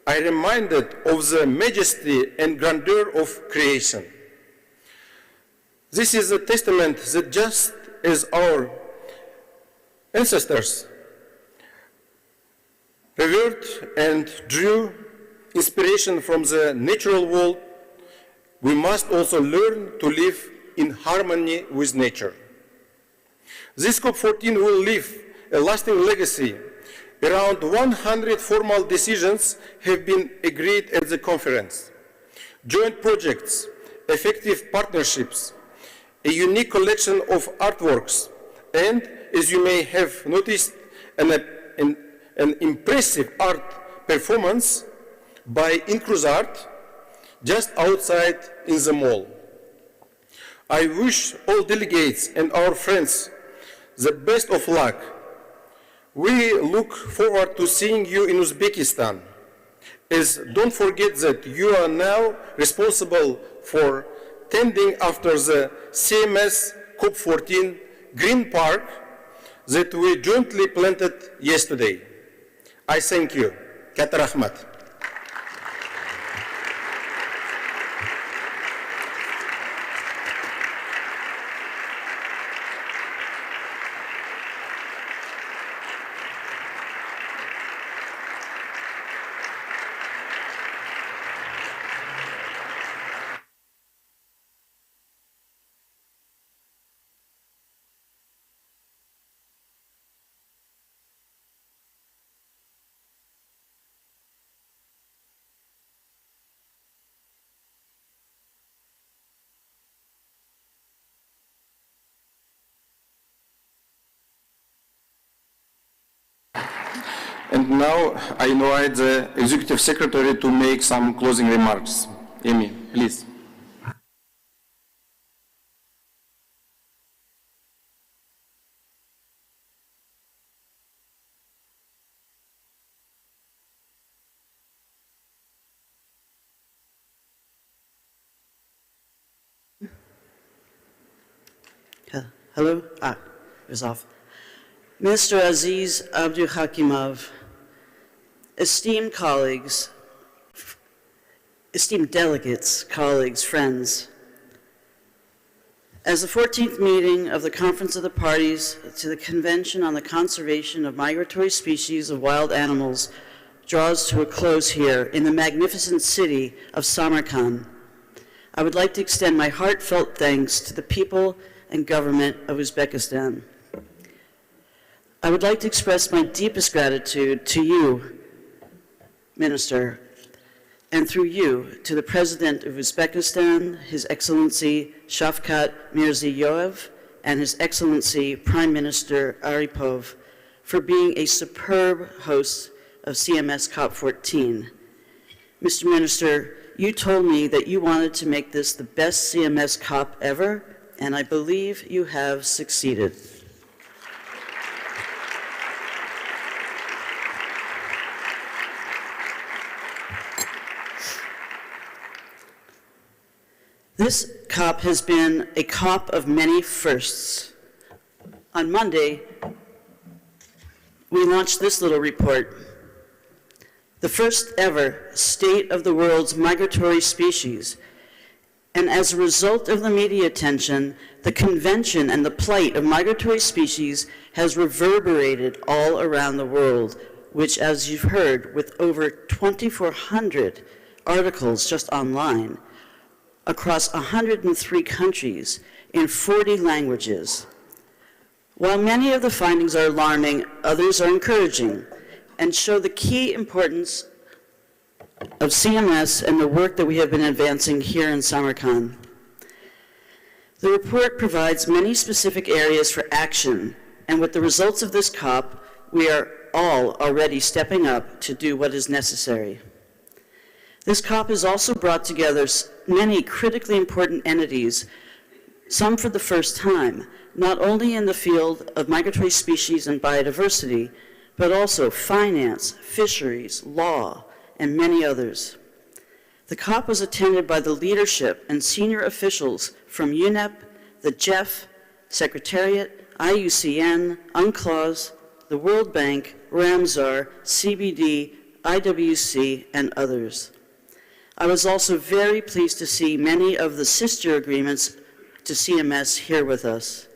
I am reminded of the majesty and grandeur of creation. This is a testament that just as our ancestors revered and drew inspiration from the natural world, we must also learn to live in harmony with nature. This COP14 will leave a lasting legacy. Around 100 formal decisions have been agreed at the conference. Joint projects, effective partnerships, a unique collection of artworks, and, as you may have noticed, an impressive art performance by InclusArt just outside in the mall. I wish all delegates and our friends the best of luck. We look forward to seeing you in Uzbekistan. Don't forget that you are now responsible for tending after the CMS COP14 Green Park that we jointly planted yesterday. I thank you. Katta rahmat. And now I invite the Executive Secretary to make some closing remarks. Amy, please. Hello? It was off. Mr. Aziz Abdul Hakimov, esteemed colleagues, esteemed delegates, colleagues, friends, as the 14th meeting of the Conference of the Parties to the Convention on the Conservation of Migratory Species of Wild Animals draws to a close here in the magnificent city of Samarkand, I would like to extend my heartfelt thanks to the people and government of Uzbekistan. I would like to express my deepest gratitude to you, Minister, and through you to the President of Uzbekistan, His Excellency Shavkat Mirziyoyev, and His Excellency Prime Minister Aripov for being a superb host of CMS COP14. Mr. Minister, you told me that you wanted to make this the best CMS COP ever, and I believe you have succeeded. This COP has been a COP of many firsts. On Monday, we launched this little report, the first ever State of the World's Migratory Species. And as a result of the media attention, the convention and the plight of migratory species has reverberated all around the world, which, as you've heard, with over 2,400 articles just online, across 103 countries in 40 languages. While many of the findings are alarming, others are encouraging and show the key importance of CMS and the work that we have been advancing here in Samarkand. The report provides many specific areas for action, and with the results of this COP, we are all already stepping up to do what is necessary. This COP has also brought together many critically important entities, some for the first time, not only in the field of migratory species and biodiversity, but also finance, fisheries, law, and many others. The COP was attended by the leadership and senior officials from UNEP, the GEF, Secretariat, IUCN, UNCLOS, the World Bank, Ramsar, CBD, IWC, and others. I was also very pleased to see many of the sister agreements to CMS here with us.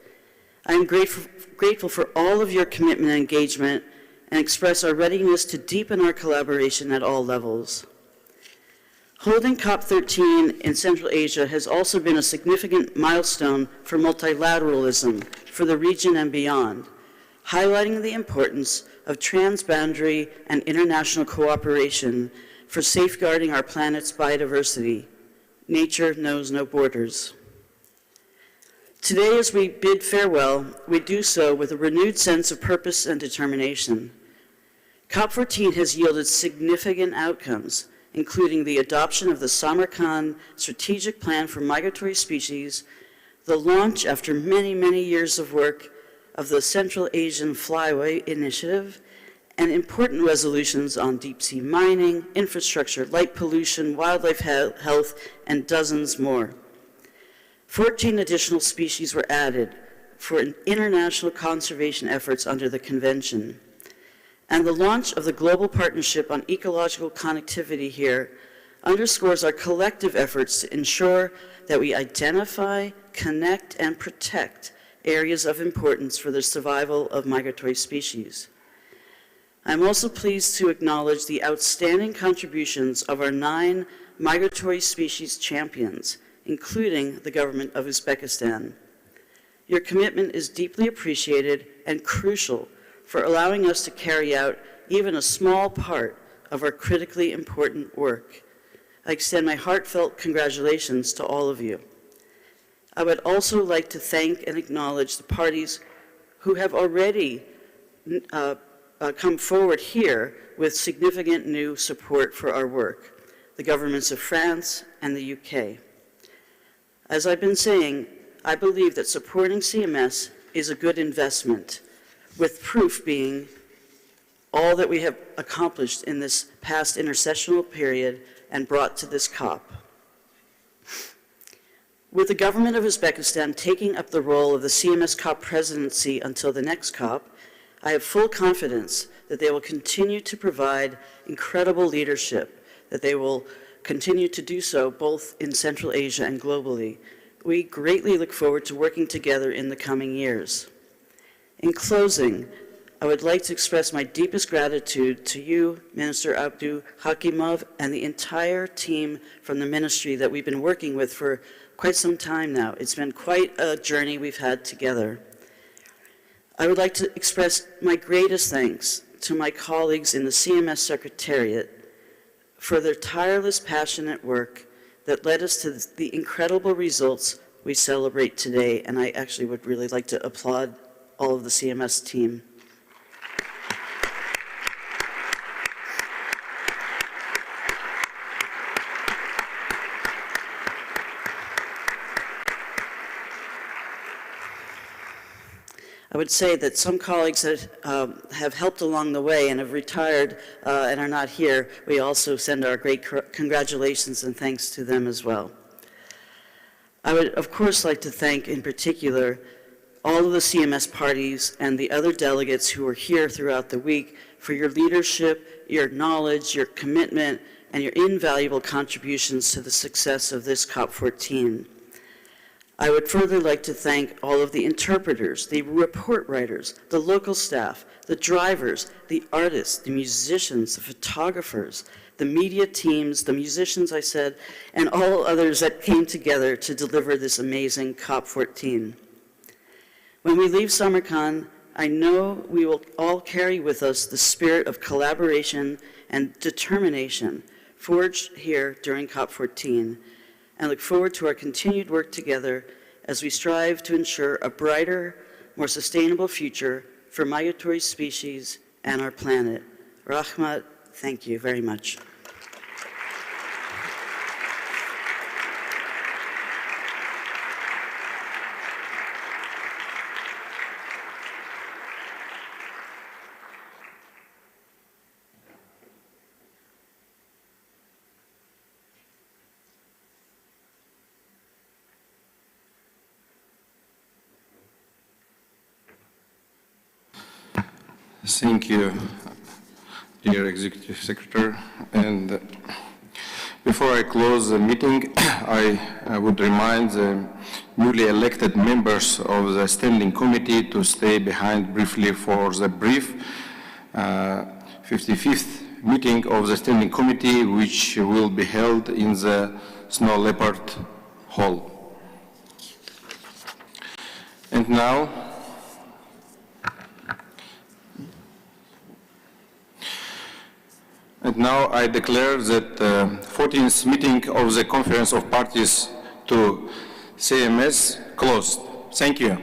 I am grateful for all of your commitment and engagement and express our readiness to deepen our collaboration at all levels. Holding COP14 in Central Asia has also been a significant milestone for multilateralism for the region and beyond, highlighting the importance of transboundary and international cooperation for safeguarding our planet's biodiversity. Nature knows no borders. Today, as we bid farewell, we do so with a renewed sense of purpose and determination. COP14 has yielded significant outcomes, including the adoption of the Samarkand Strategic Plan for Migratory Species, the launch after many, many years of work of the Central Asian Flyway Initiative, and important resolutions on deep-sea mining, infrastructure, light pollution, wildlife health, and dozens more. 14 additional species were added for international conservation efforts under the Convention. And the launch of the Global Partnership on Ecological Connectivity here underscores our collective efforts to ensure that we identify, connect, and protect areas of importance for the survival of migratory species. I'm also pleased to acknowledge the outstanding contributions of our 9 migratory species champions, including the government of Uzbekistan. Your commitment is deeply appreciated and crucial for allowing us to carry out even a small part of our critically important work. I extend my heartfelt congratulations to all of you. I would also like to thank and acknowledge the parties who have already come forward here with significant new support for our work, the governments of France and the UK. As I've been saying, I believe that supporting CMS is a good investment, with proof being all that we have accomplished in this past intercessional period and brought to this COP. With the government of Uzbekistan taking up the role of the CMS COP presidency until the next COP, I have full confidence that they will continue to provide incredible leadership, that they will continue to do so both in Central Asia and globally. We greatly look forward to working together in the coming years. In closing, I would like to express my deepest gratitude to you, Minister Abdu Hakimov, and the entire team from the ministry that we've been working with for quite some time now. It's been quite a journey we've had together. I would like to express my greatest thanks to my colleagues in the CMS Secretariat for their tireless, passionate work that led us to the incredible results we celebrate today, and I actually would really like to applaud all of the CMS team. I would say that some colleagues that have helped along the way and have retired and are not here, we also send our great congratulations and thanks to them as well. I would, of course, like to thank in particular all of the CMS parties and the other delegates who are here throughout the week for your leadership, your knowledge, your commitment, and your invaluable contributions to the success of this COP14. I would further like to thank all of the interpreters, the report writers, the local staff, the drivers, the artists, the musicians, the photographers, the media teams, the musicians, I said, and all others that came together to deliver this amazing COP14. When we leave Samarkand, I know we will all carry with us the spirit of collaboration and determination forged here during COP14, and look forward to our continued work together as we strive to ensure a brighter, more sustainable future for migratory species and our planet. Rahmat, thank you very much. Thank you, dear Executive Secretary. And before I close the meeting, I would remind the newly elected members of the Standing Committee to stay behind briefly for the brief 55th meeting of the Standing Committee, which will be held in the Snow Leopard Hall. And now, I declare that the 14th meeting of the Conference of Parties to CMS closed. Thank you.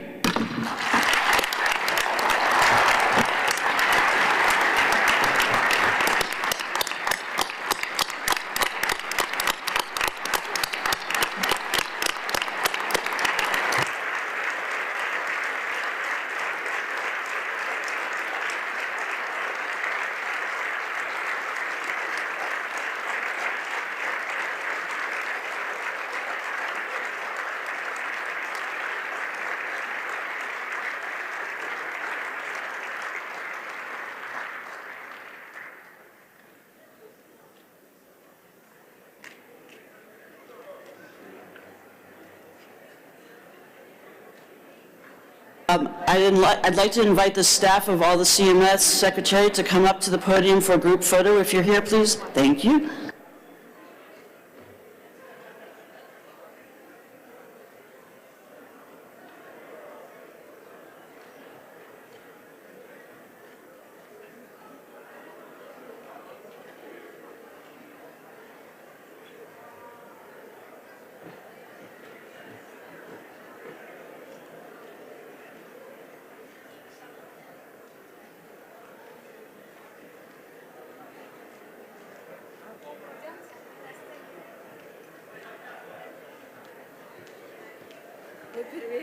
I'd like to invite the staff of all the CMS Secretariat to come up to the podium for a group photo if you're here, please. Thank you.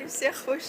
Sehr خوش